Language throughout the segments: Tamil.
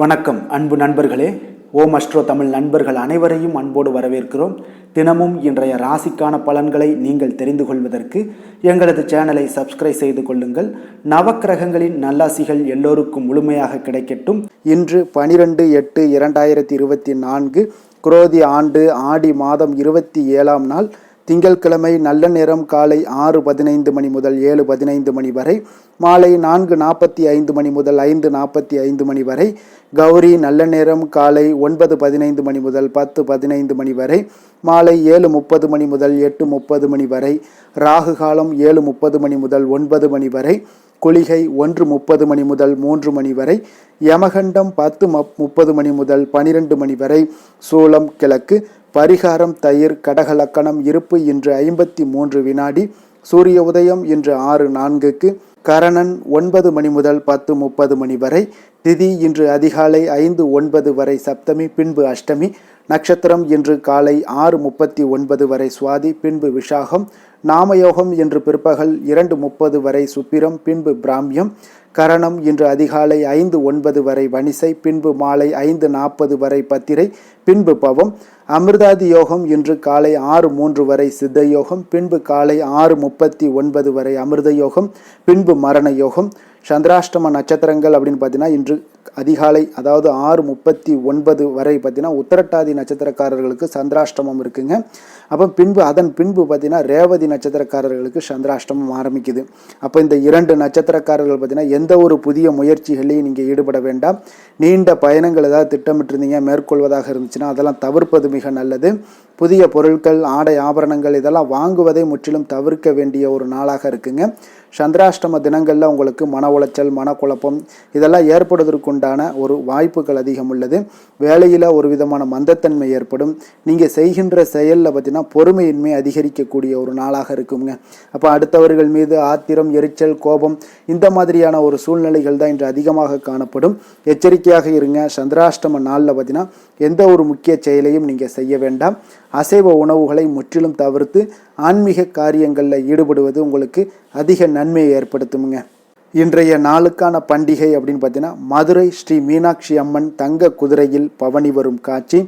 வணக்கம் அன்பு நண்பர்களே. ஓம் அஸ்ட்ரோ தமிழ் நண்பர்கள் அனைவரையும் அன்போடு வரவேற்கிறோம். தினமும் இன்றைய ராசிக்கான பலன்களை நீங்கள் தெரிந்து கொள்வதற்கு எங்களது சேனலை சப்ஸ்கிரைப் செய்து கொள்ளுங்கள். நவக்கிரகங்களின் நல்லாசிகள் எல்லோருக்கும் முழுமையாக கிடைக்கட்டும். இன்று 12/8/2024 குரோதி ஆண்டு ஆடி மாதம் 27ஆம் நாள் திங்கட்கிழமை. நல்ல நேரம் காலை 6:15 மணி முதல் 7:15 மணி வரை, மாலை 4:45 மணி முதல் 5:45 மணி வரை. கௌரி நல்ல நேரம் காலை 9:15 மணி முதல் 10:15 மணி வரை, மாலை 7:30 மணி முதல் 8:30 மணி வரை. ராகு காலம் 7:30 மணி முதல் 9 மணி வரை. குளிகை 1:30 மணி முதல் 3 மணி வரை. யமகண்டம் 10:30 மணி முதல் 12 மணி வரை. சூலம் கிழக்கு. பரிகாரம் தயிர். கடகலக்கணம். இருப்பு இன்று 53 வினாடி. சூரிய உதயம் இன்று 6:04. கரணன் 9 மணி முதல் 10:30 மணி வரை. திதி இன்று அதிகாலை 5:09 வரை சப்தமி, பின்பு அஷ்டமி. நட்சத்திரம் இன்று காலை 6:39 வரை சுவாதி, பின்பு விஷாகம். நாமயோகம் இன்று பிற்பகல் 2:30 வரை சுப்பிரம், பின்பு பிராமியம். கரணம் இன்று அதிகாலை 5:09 வரை வணிசை, பின்பு மாலை 5:40 வரை பத்திரை, பின்பு பவம். அமிர்தாதி யோகம் இன்று காலை 6:03 வரை சித்த யோகம், பின்பு காலை 6:39 வரை அமிர்த யோகம், பின்பு மரண யோகம். சந்திராஷ்டம நட்சத்திரங்கள் அப்படின்னு பார்த்தீங்கன்னா இன்று அதிகாலை அதாவது 6:39 வரை பார்த்தீங்கன்னா உத்திரட்டாதி நட்சத்திரக்காரர்களுக்கு சந்திராஷ்டமம் இருக்குங்க. அப்போ அதன் பின்பு பார்த்தீங்கன்னா ரேவதி நட்சத்திரக்காரர்களுக்கு சந்திராஷ்டமம் ஆரம்பிக்குது. அப்போ இந்த 2 நட்சத்திரக்காரர்கள் பார்த்தீங்கன்னா எந்த ஒரு புதிய முயற்சிகளையும் நீங்கள் ஈடுபட வேண்டாம். நீண்ட பயணங்கள் ஏதாவது திட்டமிட்டிருந்தீங்க மேற்கொள்வதாக இருந்துச்சுன்னா அதெல்லாம் தவிர்ப்பது மிக நல்லது. புதிய பொருட்கள், ஆடை, ஆபரணங்கள் இதெல்லாம் வாங்குவதை முற்றிலும் தவிர்க்க வேண்டிய ஒரு நாளாக இருக்குங்க. சந்திராஷ்டம தினங்களில் உங்களுக்கு மன உளைச்சல், மனக்குழப்பம் இதெல்லாம் ஏற்படுவதற்குண்டான ஒரு வாய்ப்புகள் அதிகம் உள்ளது. வேலையில் ஒரு விதமான மந்தத்தன்மை ஏற்படும். நீங்கள் செய்கின்ற செயலில் பார்த்தீங்கன்னா பொறுமையின்மை அதிகரிக்கக்கூடிய ஒரு நாளாக இருக்குங்க. அப்போ அடுத்தவர்கள் மீது ஆத்திரம், எரிச்சல், கோபம் இந்த மாதிரியான ஒரு சூழ்நிலைகள் தான் இன்று அதிகமாக காணப்படும். எச்சரிக்கையாக இருங்க. சந்திராஷ்டம நாளில் பார்த்தீங்கன்னா எந்த ஒரு முக்கிய செயலையும் நீங்கள் செய்ய வேண்டாம். அசைவ உணவுகளை முற்றிலும் தவிர்த்து ஆன்மீக காரியங்களில் ஈடுபடுவது உங்களுக்கு அதிக நன்மையை ஏற்படுத்துமுங்க. இன்றைய நாளுக்கான பண்டிகை அப்படின்னு பார்த்தீங்கன்னா மதுரை ஸ்ரீ மீனாட்சி அம்மன் தங்க குதிரையில் பவனி வரும் காட்சி,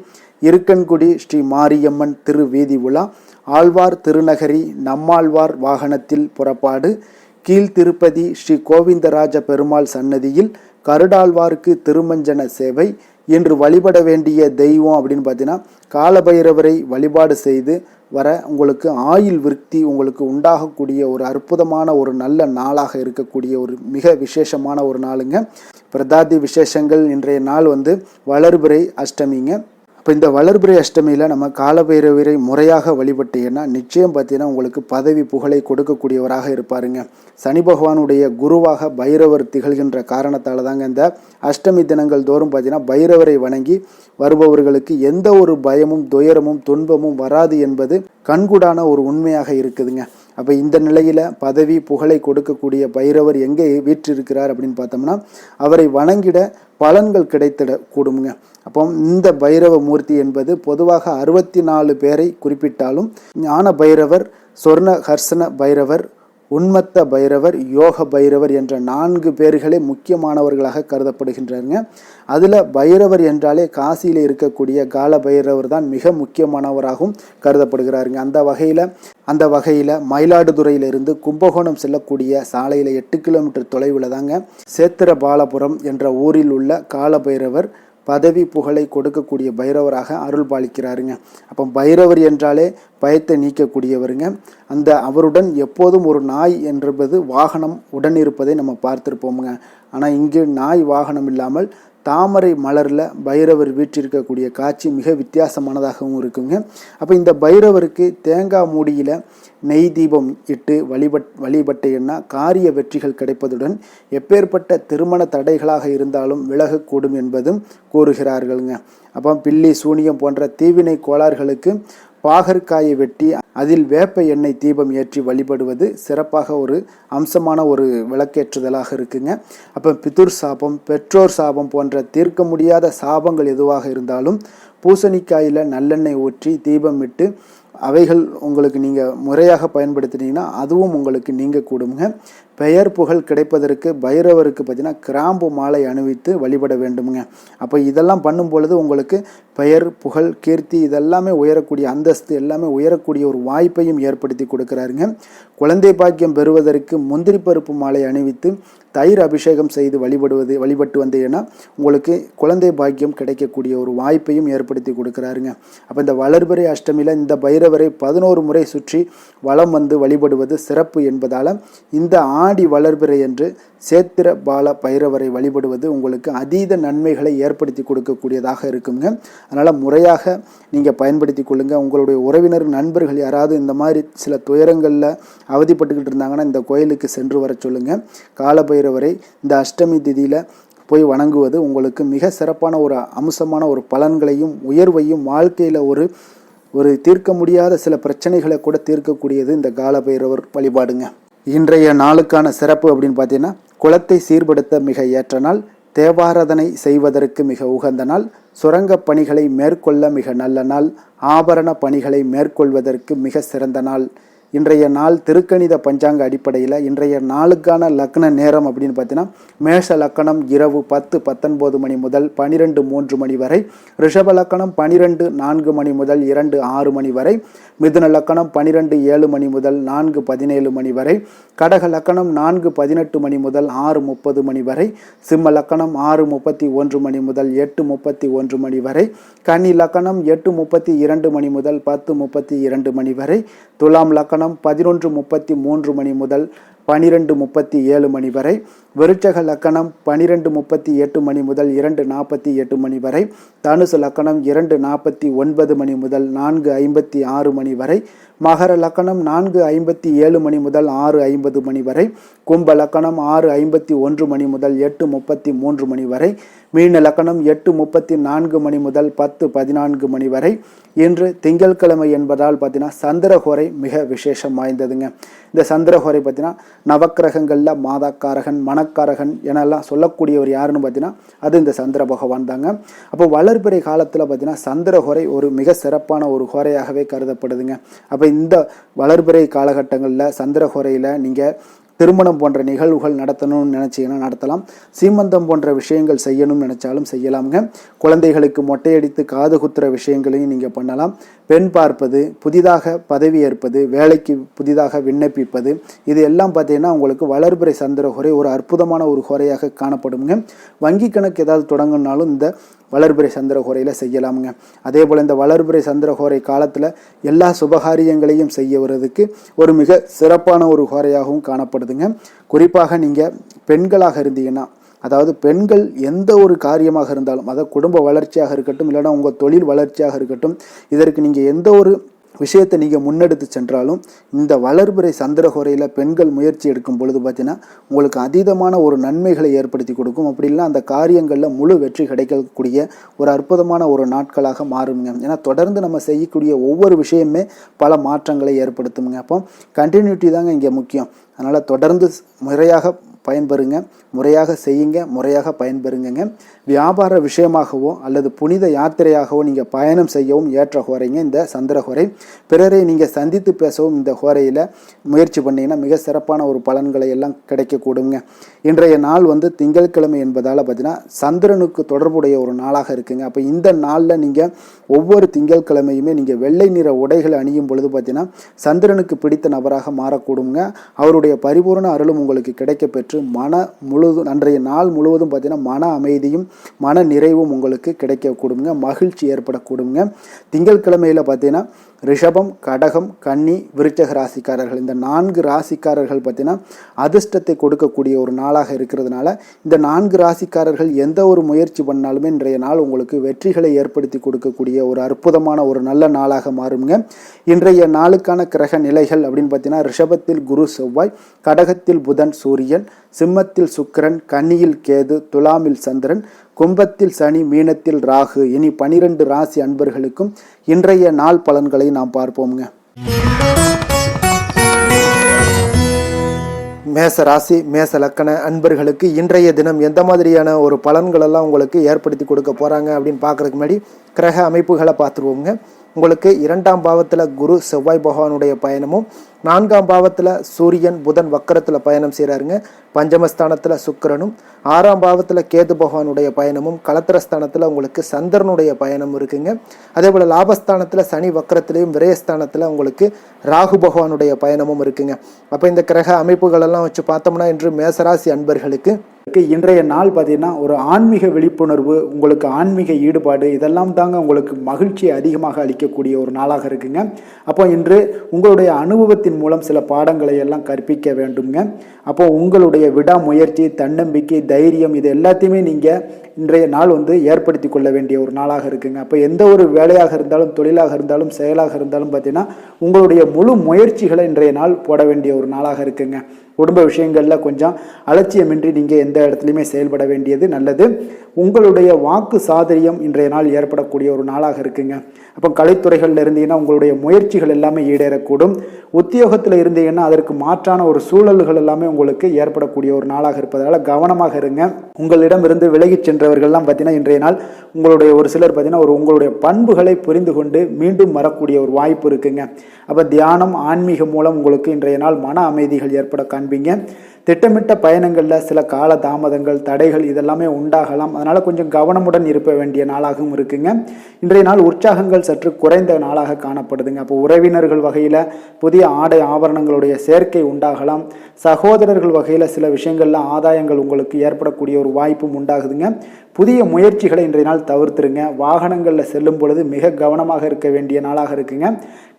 இருக்கன்குடி ஸ்ரீ மாரியம்மன் திரு வீதி உலா, ஆழ்வார் திருநகரி நம்மாழ்வார் வாகனத்தில் புறப்பாடு, கீழ்த்திருப்பதி ஸ்ரீ கோவிந்தராஜ பெருமாள் சன்னதியில் கருடாழ்வாருக்கு திருமஞ்சன சேவை. இன்று வழிபட வேண்டிய தெய்வம் அப்படின்னு பார்த்தீங்கன்னா காலபைரவரை வழிபாடு செய்து வர உங்களுக்கு ஆயுள் விருத்தி உங்களுக்கு உண்டாகக்கூடிய ஒரு அற்புதமான ஒரு நல்ல நாளாக இருக்கக்கூடிய ஒரு மிக விசேஷமான ஒரு நாளுங்க. பிரதாதி விசேஷங்கள் இன்றைய நாள் வளர்பிறை அஷ்டமிங்க. இப்போ இந்த வளர்பிறை அஷ்டமியில் நம்ம காலபைரவரை முறையாக வழிபட்டீங்கன்னா நிச்சயம் பார்த்தீங்கன்னா உங்களுக்கு பதவி புகழை கொடுக்கக்கூடியவராக இருப்பாருங்க. சனி பகவானுடைய குருவாக பைரவர் திகழ்கின்ற காரணத்தால் தாங்க இந்த அஷ்டமி தினங்கள் தோறும் பார்த்தீங்கன்னா பைரவரை வணங்கி வருபவர்களுக்கு எந்த ஒரு பயமும், துயரமும், துன்பமும் வராது என்பது கண்கூடான ஒரு உண்மையாக இருக்குதுங்க. அப்போ இந்த நிலையில் பதவி புகழை கொடுக்கக்கூடிய பைரவர் எங்கே வீற்றிருக்கிறார் அப்படின்னு பார்த்தோம்னா அவரை வணங்கிட பலன்கள் கிடைத்திட கூடுங்க. அப்போ இந்த பைரவ மூர்த்தி என்பது பொதுவாக 64 பேரை குறிப்பிட்டாலும் ஞான பைரவர், சொர்ண ஹர்ஷன பைரவர், உன்மத்த பைரவர், யோக பைரவர் என்ற 4 பேர்களே முக்கியமானவர்களாக கருதப்படுகின்றாருங்க. அதில் பைரவர் என்றாலே காசியில் இருக்கக்கூடிய கால பைரவர் தான் மிக முக்கியமானவராகவும் கருதப்படுகிறாருங்க. அந்த வகையில் மயிலாடுதுறையிலிருந்து கும்பகோணம் செல்லக்கூடிய சாலையில் 8 கிலோமீட்டர் தொலைவில் தாங்க சேத்திரபாலபுரம் என்ற ஊரில் உள்ள கால பைரவர் பதவி புகழை கொடுக்கக்கூடிய பைரவராக அருள் பாலிக்கிறாருங்க. அப்போ பைரவர் என்றாலே பயத்தை நீக்கக்கூடியவருங்க. அவருடன் எப்போதும் ஒரு நாய் என்பது வாகனம் உடன் இருப்பதை நம்ம பார்த்துருப்போமுங்க. ஆனால் இங்கு நாய் வாகனம் இல்லாமல் தாமரை மலரில் பைரவர் வீற்றிருக்கக்கூடிய காட்சி மிக வித்தியாசமானதாகவும் இருக்குங்க. அப்போ இந்த பைரவருக்கு தேங்காய் மூடியில் நெய் தீபம் இட்டு வழிபட்டேன்னா காரிய வெற்றிகள் கிடைப்பதுடன் எப்பேற்பட்ட திருமண தடைகளாக இருந்தாலும் விலகக்கூடும் என்பதும் கூறுகிறார்களுங்க. அப்போ பில்லி, சூனியம் போன்ற தீவினை கோளாறுகளுக்கு பாகற்காயை வெட்டி அதில் வேப்ப எண்ணெய் தீபம் ஏற்றி வழிபடுவது சிறப்பாக ஒரு அம்சமான ஒரு விளக்கேற்றுதலாக இருக்குங்க. அப்போ பிதுர் சாபம், பெற்றோர் சாபம் போன்ற தீர்க்க முடியாத சாபங்கள் எதுவாக இருந்தாலும் பூசணிக்காயில் நல்லெண்ணெய் ஊற்றி தீபம் இட்டு அவைகள் உங்களுக்கு நீங்கள் முறையாக பயன்படுத்தினீங்கன்னா அதுவும் உங்களுக்கு நீங்க கூடுங்க. பெயர் புகழ் கிடைப்பதற்கு பைரவருக்கு பார்த்தீங்கன்னா கிராம்பு மாலை அணிவித்து வழிபட வேண்டுமுங்க. அப்போ இதெல்லாம் பண்ணும் பொழுது உங்களுக்கு பெயர் புகழ் கீர்த்தி இதெல்லாமே உயரக்கூடிய அந்தஸ்து எல்லாமே உயரக்கூடிய ஒரு வாய்ப்பையும் ஏற்படுத்தி கொடுக்குறாருங்க. குழந்தை பாக்கியம் பெறுவதற்கு முந்திரி பருப்பு மாலை அணிவித்து தயிர் அபிஷேகம் செய்து வழிபட்டு வந்தீங்கன்னா உங்களுக்கு குழந்தை பாக்கியம் கிடைக்கக்கூடிய ஒரு வாய்ப்பையும் ஏற்படுத்தி கொடுக்குறாருங்க. அப்போ இந்த வளர்பிறை அஷ்டமியில் இந்த பைரவரை 11 முறை சுற்றி வலம் வந்து வழிபடுவது சிறப்பு என்பதால் இந்த ஆடி வளர்பிறை என்று சேத்திர பால பைரவரை வழிபடுவது உங்களுக்கு அதீத நன்மைகளை ஏற்படுத்தி கொடுக்கக்கூடியதாக இருக்குங்க. அதனால் முறையாக நீங்கள் பயன்படுத்தி கொள்ளுங்கள். உங்களுடைய உறவினர் நண்பர்கள் யாராவது இந்த மாதிரி சில துயரங்களில் அவதிப்பட்டுக்கிட்டு இருந்தாங்கன்னா இந்த கோயிலுக்கு சென்று வர சொல்லுங்கள். காலபைரவரை இந்த அஷ்டமி திதியில் போய் வணங்குவது உங்களுக்கு மிக சிறப்பான ஒரு அம்சமான ஒரு பலன்களையும் உயர்வையும் வாழ்க்கையில் ஒரு தீர்க்க முடியாத சில பிரச்சனைகளை கூட தீர்க்கக்கூடியது இந்த காலபைரவர் வழிபாடுங்க. இன்றைய நாளுக்கான சிறப்பு அப்படின்னு பார்த்தீங்கன்னா குலத்தை சீர்படுத்த மிக ஏற்ற நாள், தேவாராதனை செய்வதற்கு மிக உகந்த நாள், சுரங்க பணிகளை மேற்கொள்ள மிக நல்ல நாள், ஆபரண பணிகளை மேற்கொள்வதற்கு மிக சிறந்த நாள். இன்றைய நாள் திருக்கணித பஞ்சாங்க அடிப்படையில் இன்றைய நாளுக்கான லக்ன நேரம் அப்படின்னு பார்த்தீங்கன்னா மேஷ லக்கணம் இரவு 10:19 மணி முதல் 12:03 மணி வரை, ரிஷப லக்கணம் 12:04 மணி முதல் 2:06 மணி வரை, மிதுன லக்கணம் 12:07 மணி முதல் 4:17 மணி வரை, கடக லக்கணம் 4:18 மணி முதல் 6:30 மணி வரை, சிம்ம லக்கணம் 6:31 மணி முதல் 8:31 மணி வரை, கன்னி லக்கணம் 8:32 மணி முதல் 10:32 மணி வரை, துலாம் லக்கணம் 11:33 மணி முதல் 12:37 மணி வரை, விருச்சக லக்கணம் 12:38 மணி முதல் 2:48 மணி வரை, தனுசு லக்கணம் 2:49 மணி முதல் 4:56 மணி வரை, மகர லக்கணம் 4:57 மணி முதல் 6:50 மணி வரை, கும்ப லக்கணம் 6:51 மணி முதல் 8:33 மணி வரை, மீன லக்கணம் 8:34 மணி முதல் 10:14 மணி வரை. இன்று திங்கட்கிழமை என்பதால் பார்த்தீங்கன்னா சந்திரஹோரை மிக விசேஷம் வாய்ந்ததுங்க. இந்த சந்திரஹோரை பார்த்தீங்கன்னா நவக்கிரகங்களில் மாதாக்காரகன் மணக்காரகன் எனெல்லாம் சொல்லக்கூடியவர் யாருன்னு பார்த்தீங்கன்னா அது இந்த சந்திர பகவான் தாங்க. அப்போ வளர்பிறை காலத்தில் பார்த்தீங்கன்னா சந்திரஹோரை ஒரு மிக சிறப்பான ஒரு ஹோரையாகவே கருதப்படுதுங்க. அப்போ இந்த வளர்பிறை காலகட்டங்களில் சந்திரஹோரையில் நீங்கள் திருமணம் போன்ற நிகழ்வுகள் நடத்தணும்னு நினச்சிங்கன்னா நடத்தலாம். சீமந்தம் போன்ற விஷயங்கள் செய்யணும்னு நினச்சாலும் செய்யலாமுங்க. குழந்தைகளுக்கு மொட்டையடித்து காது குத்துற விஷயங்களையும் நீங்கள் பண்ணலாம். பெண் பார்ப்பது, புதிதாக பதவி ஏற்பது, வேலைக்கு புதிதாக விண்ணப்பிப்பது, இது எல்லாம் பார்த்தீங்கன்னா உங்களுக்கு வளர்பிறை சந்திரஹோரை ஒரு அற்புதமான ஒரு ஹோரையாக காணப்படுங்க. வங்கி கணக்கு ஏதாவது தொடங்கினாலும் இந்த வளர்பிறை சந்திரஹோரையில் செய்யலாமுங்க. அதே போல் இந்த வளர்பிறை சந்திரஹோரை காலத்தில் எல்லா சுபகாரியங்களையும் செய்ய வர்றதுக்கு ஒரு மிக சிறப்பான ஒரு ஹோரையாகவும் காணப்படுதுங்க. குறிப்பாக நீங்கள் பெண்களாக இருந்தீங்கன்னா, அதாவது பெண்கள் எந்த ஒரு காரியமாக இருந்தாலும், அதாவது குடும்ப வளர்ச்சியாக இருக்கட்டும் இல்லைன்னா உங்கள் தொழில் வளர்ச்சியாக இருக்கட்டும், இதற்கு நீங்கள் எந்த ஒரு விஷயத்தை நீங்கள் முன்னெடுத்து சென்றாலும் இந்த வளர்பிறை சந்திரஹோரையில் பெண்கள் முயற்சி எடுக்கும் பொழுது பார்த்தீங்கன்னா உங்களுக்கு அதீதமான ஒரு நன்மைகளை ஏற்படுத்தி கொடுக்கும். அப்படி இல்லைன்னா அந்த காரியங்களில் முழு வெற்றி கிடைக்கக்கூடிய ஒரு அற்புதமான ஒரு நாட்களாக மாறுங்க. ஏன்னா தொடர்ந்து நம்ம செய்யக்கூடிய ஒவ்வொரு விஷயமே பல மாற்றங்களை ஏற்படுத்துங்க. அப்போ கண்டினியூட்டி தாங்க இங்கே முக்கியம். அதனால் தொடர்ந்து முறையாக பயன்பெறுங்க, முறையாக செய்யுங்க, முறையாக பயன்பெறுங்க. வியாபார விஷயமாகவோ அல்லது புனித யாத்திரையாகவோ நீங்கள் பயணம் செய்யவும் ஏற்ற ஹோரைங்க இந்த சந்திரஹோரை. பிறரை நீங்கள் சந்தித்து பேசவும் இந்த ஹோரையில் முயற்சி பண்ணிங்கன்னா மிக சிறப்பான ஒரு பலன்களை எல்லாம் கிடைக்கக்கூடுங்க. இன்றைய நாள் திங்கட்கிழமை என்பதால் பார்த்தீங்கன்னா சந்திரனுக்கு தொடர்புடைய ஒரு நாளாக இருக்குங்க. அப்போ இந்த நாளில் நீங்கள் ஒவ்வொரு திங்கட்கிழமையுமே நீங்கள் வெள்ளை நிற உடைகளை அணியும் பொழுது பார்த்தீங்கன்னா சந்திரனுக்கு பிடித்த நபராக மாறக்கூடுங்க. அவருடைய பரிபூர்ண அருளும் உங்களுக்கு கிடைக்க பெற்று அன்றைய நாள் முழுவதும் பார்த்தீங்கன்னா மன அமைதியும் மன நிறைவும் உங்களுக்கு கிடைக்கக்கூடுங்க, மகிழ்ச்சி ஏற்படக்கூடுங்க. திங்கட்கிழமையில் பார்த்தீங்கன்னா ரிஷபம், கடகம், கன்னி, விருச்சக ராசிக்காரர்கள் இந்த 4 ராசிக்காரர்கள் பார்த்தீங்கன்னா அதிர்ஷ்டத்தை கொடுக்கக்கூடிய ஒரு நாளாக இருக்கிறதுனால இந்த 4 ராசிக்காரர்கள் எந்த ஒரு முயற்சி பண்ணாலுமே இன்றைய நாள் உங்களுக்கு வெற்றிகளை ஏற்படுத்தி கொடுக்கக்கூடிய ஒரு அற்புதமான ஒரு நல்ல நாளாக மாறுங்க. இன்றைய நாளுக்கான கிரக நிலைகள் அப்படின்னு பார்த்தீங்கன்னா ரிஷபத்தில் குரு செவ்வாய், கடகத்தில் புதன் சூரியன், சிம்மத்தில் சுக்கிரன், கன்னியில் கேது, துலாமில் சந்திரன், கும்பத்தில் சனி, மீனத்தில் ராகு. இனி 12 ராசி அன்பர்களுக்கும் இன்றைய நாள் பலன்களை நாம் பார்ப்போம்ங்க. மேச ராசி மேச லக்கண அன்பர்களுக்கு இன்றைய தினம் எந்த மாதிரியான ஒரு பலன்களெல்லாம் உங்களுக்கு ஏற்படுத்தி கொடுக்க போகிறாங்க அப்படின்னு பார்க்குறதுக்கு முன்னாடி கிரக அமைப்புகளை பார்த்துருவோங்க. உங்களுக்கு 2ஆம் பாவத்தில் குரு செவ்வாய் பகவானுடைய பயணமும், 4ஆம் பாவத்தில் சூரியன் புதன் வக்கரத்தில் பயணம் செய்கிறாருங்க. பஞ்சமஸ்தானத்தில் சுக்கிரனும், 6ஆம் பாவத்தில் கேது பகவானுடைய பயணமும், களத்திரஸ்தானத்தில் உங்களுக்கு சந்திரனுடைய பயணம் இருக்குங்க. அதே போல் லாபஸ்தானத்தில் சனி வக்கரத்திலையும், விரயஸ்தானத்தில் உங்களுக்கு ராகு பகவானுடைய பயணமும் இருக்குங்க. அப்போ இந்த கிரக அமைப்புகளெல்லாம் வச்சு பார்த்தோம்னா இன்று மேசராசி அன்பர்களுக்கு இன்றைய நாள் பார்த்தீங்கன்னா ஒரு ஆன்மீக விழிப்புணர்வு, உங்களுக்கு ஆன்மீக ஈடுபாடு, இதெல்லாம் தாங்க உங்களுக்கு மகிழ்ச்சியை அதிகமாக அளிக்கக்கூடிய ஒரு நாளாக இருக்குங்க. அப்போ இன்று உங்களுடைய அனுபவத்தின் மூலம் சில பாடங்களை எல்லாம் கற்பிக்க வேண்டுங்க. அப்போ உங்களுடைய விடாமுயற்சி, தன்னம்பிக்கை, தைரியம், இது எல்லாத்தையுமே நீங்கள் இன்றைய நாள் ஏற்படுத்தி கொள்ள வேண்டிய ஒரு நாளாக இருக்குங்க. அப்போ எந்த ஒரு வேலையாக இருந்தாலும், தொழிலாக இருந்தாலும், செயலாக இருந்தாலும் பார்த்தீங்கன்னா உங்களுடைய முழு முயற்சிகளை இன்றைய நாள் போட வேண்டிய ஒரு நாளாக இருக்குங்க. குடும்ப விஷயங்களில் கொஞ்சம் அலட்சியமின்றி நீங்கள் எந்த இடத்துலையுமே செயல்பட வேண்டியது நல்லது. உங்களுடைய வாக்கு சாதுரியம் இன்றைய நாள் ஏற்படக்கூடிய ஒரு நாளாக இருக்குங்க. அப்போ கலைத்துறைகளில் இருந்தீங்கன்னா உங்களுடைய முயற்சிகள் எல்லாமே ஈடேறக்கூடும். உத்தியோகத்தில் இருந்தீங்கன்னா அதற்கு மாற்றான ஒரு சூழல்கள் எல்லாமே உங்களுக்கு ஏற்படக்கூடிய ஒரு நாளாக இருப்பதால் கவனமாக இருங்க. உங்களிடம் இருந்து விலகி சென்றவர்கள்லாம் பார்த்தீங்கன்னா இன்றைய நாள் உங்களுடைய ஒரு சிலர் பார்த்தீங்கன்னா உங்களுடைய பண்புகளை புரிந்து கொண்டு மீண்டும் வரக்கூடிய ஒரு வாய்ப்பு இருக்குங்க. அப்போ தியானம், ஆன்மீகம் மூலம் உங்களுக்கு இன்றைய நாள் மன அமைதிகள் ஏற்பட காண்பீங்க. திட்டமிட்ட பயணங்களில் சில கால தாமதங்கள், தடைகள் இதெல்லாமே உண்டாகலாம். அதனால் கொஞ்சம் கவனமுடன் இருக்க வேண்டிய நாளாகவும் இருக்குங்க. இன்றைய நாள் உற்சாகங்கள் சற்று குறைந்த நாளாக காணப்படுதுங்க. அப்போ உறவினர்கள் வகையில் புதிய ஆடை ஆபரணங்களுடைய சேர்க்கை உண்டாகலாம். சகோதரர்கள் வகையில் சில விஷயங்களில் ஆதாயங்கள் உங்களுக்கு ஏற்படக்கூடிய ஒரு வாய்ப்பும் உண்டாகுதுங்க. புதிய முயற்சிகளை இன்றைய நாள் தவிர்த்துருங்க. வாகனங்களில் செல்லும் பொழுது மிக கவனமாக இருக்க வேண்டிய நாளாக இருக்குங்க.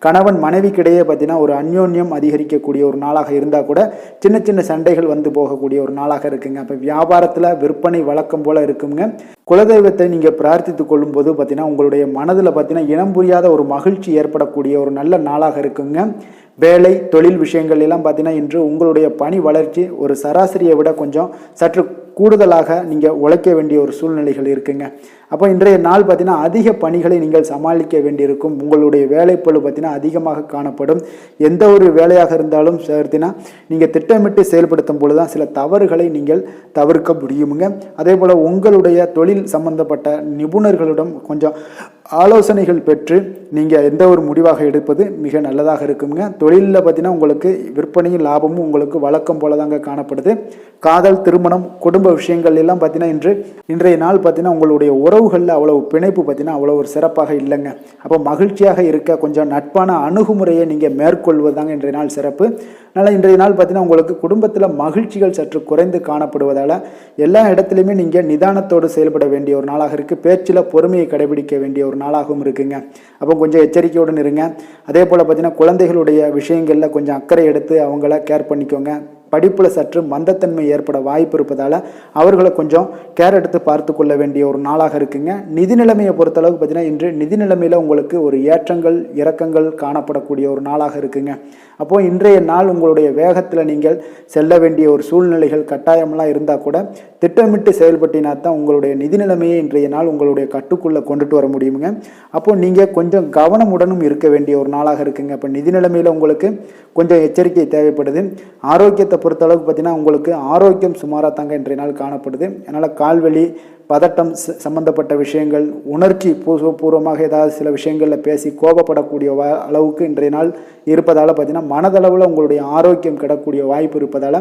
கணவன் மனைவிக்கிடையே பார்த்தீங்கன்னா ஒரு அந்யோன்யம் அதிகரிக்கக்கூடிய ஒரு நாளாக இருந்தால் கூட சின்ன சின்ன சண்டைகள் போகக்கூடிய ஒரு நாளாக இருக்குங்க. அப்போ வியாபாரத்தில் விற்பனை வழக்கம் போல இருக்குங்க. குலதெய்வத்தை நீங்கள் பிரார்த்தித்து கொள்ளும் போது பார்த்தீங்கன்னா உங்களுடைய மனதில் பார்த்தீங்கன்னா இனம் புரியாத ஒரு மகிழ்ச்சி ஏற்படக்கூடிய ஒரு நல்ல நாளாக இருக்குங்க. வேலை, தொழில் விஷயங்கள் எல்லாம் பார்த்தீங்கன்னா இன்று உங்களுடைய பணி வளர்ச்சி ஒரு சராசரியை விட கொஞ்சம் சற்று கூடுதலாக நீங்கள் உழைக்க வேண்டிய ஒரு சூழ்நிலைகள் இருக்குங்க. அப்போ இன்றைய நாள் பார்த்தீங்கன்னா அதிக பணிகளை நீங்கள் சமாளிக்க வேண்டியிருக்கும். உங்களுடைய வேலைப்பளு பார்த்தீங்கன்னா அதிகமாக காணப்படும். எந்த ஒரு வேலையாக இருந்தாலும் பார்த்தீங்கன்னா நீங்கள் திட்டமிட்டு செயல்படுத்தும் பொழுது தான் சில தவறுகளை நீங்கள் தவிர்க்க முடியுமுங்க. அதே போல் உங்களுடைய தொழில் சம்பந்தப்பட்ட நிபுணர்களிடம் கொஞ்சம் ஆலோசனைகள் பெற்று நீங்கள் எந்த ஒரு முடிவாக எடுப்பது மிக நல்லதாக இருக்குங்க. தொழிலில் பார்த்தீங்கன்னா உங்களுக்கு விற்பனையும் லாபமும் உங்களுக்கு வழக்கம் போல தாங்க காணப்படுது. காதல், திருமணம், குடும்ப விஷயங்கள் எல்லாம் பார்த்தீங்கன்னா இன்றைய நாள் பார்த்தீங்கன்னா உங்களுடைய உறவுகளில் அவ்வளவு பிணைப்பு பார்த்தீங்கன்னா அவ்வளோ ஒரு சிறப்பாக இல்லைங்க. அப்போ மகிழ்ச்சியாக இருக்க கொஞ்சம் நட்பான அணுகுமுறையை நீங்கள் மேற்கொள்வதாங்க இன்றைய நாள் சிறப்பு. அதனால் இன்றைய நாள் பார்த்தீங்கன்னா உங்களுக்கு குடும்பத்தில் மகிழ்ச்சிகள் சற்று குறைந்து காணப்படுவதால் எல்லா இடத்துலையுமே நீங்கள் நிதானத்தோடு செயல்பட வேண்டிய ஒரு நாளாக இருக்குது. பேச்சில் பொறுமையை கடைபிடிக்க வேண்டிய ஒரு நாளாகவும் இருக்குங்க. அப்போ கொஞ்சம் எச்சரிக்கையுடன் இருங்க. அதே போல் பார்த்தீங்கன்னா குழந்தைகளுடைய விஷயங்களில் கொஞ்சம் அக்கறை எடுத்து அவங்கள கேர் பண்ணிக்கோங்க. படிப்பில் சற்று மந்தத்தன்மை ஏற்பட வாய்ப்பு இருப்பதால் அவர்களை கொஞ்சம் கேர் எடுத்து பார்த்து கொள்ள வேண்டிய ஒரு நாளாக இருக்குங்க. நிதி நிலைமையை பொறுத்தளவுக்கு பார்த்தீங்கன்னா இன்று நிதி நிலைமையில் உங்களுக்கு ஒரு ஏற்றங்கள் இறக்கங்கள் காணப்படக்கூடிய ஒரு நாளாக இருக்குங்க. அப்போது இன்றைய நாள் உங்களுடைய வேகத்தில் நீங்கள் செல்ல வேண்டிய ஒரு சூழ்நிலைகள் கட்டாயமெல்லாம் இருந்தால் கூட திட்டமிட்டு செயல்பட்டினா தான் உங்களுடைய நிதி நிலைமையை இன்றைய நாள் உங்களுடைய கட்டுக்குள்ளே கொண்டுட்டு வர முடியுங்க. அப்போது நீங்கள் கொஞ்சம் கவனமுடனும் இருக்க வேண்டிய ஒரு நாளாக இருக்குங்க. அப்போ நிதி நிலைமையில் உங்களுக்கு கொஞ்சம் எச்சரிக்கை தேவைப்படுது. ஆரோக்கியத்தை பொறுத்தளவுக்கு பார்த்தீங்கன்னா உங்களுக்கு ஆரோக்கியம் சுமாராக தாங்க இன்றைய நாள் காணப்படுது. அதனால் கால்வலி, பதட்டம் சம்பந்தப்பட்ட விஷயங்கள், உணர்ச்சி பூர்வமாக ஏதாவது சில விஷயங்களில் பேசி கோபப்படக்கூடிய அளவுக்கு இன்றைய நாள் இருப்பதால் பார்த்தீங்கன்னா மனதளவில் உங்களுடைய ஆரோக்கியம் கிடக்கூடிய வாய்ப்பு இருப்பதால்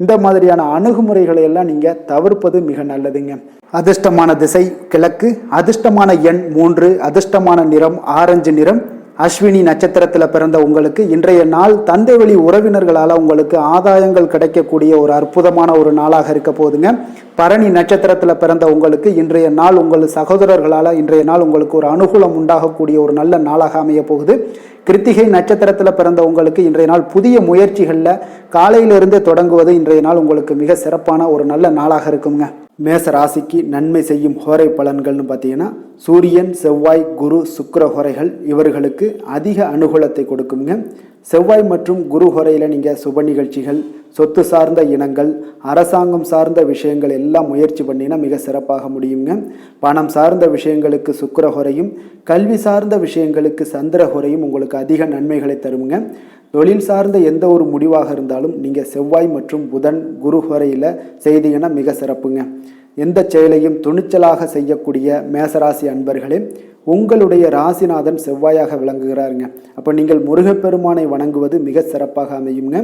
இந்த மாதிரியான அணுகுமுறைகளை எல்லாம் நீங்கள் தவிர்ப்பது மிக நல்லதுங்க. அதிர்ஷ்டமான திசை கிழக்கு, அதிர்ஷ்டமான எண் 3, அதிர்ஷ்டமான நிறம் ஆரஞ்சு நிறம். அஸ்வினி நட்சத்திரத்தில் பிறந்த உங்களுக்கு இன்றைய நாள் தந்தை வழி உறவினர்களால் உங்களுக்கு ஆதாயங்கள் கிடைக்கக்கூடிய ஒரு அற்புதமான ஒரு நாளாக இருக்க போதுங்க. பரணி நட்சத்திரத்தில் பிறந்த உங்களுக்கு இன்றைய நாள் உங்கள் சகோதரர்களால் இன்றைய நாள் உங்களுக்கு ஒரு அனுகூலம் உண்டாகக்கூடிய ஒரு நல்ல நாளாக அமைய போகுது. கிருத்திகை நட்சத்திரத்தில் பிறந்த உங்களுக்கு இன்றைய நாள் புதிய முயற்சிகளில் காலையிலிருந்து தொடங்குவது இன்றைய நாள் உங்களுக்கு மிக சிறப்பான ஒரு நல்ல நாளாக இருக்குங்க. மேச ராசிக்கு நன்மை செய்யும் ஹோரை பலன்கள்னு பார்த்தீங்கன்னா சூரியன், செவ்வாய், குரு, சுக்கிர ஹோரைகள் இவர்களுக்கு அதிக அனுகூலத்தை கொடுக்குங்க. செவ்வாய் மற்றும் குரு ஹோரையில் நீங்கள் சுப நிகழ்ச்சிகள், சொத்து சார்ந்த இனங்கள், அரசாங்கம் சார்ந்த விஷயங்கள் எல்லாம் முயற்சி பண்ணினா மிக சிறப்பாக முடியுங்க. பணம் சார்ந்த விஷயங்களுக்கு சுக்கிர ஹோரையும், கல்வி சார்ந்த விஷயங்களுக்கு சந்திர ஹோரையும் உங்களுக்கு அதிக நன்மைகளை தருங்க. தொழில் சார்ந்த எந்த ஒரு முடிவாக இருந்தாலும் நீங்கள் செவ்வாய் மற்றும் புதன், குரு ஹோரையில் செய்தீங்கன்னா மிக சிறப்புங்க. எந்த செயலையும் துணிச்சலாக செய்யக்கூடிய மேசராசி அன்பர்களே, உங்களுடைய ராசிநாதன் செவ்வாயாக விளங்குகிறாருங்க. அப்போ நீங்கள் முருகப்பெருமானை வணங்குவது மிக சிறப்பாக அமையுங்க.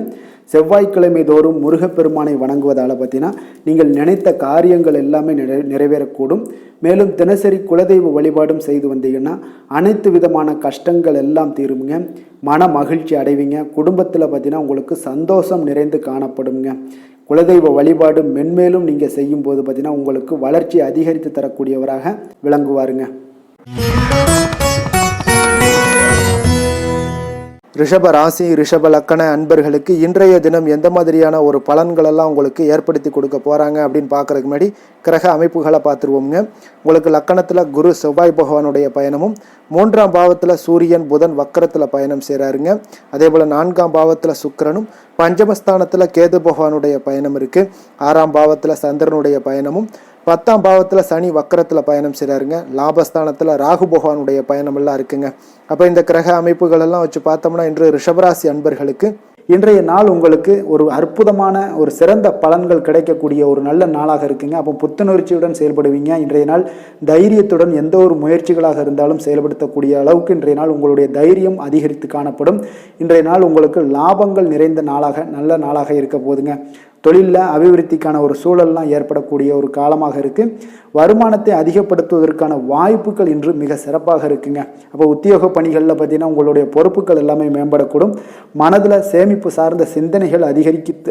செவ்வாய்க்கிழமை தோறும் முருகப்பெருமானை வணங்குவதால் பார்த்தீங்கன்னா நீங்கள் நினைத்த காரியங்கள் எல்லாமே நிறைவேறக்கூடும். மேலும் தினசரி குலதெய்வ வழிபாடும் செய்து வந்தீங்கன்னா அனைத்து விதமான கஷ்டங்கள் எல்லாம் தீருங்க. மன மகிழ்ச்சி அடைவீங்க. குடும்பத்தில் பார்த்தீங்கன்னா உங்களுக்கு சந்தோஷம் நிறைந்து காணப்படுங்க. குலதெய்வ வழிபாடு மென்மேலும் நீங்கள் செய்யும்போது பார்த்தீங்கன்னா உங்களுக்கு வளர்ச்சி அதிகரித்து தரக்கூடியவராக விளங்குவாருங்க. ரிஷப ராசி ரிஷப லக்கண அன்பர்களுக்கு இன்றைய தினம் எந்த மாதிரியான ஒரு பலன்களெல்லாம் உங்களுக்கு ஏற்படுத்தி கொடுக்க போகிறாங்க அப்படின்னு பார்க்குறதுக்கு முன்னாடி கிரக அமைப்புகளை பார்த்துருவோங்க. உங்களுக்கு லக்கணத்தில் குரு செவ்வாய் பகவானுடைய பயணமும், 3ஆம் பாவத்தில் சூரியன் புதன் வக்கரத்தில் பயணம் செய்கிறாருங்க. அதே போல் 4ஆம் பாவத்தில் சுக்கிரனும், பஞ்சமஸ்தானத்தில் கேது பகவானுடைய பயணம் இருக்குது. 6ஆம் பாவத்தில் சந்திரனுடைய பயணமும், 10ஆம் பாவத்தில் சனி வக்கரத்தில் பயணம் செய்கிறாருங்க. லாபஸ்தானத்தில் ராகு பகவானுடைய பயணம் எல்லாம் இருக்குங்க. அப்போ இந்த கிரக அமைப்புகள் எல்லாம் வச்சு பார்த்தோம்னா இன்று ரிஷபராசி அன்பர்களுக்கு இன்றைய நாள் உங்களுக்கு ஒரு அற்புதமான ஒரு சிறந்த பலன்கள் கிடைக்கக்கூடிய ஒரு நல்ல நாளாக இருக்குங்க. அப்போ புத்துணர்ச்சியுடன் செயல்படுவீங்க. இன்றைய நாள் தைரியத்துடன் எந்த ஒரு முயற்சிகளாக இருந்தாலும் செயல்படுத்தக்கூடிய அளவுக்கு இன்றைய நாள் உங்களுடைய தைரியம் அதிகரித்து காணப்படும். இன்றைய நாள் உங்களுக்கு லாபங்கள் நிறைந்த நாளாக நல்ல நாளாக இருக்க போதுங்க. தொழிலில் அபிவிருத்திக்கான ஒரு சூழல்லாம் ஏற்படக்கூடிய ஒரு காலமாக இருக்குது. வருமானத்தை அதிகப்படுத்துவதற்கான வாய்ப்புகள் இன்று மிக சிறப்பாக இருக்குங்க. அப்போ உத்தியோக பணிகளில் பார்த்தீங்கன்னா உங்களுடைய பொறுப்புகள் எல்லாமே மேம்படக்கூடும். மனதில் சேமிப்பு சார்ந்த சிந்தனைகள்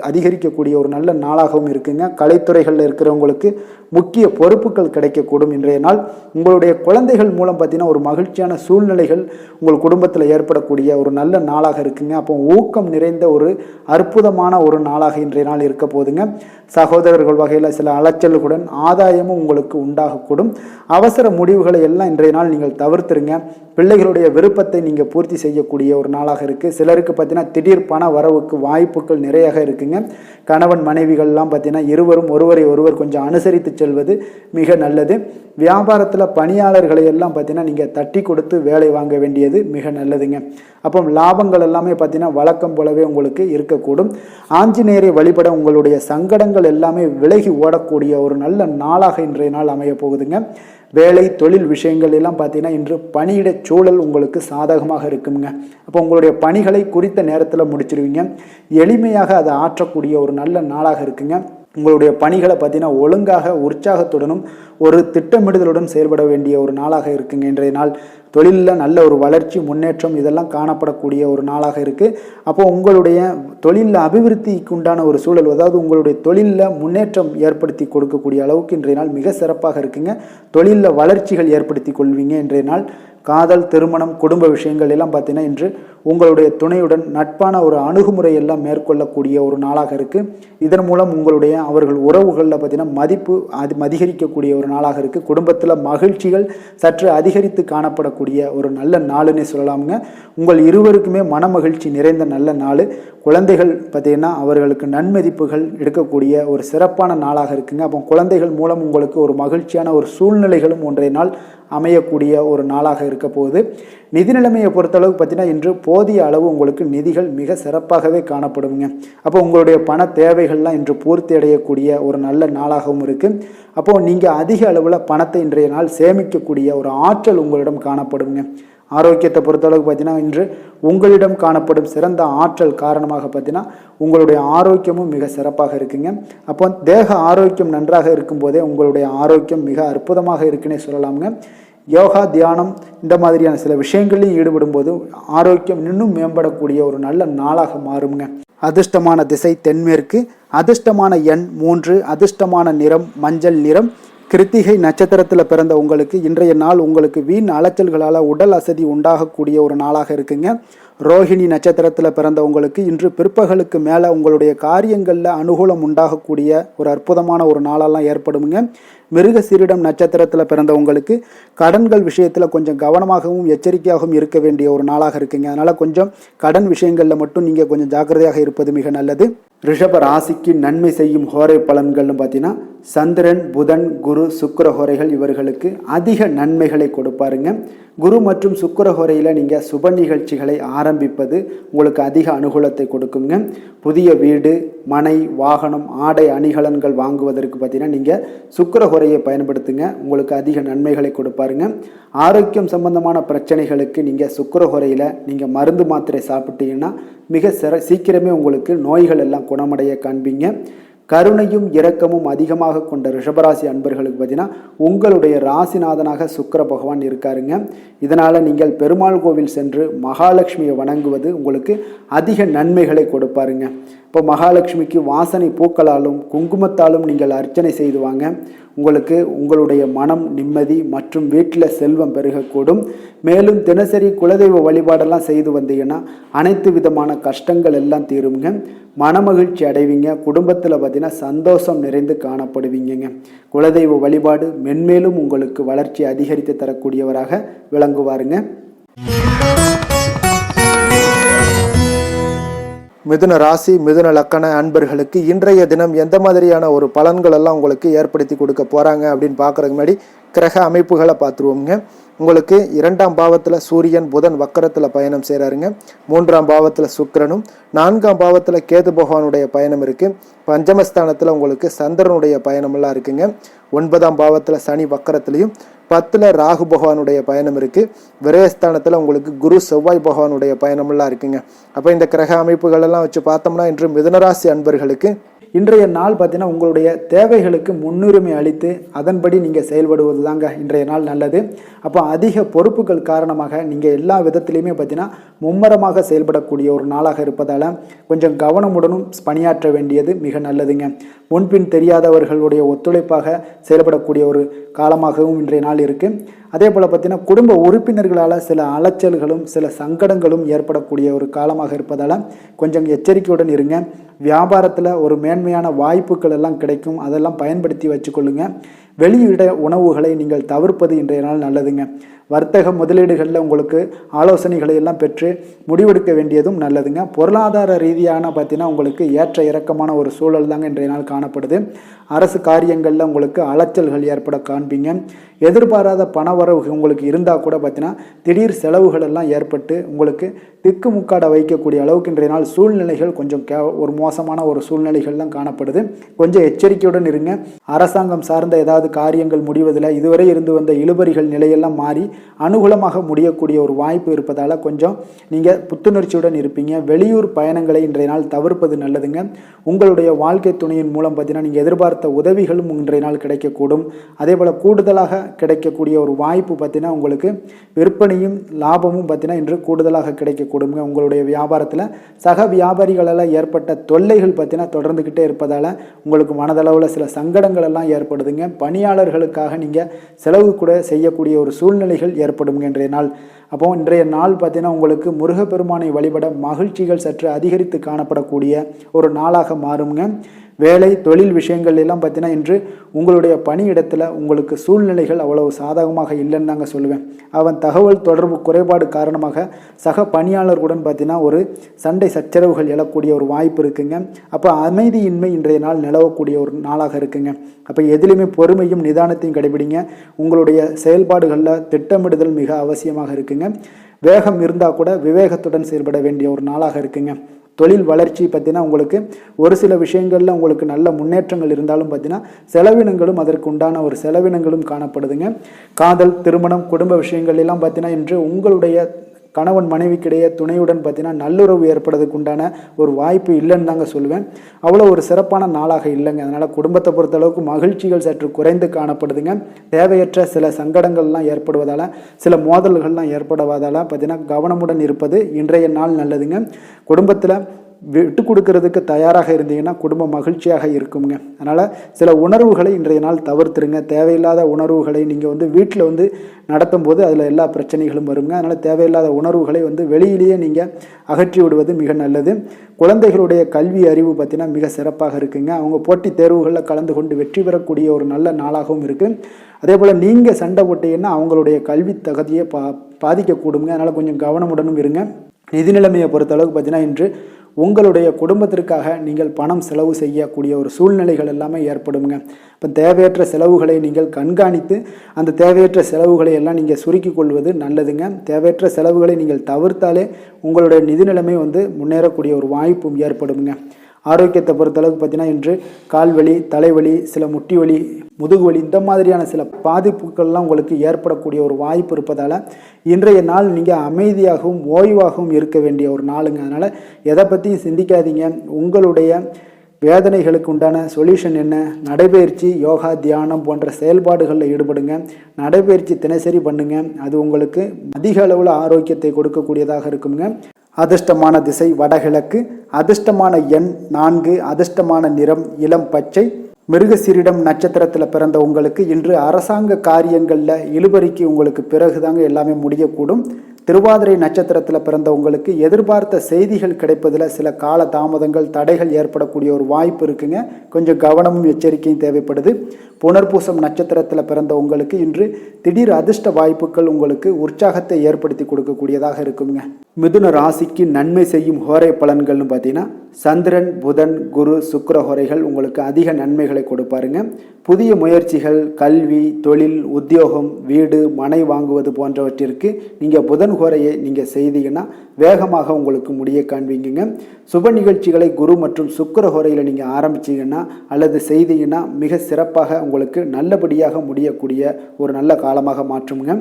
அதிகரிக்கக்கூடிய ஒரு நல்ல நாளாகவும் இருக்குங்க. கலைத்துறைகளில் இருக்கிறவங்களுக்கு முக்கிய பொறுப்புகள் கிடைக்கக்கூடும். இன்றைய நாள் உங்களுடைய குழந்தைகள் மூலம் பார்த்தீங்கன்னா ஒரு மகிழ்ச்சியான சூழ்நிலைகள் உங்கள் குடும்பத்தில் ஏற்படக்கூடிய ஒரு நல்ல நாளாக இருக்குங்க. அப்போ ஊக்கம் நிறைந்த ஒரு அற்புதமான ஒரு நாளாக இன்றைய நாள் இருக்க போதுங்க. சகோதரர்கள் வகையில் சில அலைச்சல்களுடன் ஆதாயமும் உங்களுக்கு உண்டாகக்கூடும். அவசர முடிவுகளை எல்லாம் இன்றைய நாள் நீங்கள் தவிர்த்துருங்க. பிள்ளைகளுடைய விருப்பத்தை நீங்கள் பூர்த்தி செய்யக்கூடிய ஒரு நாளாக இருக்குது. சிலருக்கு பார்த்தீங்கன்னா திடீர் பண வரவுக்கு வாய்ப்புகள் நிறைய இருக்குங்க. கணவன் மனைவிகள்லாம் பார்த்தீங்கன்னா இருவரும் ஒருவர் கொஞ்சம் அனுசரித்து செல்வது மிக நல்லது. வியாபாரத்தில் பணியாளர்களை எல்லாம் பார்த்தீங்கன்னா நீங்கள் தட்டி கொடுத்து வேலை வாங்க வேண்டியது மிக நல்லதுங்க. அப்போ லாபங்கள் எல்லாமே பார்த்தீங்கன்னா வழக்கம் போலவே உங்களுக்கு இருக்கக்கூடும். ஆஞ்சநேயரை வழிபட உங்களுடைய சங்கடங்கள் எல்லாமே விலகி ஓடக்கூடிய ஒரு நல்ல நாளாக இன்றைய நாள் அமைய போகுதுங்க. வேலை தொழில் விஷயங்கள் எல்லாம் பார்த்தீங்கன்னா இன்று பணியிட சூழல் உங்களுக்கு சாதகமாக இருக்குங்க. அப்போ உங்களுடைய பணிகளை குறித்த நேரத்தில் முடிச்சிருவீங்க. எளிமையாக அதை ஆற்றக்கூடிய ஒரு நல்ல நாளாக இருக்குங்க. உங்களுடைய பணிகளை பார்த்தீங்கன்னா ஒழுங்காக உற்சாகத்துடனும் ஒரு திட்டமிடுதலுடன் செயல்பட வேண்டிய ஒரு நாளாக இருக்குங்க. இன்றைய நாள் தொழிலில் நல்ல ஒரு வளர்ச்சி முன்னேற்றம் இதெல்லாம் காணப்படக்கூடிய ஒரு நாளாக இருக்குது. அப்போ உங்களுடைய தொழிலில் அபிவிருத்திக்கு உண்டான ஒரு சூழல், அதாவது உங்களுடைய தொழிலில் முன்னேற்றம் ஏற்படுத்தி கொடுக்கக்கூடிய அளவுக்கு இன்றைய நாள் மிக சிறப்பாக இருக்குங்க. தொழிலில் வளர்ச்சிகள் ஏற்படுத்தி கொள்வீங்க. இன்றைய நாள் காதல், திருமணம், குடும்ப விஷயங்கள் எல்லாம் பார்த்தீங்கன்னா இன்று உங்களுடைய துணையுடன் நட்பான ஒரு அணுகுமுறை எல்லாம் மேற்கொள்ளக்கூடிய ஒரு நாளாக இருக்குது. இதன் மூலம் உங்களுடைய அவர்கள் உறவுகளில் பார்த்தீங்கன்னா மதிப்பு அதிகரிக்கக்கூடிய ஒரு நாளாக இருக்குது. குடும்பத்தில் மகிழ்ச்சிகள் சற்று அதிகரித்து காணப்படக்கூடிய ஒரு நல்ல நாளுன்னே சொல்லலாமுங்க. உங்கள் இருவருக்குமே மன மகிழ்ச்சி நிறைந்த நல்ல நாள். குழந்தைகள் பார்த்தீங்கன்னா அவர்களுக்கு நன்மதிப்புகள் எடுக்கக்கூடிய ஒரு சிறப்பான நாளாக இருக்குங்க. அப்போ குழந்தைகள் மூலம் உங்களுக்கு ஒரு மகிழ்ச்சியான ஒரு சூழ்நிலைகளும் ஒன்றைய நாள் அமையக்கூடிய ஒரு நாளாக இருக்க போகுது. நிதி நிலைமையை பொறுத்தளவுக்கு பார்த்தீங்கன்னா இன்று போதிய அளவு உங்களுக்கு நிதிகள் மிக சிறப்பாகவே காணப்படுங்க. அப்போ உங்களுடைய பண தேவைகள்லாம் இன்று பூர்த்தி அடையக்கூடிய ஒரு நல்ல நாளாகவும் இருக்குது. அப்போது நீங்கள் அதிக அளவில் பணத்தை இன்றைய நாள் சேமிக்கக்கூடிய ஒரு ஆற்றல் உங்களிடம் காணப்படுங்க. ஆரோக்கியத்தை பொறுத்தளவுக்கு பார்த்தீங்கன்னா இன்று உங்களிடம் காணப்படும் சிறந்த ஆற்றல் காரணமாக பார்த்தீங்கன்னா உங்களுடைய ஆரோக்கியமும் மிக சிறப்பாக இருக்குங்க. அப்போ தேக ஆரோக்கியம் நன்றாக இருக்கும்போதே உங்களுடைய ஆரோக்கியம் மிக அற்புதமாக இருக்குன்னே சொல்லலாமுங்க. யோகா, தியானம் இந்த மாதிரியான சில விஷயங்களையும் ஈடுபடும் போது ஆரோக்கியம் இன்னும் மேம்படக்கூடிய ஒரு நல்ல நாளாக மாறுங்க. அதிர்ஷ்டமான திசை தென்மேற்கு, அதிர்ஷ்டமான எண் 3, அதிர்ஷ்டமான நிறம் மஞ்சள் நிறம். கிருத்திகை நட்சத்திரத்தில் பிறந்த உங்களுக்கு இன்றைய நாள் உங்களுக்கு வீண் அலைச்சல்களால் உடல் அசதி உண்டாகக்கூடிய ஒரு நாளாக இருக்குங்க. ரோஹிணி நட்சத்திரத்தில் பிறந்த உங்களுக்கு இன்று பிற்பகலுக்கு மேலே உங்களுடைய காரியங்களில் அனுகூலம் உண்டாகக்கூடிய ஒரு அற்புதமான ஒரு நாளெல்லாம் ஏற்படுங்க. மிருகசீரிடம் நட்சத்திரத்தில் பிறந்தவங்களுக்கு கடன்கள் விஷயத்தில் கொஞ்சம் கவனமாகவும் எச்சரிக்கையாகவும் இருக்க வேண்டிய ஒரு நாளாக இருக்குங்க. அதனால் கொஞ்சம் கடன் விஷயங்களில் மட்டும் நீங்கள் கொஞ்சம் ஜாக்கிரதையாக இருப்பது மிக நல்லது. ரிஷப ராசிக்கு நன்மை செய்யும் ஹோரை பலன்கள்னு பார்த்தீங்கன்னா சந்திரன், புதன், குரு, சுக்கிர ஹோரைகள் இவர்களுக்கு அதிக நன்மைகளை கொடுப்பாருங்க. குரு மற்றும் சுக்கிர ஹோரையில் நீங்கள் சுப நிகழ்ச்சிகளை ஆரம்பிப்பது உங்களுக்கு அதிக அனுகூலத்தை கொடுக்குங்க. புதிய வீடு, மனை, வாகனம், ஆடை அணிகலன்கள் வாங்குவதற்கு பார்த்தீங்கன்னா நீங்கள் சுக்கிர ஹோரையை பயன்படுத்துங்க, உங்களுக்கு அதிக நன்மைகளை கொடுப்பாருங்க. ஆரோக்கியம் சம்பந்தமான பிரச்சனைகளுக்கு நீங்கள் சுக்கிர ஹோரையில் நீங்கள் மருந்து மாத்திரை சாப்பிட்டீங்கன்னா மிக சீக்கிரமே உங்களுக்கு நோய்கள் எல்லாம் குணமடைய காண்பீங்க. கருணையும் இரக்கமும் அதிகமாக கொண்ட ரிஷபராசி அன்பர்களுக்கு பார்த்தீங்கன்னா உங்களுடைய ராசிநாதனாக சுக்கிர பகவான் இருக்காருங்க. இதனால் நீங்கள் பெருமாள் கோவில் சென்று மகாலட்சுமியை வணங்குவது உங்களுக்கு அதிக நன்மைகளை கொடுப்பாருங்க. இப்போ மகாலட்சுமிக்கு வாசனை பூக்களாலும் குங்குமத்தாலும் நீங்கள் அர்ச்சனை செய்து வாங்க. உங்களுக்கு உங்களுடைய மனம் நிம்மதி மற்றும் வீட்டில் செல்வம் பெருகக்கூடும். மேலும் தினசரி குலதெய்வ வழிபாடெல்லாம் செய்து வந்தீங்கன்னா அனைத்து விதமான கஷ்டங்கள் எல்லாம் தீருங்க. மனமகிழ்ச்சி அடைவீங்க. குடும்பத்தில் பார்த்தீங்கன்னா சந்தோஷம் நிறைந்து காணப்படுவீங்க. குலதெய்வ வழிபாடு மென்மேலும் உங்களுக்கு வளர்ச்சி அதிகரித்து தரக்கூடியவராக விளங்குவாருங்க. மிதுன ராசி, மிதுன லக்கண அன்பர்களுக்கு இன்றைய தினம் எந்த மாதிரியான ஒரு பலன்கள் எல்லாம் உங்களுக்கு ஏற்படுத்தி கொடுக்க போகிறாங்க அப்படின்னு பார்க்குறதுக்கு முன்னாடி கிரக அமைப்புகளை பார்த்துருவோங்க. உங்களுக்கு 2ஆம் பாவத்தில் சூரியன், புதன் வக்கரத்தில் பயணம் செய்கிறாருங்க. 3ஆம் பாவத்தில் சுக்கிரனும், 4ஆம் பாவத்தில் கேது பகவானுடைய பயணம் இருக்குது. பஞ்சமஸ்தானத்தில் உங்களுக்கு சந்திரனுடைய பயணமெல்லாம் இருக்குங்க. 9ஆம் பாவத்தில் சனி வக்கரத்துலையும், 10ல் ராகு பகவானுடைய பயணம் இருக்குது. விரயஸ்தானத்தில் உங்களுக்கு குரு செவ்வாய் பகவானுடைய பயணமெல்லாம் இருக்குங்க. அப்போ இந்த கிரக அமைப்புகளெல்லாம் வச்சு பார்த்தோம்னா இன்று மிதுனராசி அன்பர்களுக்கு இன்றைய நாள் பார்த்தீங்கன்னா உங்களுடைய தேவைகளுக்கு முன்னுரிமை அளித்து அதன்படி நீங்கள் செயல்படுவது தாங்க இன்றைய நாள் நல்லது. அப்போ அதிக பொறுப்புகள் காரணமாக நீங்கள் எல்லா விதத்திலையுமே பார்த்தீங்கன்னா மும்மரமாக செயல்படக்கூடிய ஒரு நாளாக இருப்பதால் கொஞ்சம் கவனமுடனும் பணியாற்ற வேண்டியது மிக நல்லதுங்க. முன்பின் தெரியாதவர்களுடைய ஒத்துழைப்பாக செயல்படக்கூடிய ஒரு காலமாகவும் இன்றைய நாள் இருக்குது. அதே போல் பார்த்தீங்கன்னா குடும்ப உறுப்பினர்களால் சில அலைச்சல்களும் சில சங்கடங்களும் ஏற்படக்கூடிய ஒரு காலமாக இருப்பதால் கொஞ்சம் எச்சரிக்கையுடன் இருங்க. வியாபாரத்தில் ஒரு மேன்மையான வாய்ப்புகள் எல்லாம் கிடைக்கும், அதெல்லாம் பயன்படுத்தி வச்சுக்கொள்ளுங்க. வெளியிட உணவுகளை நீங்கள் தவிர்ப்பது இன்றைய நாள் நல்லதுங்க. வர்த்தக முதலீடுகளில் உங்களுக்கு ஆலோசனைகளை எல்லாம் பெற்று முடிவெடுக்க வேண்டியதும் நல்லதுங்க. பொருளாதார ரீதியான பார்த்தீங்கன்னா உங்களுக்கு ஏற்ற இறக்கமான ஒரு சூழல் தாங்க இன்றைய நாள் காணப்படுது. அரசு காரியங்களில் உங்களுக்கு அலைச்சல்கள் ஏற்பட காண்பீங்க. எதிர்பாராத பணவரவு உங்களுக்கு இருந்தால் கூட பார்த்தீங்கன்னா திடீர் செலவுகள் எல்லாம் ஏற்பட்டு உங்களுக்கு திக்குமுக்காட வைக்கக்கூடிய அளவுக்கு இன்றைய நாள் சூழ்நிலைகள் கொஞ்சம் ஒரு மோசமான ஒரு சூழ்நிலைகள்லாம் காணப்படுது. கொஞ்சம் எச்சரிக்கையுடன் இருங்க. அரசாங்கம் சார்ந்த ஏதாவது காரியங்கள் முடிவதில் இதுவரை இருந்து வந்த இழுபறிகள் நிலையெல்லாம் மாறி அனுகூலமாக முடியக்கூடிய ஒரு வாய்ப்பு இருப்பதால் கொஞ்சம் நீங்கள் புத்துணர்ச்சியுடன் இருப்பீங்க. வெளியூர் பயணங்களை இன்றைய நாள் தவிர்ப்பது நல்லதுங்க. உங்களுடைய வாழ்க்கை துணையின் மூலம் பார்த்தீங்கன்னா நீங்கள் எதிர்பார்த்த உதவிகளும் இன்றைய நாள் கிடைக்கக்கூடும். அதே போல் கூடுதலாக கிடைக்கக்கூடிய ஒரு வாய்ப்பு பார்த்தீங்கன்னா உங்களுக்கு விற்பனையும் லாபமும் பார்த்தீங்கன்னா இன்று கூடுதலாக கிடைக்கக்கூடுங்க. உங்களுடைய வியாபாரத்தில் சக வியாபாரிகளால் ஏற்பட்ட தொல்லைகள் பார்த்தீங்கன்னா தொடர்ந்துக்கிட்டே இருப்பதால் உங்களுக்கு மனதளவில் சில சங்கடங்கள் எல்லாம் ஏற்படுதுங்க. பணியாளர்களுக்காக நீங்கள் செலவு கூட செய்யக்கூடிய ஒரு சூழ்நிலைகள் ஏற்படும் இன்றைய நாள். அப்போ இன்றைய நாள் பார்த்தீங்கன்னா உங்களுக்கு முருகப்பெருமானை வழிபட மகிழ்ச்சிகள் சற்று அதிகரித்து காணப்படக்கூடிய ஒரு நாளாக மாறுங்க. வேலை தொழில் விஷயங்கள் எல்லாம் பார்த்தீங்கன்னா இன்று உங்களுடைய பணியிடத்தில் உங்களுக்கு சூழ்நிலைகள் அவ்வளவு சாதகமாக இல்லைன்னு தாங்க சொல்லுவேன். அவன் தகவல் தொடர்பு குறைபாடு காரணமாக சக பணியாளர்களுடன் பார்த்தீங்கன்னா ஒரு சண்டை சச்சரவுகள் எழக்கூடிய ஒரு வாய்ப்பு இருக்குங்க. அப்போ அமைதியின்மை இன்றைய நாள் நிலவக்கூடிய ஒரு நாளாக இருக்குங்க. அப்போ எதிலுமே பொறுமையும் நிதானத்தையும் கடைபிடிங்க. உங்களுடைய செயல்பாடுகளில் திட்டமிடுதல் மிக அவசியமாக இருக்குங்க. வேகம் இருந்தால் கூட விவேகத்துடன் செயல்பட வேண்டிய ஒரு நாளாக இருக்குங்க. தொழில் வளர்ச்சி பார்த்தீங்கன்னா உங்களுக்கு ஒரு சில விஷயங்களில் உங்களுக்கு நல்ல முன்னேற்றங்கள் இருந்தாலும் பார்த்தீங்கன்னா செலவினங்களும் அதற்கு உண்டான ஒரு செலவினங்களும் காணப்படுதுங்க. காதல், திருமணம், குடும்ப விஷயங்கள் எல்லாம் பார்த்தீங்கன்னா இன்று உங்களுடைய கணவன் மனைவிக்கிடையே துணையுடன் பார்த்தீங்கன்னா நல்லுறவு ஏற்படுறதுக்கு உண்டான ஒரு வாய்ப்பு இல்லைன்னு தாங்க சொல்லுவேன். அவ்வளோ ஒரு சிறப்பான நாளாக இல்லைங்க. அதனால் குடும்பத்தை பொறுத்தளவுக்கு மகிழ்ச்சிகள் சற்று குறைந்து காணப்படுதுங்க. தேவையற்ற சில சங்கடங்கள்லாம் ஏற்படுவதால் சில மோதல்கள்லாம் ஏற்படுவதால் பார்த்தீங்கன்னா கவனமுடன் இருப்பது இன்றைய நாள் நல்லதுங்க. குடும்பத்தில் விட்டு கொடுக்கறதுக்கு தயாராக இருந்தீங்கன்னா குடும்பம் மகிழ்ச்சியாக இருக்குங்க. அதனால் சில உணர்வுகளை இன்றைய நாள் தவிர்த்துருங்க. தேவையில்லாத உணர்வுகளை நீங்கள் வீட்டில் நடத்தும் போது அதில் எல்லா பிரச்சனைகளும் வருங்க. அதனால் தேவையில்லாத உணர்வுகளை வெளியிலேயே நீங்கள் அகற்றி விடுவது மிக நல்லது. குழந்தைகளுடைய கல்வி அறிவு பார்த்தீங்கன்னா மிக சிறப்பாக இருக்குங்க. அவங்க போட்டித் தேர்வுகளில் கலந்து கொண்டு வெற்றி பெறக்கூடிய ஒரு நல்ல நாளாகவும் இருக்குது. அதே போல் நீங்கள் சண்டை போட்டீங்கன்னா அவங்களுடைய கல்வி தகுதியை பாதிக்கக்கூடுங்க. அதனால் கொஞ்சம் கவனமுடனும் இருங்க. நிதி நிலைமையை பொறுத்தளவுக்கு பார்த்தீங்கன்னா இன்று உங்களுடைய குடும்பத்திற்காக நீங்கள் பணம் செலவு செய்யக்கூடிய ஒரு சூழ்நிலைகள் எல்லாமே ஏற்படுங்க. இப்போ தேவையற்ற செலவுகளை நீங்கள் கண்காணித்து அந்த தேவையற்ற செலவுகளை எல்லாம் நீங்கள் சுருக்கிக் கொள்வது நல்லதுங்க. தேவையற்ற செலவுகளை நீங்கள் தவிர்த்தாலே உங்களுடைய நிதி நிலைமை முன்னேறக்கூடிய ஒரு வாய்ப்பும் ஏற்படுங்க. ஆரோக்கியத்தை பொறுத்தளவுக்கு பார்த்தீங்கன்னா இன்று கால்வலி, தலைவலி, சில முட்டி வலி, முதுகு வலி இந்த மாதிரியான சில பாதிப்புகள்லாம் உங்களுக்கு ஏற்படக்கூடிய ஒரு வாய்ப்பு இருப்பதால் இன்றைய நாள் நீங்கள் அமைதியாகவும் ஓய்வாகவும் இருக்க வேண்டிய ஒரு நாளுங்க. அதனால் எதை பற்றியும் சிந்திக்காதீங்க. உங்களுடைய வேதனைகளுக்கு உண்டான சொல்யூஷன் என்ன? நடைபயிற்சி, யோகா, தியானம் போன்ற செயல்பாடுகளில் ஈடுபடுங்க. நடைபயிற்சி தினசரி பண்ணுங்க. அது உங்களுக்கு அதிக அளவில் ஆரோக்கியத்தை கொடுக்கக்கூடியதாக இருக்குங்க. அதிர்ஷ்டமான திசை வடகிழக்கு, அதிர்ஷ்டமான எண் 4, அதிர்ஷ்டமான நிறம் இளம் பச்சை. மிருகசீரிடம் நட்சத்திரத்தில் பிறந்த உங்களுக்கு இன்று அரசாங்க காரியங்களில் இழுபறிக்கு உங்களுக்கு பிறகுதாங்க எல்லாமே முடியக்கூடும். திருவாதிரை நட்சத்திரத்தில் பிறந்த உங்களுக்கு எதிர்பார்த்த செய்திகள் கிடைப்பதில் சில கால தாமதங்கள், தடைகள் ஏற்படக்கூடிய ஒரு வாய்ப்பு இருக்குங்க. கொஞ்சம் கவனமும் எச்சரிக்கையும் தேவைப்படுது. புனர்பூசம் நட்சத்திரத்தில் பிறந்த உங்களுக்கு இன்று திடீர் அதிர்ஷ்ட வாய்ப்புகள் உங்களுக்கு உற்சாகத்தை ஏற்படுத்தி கொடுக்கக்கூடியதாக இருக்குங்க. மிதுன ராசிக்கு நன்மை செய்யும் ஹோரை பலன்கள்னு பார்த்தீங்கன்னா சந்திரன், புதன், குரு, சுக்கிர ஹோரைகள் உங்களுக்கு அதிக நன்மைகளை கொடுப்பாருங்க. புதிய முயற்சிகள், கல்வி, தொழில், உத்தியோகம், வீடு, மனை வாங்குவது போன்றவற்றிற்கு நீங்கள் புதன் ஹோரையை நீங்கள் செய்தீங்கன்னா வேகமாக உங்களுக்கு முடிய காண்பீங்க. சுப நிகழ்ச்சிகளை குரு மற்றும் சுக்கிர ஹோரையில் நீங்கள் ஆரம்பிச்சிங்கன்னா அல்லது செய்தீங்கன்னா மிக சிறப்பாக உங்களுக்கு நல்லபடியாக முடியக்கூடிய ஒரு நல்ல காலமாக மாற்றுங்க.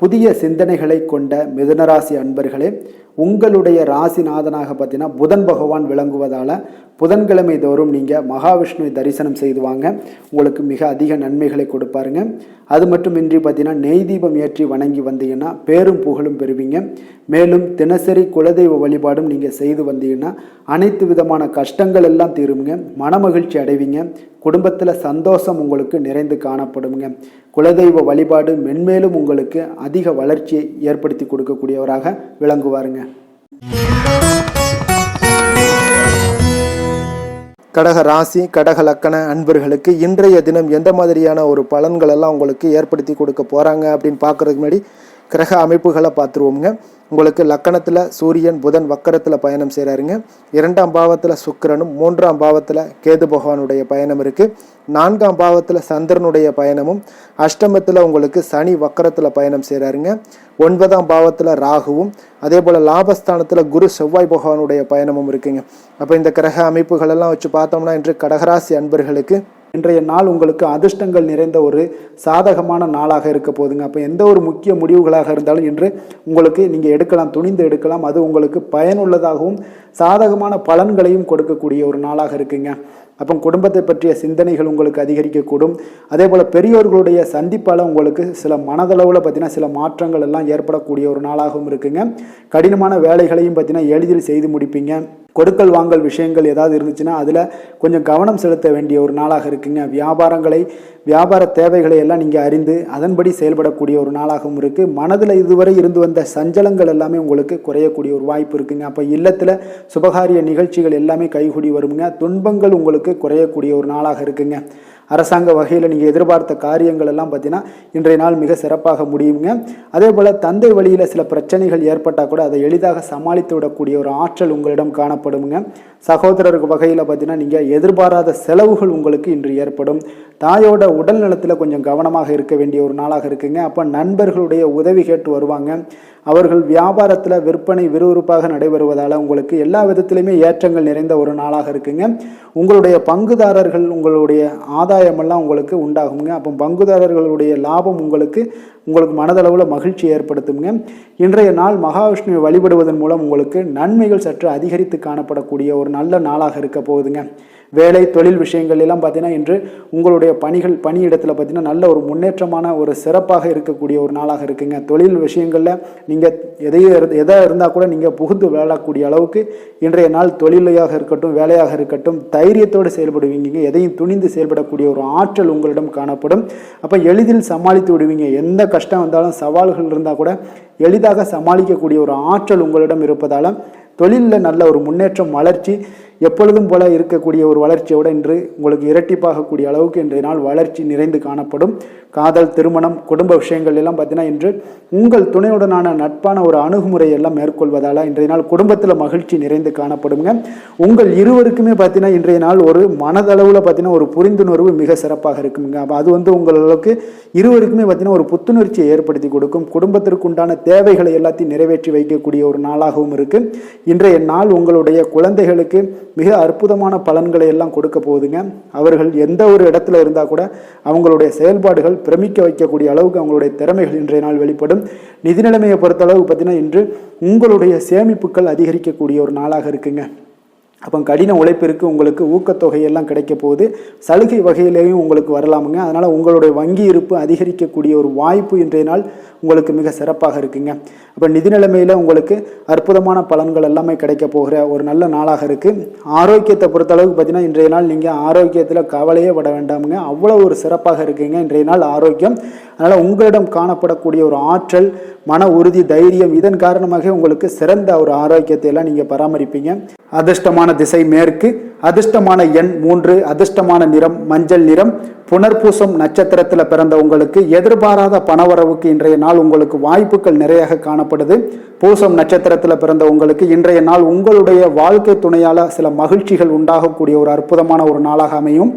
புதிய சிந்தனைகளை கொண்ட மிதுனராசி அன்பர்களே, உங்களுடைய ராசிநாதனாக பார்த்தீங்கன்னா புதன் பகவான் விளங்குவதால் புதன்கிழமை தோறும் நீங்கள் மகாவிஷ்ணுவை தரிசனம் செய்து வாங்க. உங்களுக்கு மிக அதிக நன்மைகளை கொடுப்பாருங்க. அது மட்டுமின்றி பார்த்தீங்கன்னா நெய் தீபம் ஏற்றி வணங்கி வந்தீங்கன்னா பேரும் புகழும் பெறுவீங்க. மேலும் தினசரி குலதெய்வ வழிபாடும் நீங்கள் செய்து வந்தீங்கன்னா அனைத்து விதமான கஷ்டங்கள் எல்லாம் தீருங்க. மனமகிழ்ச்சி அடைவீங்க. குடும்பத்தில் சந்தோஷம் உங்களுக்கு நிறைந்து காணப்படுங்க. குலதெய்வ வழிபாடு மென்மேலும் உங்களுக்கு அதிக வளர்ச்சியை ஏற்படுத்தி கொடுக்கக்கூடியவராக விளங்குவாருங்க. கடக ராசி, கடக லக்கண அன்பர்களுக்கு இன்றைய தினம் எந்த மாதிரியான ஒரு பலன்கள் எல்லாம் உங்களுக்கு ஏற்படுத்தி கொடுக்க போகிறாங்க அப்படின்னு பார்க்குறதுக்கு முன்னாடி கிரக அமைப்புகளை பார்த்துருவோங்க. உங்களுக்கு லக்கணத்தில் சூரியன், புதன் வக்கரத்தில் பயணம் செய்கிறாருங்க. 2ஆம் பாவத்தில் சுக்கிரனும், 3ஆம் பாவத்தில் கேது பகவானுடைய பயணம் இருக்குது. 4ஆம் பாவத்தில் சந்திரனுடைய பயணமும், அஷ்டமத்தில் உங்களுக்கு சனி வக்கரத்தில் பயணம் செய்கிறாருங்க. 9ஆம் பாவத்தில் ராகுவும், அதே போல் லாபஸ்தானத்தில் குரு செவ்வாய் பகவானுடைய பயணமும் இருக்குங்க. அப்போ இந்த கிரக அமைப்புகளெல்லாம் வச்சு பார்த்தோம்னா இன்று கடகராசி அன்பர்களுக்கு இன்றைய நாள் உங்களுக்கு அதிர்ஷ்டங்கள் நிறைந்த ஒரு சாதகமான நாளாக இருக்க போகுதுங்க. அப்போ எந்த ஒரு முக்கிய முடிவுகளாக இருந்தாலும் இன்று உங்களுக்கு நீங்கள் எடுக்கலாம், துணிந்து எடுக்கலாம். அது உங்களுக்கு பயனுள்ளதாகவும் சாதகமான பலன்களையும் கொடுக்கக்கூடிய ஒரு நாளாக இருக்குங்க. அப்போ குடும்பத்தை பற்றிய சிந்தனைகள் உங்களுக்கு அதிகரிக்கக்கூடும். அதே போல் பெரியோர்களுடைய சந்திப்பால் உங்களுக்கு சில மனதளவில் பார்த்தீங்கன்னா சில மாற்றங்கள் எல்லாம் ஏற்படக்கூடிய ஒரு நாளாகவும் இருக்குங்க. கடினமான வேலைகளையும் பார்த்தீங்கன்னா எளிதில் செய்து முடிப்பீங்க. கொடுக்கல் வாங்கல் விஷயங்கள் ஏதாவது இருந்துச்சுன்னா அதில் கொஞ்சம் கவனம் செலுத்த வேண்டிய ஒரு நாளாக இருக்குங்க. வியாபார தேவைகளை எல்லாம் நீங்கள் அறிந்து அதன்படி செயல்படக்கூடிய ஒரு நாளாகவும் இருக்குது. மனதில் இதுவரை இருந்து வந்த சஞ்சலங்கள் எல்லாமே உங்களுக்கு குறையக்கூடிய ஒரு வாய்ப்பு இருக்குங்க. அப்போ இல்லத்தில் சுபகாரிய நிகழ்ச்சிகள் எல்லாமே கைகூடி வருங்க. துன்பங்கள் உங்களுக்கு குறையக்கூடிய ஒரு நாளாக இருக்குங்க. அரசாங்க வகையில் நீங்கள் எதிர்பார்த்த காரியங்கள் எல்லாம் பார்த்தீங்கன்னா இன்றைய நாள் மிக சிறப்பாக முடியுங்க. அதே போல் தந்தை வழியில் சில பிரச்சனைகள் ஏற்பட்டால் கூட அதை எளிதாக சமாளித்து விடக்கூடிய ஒரு ஆற்றல் உங்களிடம் காணப்படுங்க. சகோதரருக்கு வகையில் பார்த்தீங்கன்னா நீங்கள் எதிர்பாராத செலவுகள் உங்களுக்கு இன்று ஏற்படும். தாயோட உடல் நலத்தில் கொஞ்சம் கவனமாக இருக்க வேண்டிய ஒரு நாளாக இருக்குங்க. அப்போ நண்பர்களுடைய உதவி கேட்டு வருவாங்க. அவர்கள் வியாபாரத்தில் விற்பனை விறுவிறுப்பாக நடைபெறுவதால் உங்களுக்கு எல்லா விதத்திலையுமே ஏற்றங்கள் நிறைந்த ஒரு நாளாக இருக்குங்க. உங்களுடைய பங்குதாரர்கள் உங்களுடைய ஆதாயமெல்லாம் உங்களுக்கு உண்டாகுங்க. அப்போ பங்குதாரர்களுடைய லாபம் உங்களுக்கு மனதளவில் மகிழ்ச்சி ஏற்படுத்துங்க. இன்றைய நாள் மகாவிஷ்ணுவை வழிபடுவதன் மூலம் உங்களுக்கு நன்மைகள் சற்று அதிகரித்து காணப்படக்கூடிய ஒரு நல்ல நாளாக இருக்க போகுதுங்க. வேலை தொழில் விஷயங்கள் எல்லாம் பார்த்தீங்கன்னா இன்று உங்களுடைய பணியிடத்தில் பார்த்தீங்கன்னா நல்ல ஒரு முன்னேற்றமான ஒரு சிறப்பாக இருக்கக்கூடிய ஒரு நாளாக இருக்குங்க. தொழில் விஷயங்களில் நீங்கள் எதாக இருந்தால் கூட நீங்கள் புகுந்து விளையாடக்கூடிய அளவுக்கு இன்றைய நாள் தொழிலையாக இருக்கட்டும் வேலையாக இருக்கட்டும் தைரியத்தோடு செயல்படுவீங்க. எதையும் துணிந்து செயல்படக்கூடிய ஒரு ஆற்றல் உங்களிடம் காணப்படும். அப்போ எளிதில் சமாளித்து விடுவீங்க. எந்த கஷ்டம் வந்தாலும் சவால்கள் இருந்தால் கூட எளிதாக சமாளிக்கக்கூடிய ஒரு ஆற்றல் உங்களிடம் இருப்பதால் தொழிலில் நல்ல ஒரு முன்னேற்றம் வளர்ச்சி எப்பொழுதும் போல இருக்கக்கூடிய ஒரு வளர்ச்சியோடு இன்று உங்களுக்கு இரட்டிப்பாகக்கூடிய அளவுக்கு இன்றைய நாள் வளர்ச்சி நிறைந்து காணப்படும். காதல் திருமணம் குடும்ப விஷயங்கள் எல்லாம் பார்த்தீங்கன்னா இன்று உங்கள் துணையுடனான நட்பான ஒரு அணுகுமுறை எல்லாம் மேற்கொள்வதால் இன்றைய நாள் குடும்பத்தில் மகிழ்ச்சி நிறைந்து காணப்படுங்க. உங்கள் இருவருக்குமே பார்த்தீங்கன்னா இன்றைய நாள் ஒரு மனதளவில் பார்த்தீங்கன்னா ஒரு புரிந்துணர்வு மிக சிறப்பாக இருக்குங்க. அப்போ அது உங்களுக்கு இருவருக்குமே பார்த்தீங்கன்னா ஒரு புத்துணர்ச்சியை ஏற்படுத்தி கொடுக்கும். குடும்பத்திற்கு உண்டான தேவைகளை எல்லாத்தையும் நிறைவேற்றி வைக்கக்கூடிய ஒரு நாளாகவும் இருக்கு. இன்றைய நாள் உங்களுடைய குழந்தைகளுக்கு மிக அற்புதமான பலன்களை எல்லாம் கொடுக்க போகுதுங்க. அவர்கள் எந்த ஒரு இடத்துல இருந்தால் கூட அவங்களுடைய செயல்பாடுகள் பிரமிக்க வைக்கக்கூடிய அளவுக்கு அவங்களுடைய திறமைகள் இன்றைய நாள் வெளிப்படும். நிதி நிலைமையை பொறுத்தளவு பார்த்தீங்கன்னா இன்று உங்களுடைய சேமிப்புகள் அதிகரிக்கக்கூடிய ஒரு நாளாக இருக்குங்க. அப்போ கடின உழைப்பிற்கு உங்களுக்கு ஊக்கத்தொகையெல்லாம் கிடைக்க போகுது. சலுகை வகையிலேயும் உங்களுக்கு வரலாமுங்க. அதனால் உங்களுடைய வங்கி இருப்பு அதிகரிக்கக்கூடிய ஒரு வாய்ப்பு இன்றைய நாள் உங்களுக்கு மிக சிறப்பாக இருக்குங்க. அப்போ நிதி நிலைமையில் உங்களுக்கு அற்புதமான பலன்கள் எல்லாமே கிடைக்க போகிற ஒரு நல்ல நாளாக இருக்குது. ஆரோக்கியத்தை பொறுத்தளவுக்கு பார்த்தீங்கன்னா இன்றைய நாள் நீங்கள் ஆரோக்கியத்தில் கவலையே பட வேண்டாமுங்க. அவ்வளோ ஒரு சிறப்பாக இருக்குங்க இன்றைய நாள் ஆரோக்கியம். அதனால் உங்களிடம் காணப்படக்கூடிய ஒரு ஆற்றல் மன உறுதி தைரியம் இதன் காரணமாக உங்களுக்கு சிறந்த ஒரு ஆரோக்கியத்தை எல்லாம் நீங்கள் பராமரிப்பீங்க. அதிர்ஷ்டமான திசை மேற்கு, அதிர்ஷ்டமான எண் 3, அதிர்ஷ்டமான நிறம் மஞ்சள் நிறம். புனர்பூசம் நட்சத்திரத்தில் பிறந்த உங்களுக்கு எதிர்பாராத பணவரவுக்கு இன்றைய நாள் உங்களுக்கு வாய்ப்புகள் நிறைய காணப்படுது. பூசம் நட்சத்திரத்தில் பிறந்த உங்களுக்கு இன்றைய நாள் உங்களுடைய வாழ்க்கை துணையால் சில மகிழ்ச்சிகள் உண்டாகக்கூடிய ஒரு அற்புதமான ஒரு நாளாக அமையும்.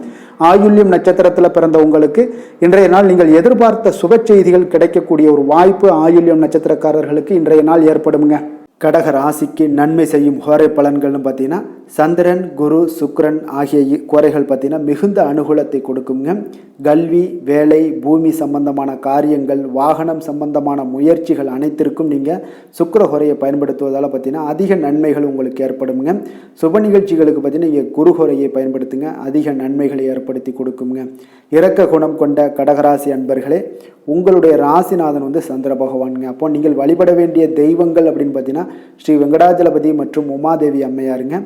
ஆயுள்யம் நட்சத்திரத்தில் பிறந்த உங்களுக்கு இன்றைய நாள் நீங்கள் எதிர்பார்த்த சுப செய்திகள் கிடைக்கக்கூடிய ஒரு வாய்ப்பு ஆயுள்யம் நட்சத்திரக்காரர்களுக்கு இன்றைய நாள் ஏற்படுங்க. கடக ராசிக்கு நன்மை செய்யும் கோரை பலன்கள்னு பார்த்தீங்கன்னா சந்திரன் குரு சுக்கிரன் ஆகிய கோரைகள் பார்த்தீங்கன்னா மிகுந்த அனுகூலத்தை கொடுக்குங்க. கல்வி வேலை பூமி சம்பந்தமான காரியங்கள் வாகனம் சம்பந்தமான முயற்சிகள் அனைத்திற்கும் நீங்கள் சுக்கிர ஹோரையை பயன்படுத்துவதால் பார்த்தீங்கன்னா அதிக நன்மைகள் உங்களுக்கு ஏற்படுங்க. சுப நிகழ்ச்சிகளுக்கு பார்த்தீங்கன்னா நீங்கள் குரு ஹோரையை பயன்படுத்துங்க, அதிக நன்மைகளை ஏற்படுத்தி கொடுக்குங்க. இரக்க குணம் கொண்ட கடகராசி அன்பர்களே, உங்களுடைய ராசிநாதன் சந்திர பகவானுங்க. அப்போ நீங்கள் வழிபட வேண்டிய தெய்வங்கள் அப்படின்னு பார்த்தீங்கன்னா ஸ்ரீ வெங்கடாஜலபதி மற்றும் உமாதேவி அம்மையாருங்க.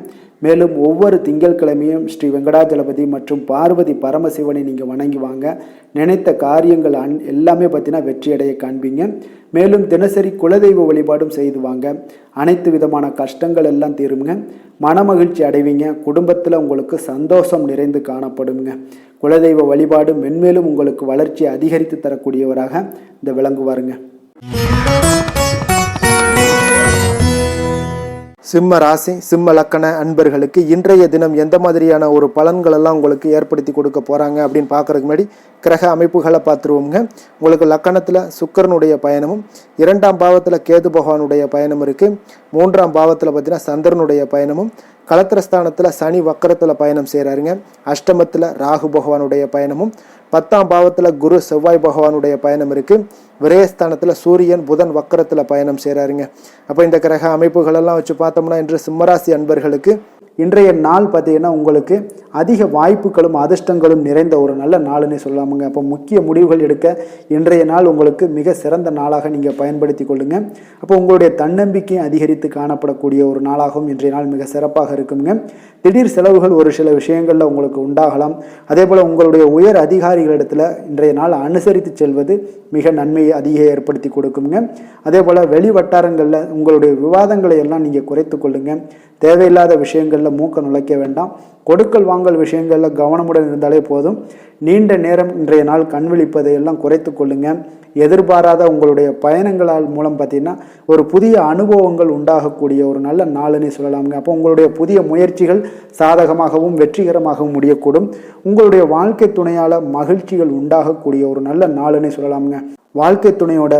மேலும் ஒவ்வொரு திங்கட்கிழமையும் ஸ்ரீ வெங்கடாஜலபதி மற்றும் பார்வதி பரமசிவனை நீங்கள் வணங்கி வாங்க. நினைத்த காரியங்கள் எல்லாமே பார்த்தீங்கன்னா வெற்றியடைய காண்பீங்க. மேலும் தினசரி குலதெய்வ வழிபாடும் செய்து வாங்க. அனைத்து விதமான கஷ்டங்கள் எல்லாம் தீருங்க. மனமகிழ்ச்சி அடைவீங்க. குடும்பத்தில் உங்களுக்கு சந்தோஷம் நிறைந்து காணப்படுங்க. குலதெய்வ வழிபாடு மென்மேலும் உங்களுக்கு வளர்ச்சி அதிகரித்து தரக்கூடியவராக இந்த விளங்குவாருங்க. சிம்ம ராசி சிம்ம லக்கண அன்பர்களுக்கு இன்றைய தினம் எந்த மாதிரியான ஒரு பலன்கள் எல்லாம் உங்களுக்கு ஏற்படுத்தி கொடுக்க போகிறாங்க அப்படின்னு பார்க்குறதுக்கு முன்னாடி கிரக அமைப்புகளை பார்த்துருவோங்க. உங்களுக்கு லக்கணத்தில் சுக்கிரனுடைய பயணமும் 2ஆம் பாவத்தில் கேது பகவானுடைய பயணம் இருக்குது. 3ஆம் பாவத்தில் பார்த்தீங்கன்னா சந்திரனுடைய பயணமும், களத்திரஸ்தானத்தில் சனி வக்கரத்தில் பயணம் செய்கிறாருங்க. அஷ்டமத்தில் ராகு பகவானுடைய பயணமும், 10ஆம் பாவத்தில் குரு செவ்வாய் பகவானுடைய பயணம் இருக்குது. விரயஸ்தானத்தில் சூரியன் புதன் வக்கரத்தில் பயணம் செய்கிறாருங்க. அப்போ இந்த கிரக அமைப்புகளெல்லாம் வச்சு பார்த்தோம்னா இன்று சிம்மராசி அன்பர்களுக்கு இன்றைய நாள் பார்த்தீங்கன்னா உங்களுக்கு அதிக வாய்ப்புகளும் அதிர்ஷ்டங்களும் நிறைந்த ஒரு நல்ல நாளுன்னு சொல்லலாமுங்க. அப்போ முக்கிய முடிவுகள் எடுக்க இன்றைய நாள் உங்களுக்கு மிக சிறந்த நாளாக நீங்கள் பயன்படுத்தி கொள்ளுங்க. அப்போ உங்களுடைய தன்னம்பிக்கையும் அதிகரித்து காணப்படக்கூடிய ஒரு நாளாகவும் இன்றைய நாள் மிக சிறப்பாக இருக்குங்க. திடீர் செலவுகள் ஒரு சில விஷயங்களில் உங்களுக்கு உண்டாகலாம். அதே போல் உங்களுடைய உயர் அதிகாரிகளிடத்தில் இன்றைய நாள் அனுசரித்து செல்வது மிக நன்மையை அதிக ஏற்படுத்தி கொடுக்குங்க. அதே போல் வெளி வட்டாரங்களில் உங்களுடைய விவாதங்களை எல்லாம் நீங்கள் குறைத்து கொள்ளுங்க. தேவையில்லாத விஷயங்களில் மூக்க நுழைக்க வேண்டாம். கொடுக்கல் வாங்கல் விஷயங்களில் கவனமுடன் இருந்தாலே போதும். நீண்ட நேரம் இன்றைய நாள் கண் விழிப்பதை எல்லாம் குறைத்து கொள்ளுங்க. எதிர்பாராத உங்களுடைய பயணங்களால் மூலம் பார்த்தீங்கன்னா ஒரு புதிய அனுபவங்கள் உண்டாகக்கூடிய ஒரு நல்ல நாளுன்னு சொல்லலாமுங்க. அப்போ உங்களுடைய புதிய முயற்சிகள் சாதகமாகவும் வெற்றிகரமாகவும் முடியக்கூடும். உங்களுடைய வாழ்க்கை துணையால் மகிழ்ச்சிகள் உண்டாகக்கூடிய ஒரு நல்ல நாளுன்னு சொல்லலாமுங்க. வாழ்க்கை துணையோட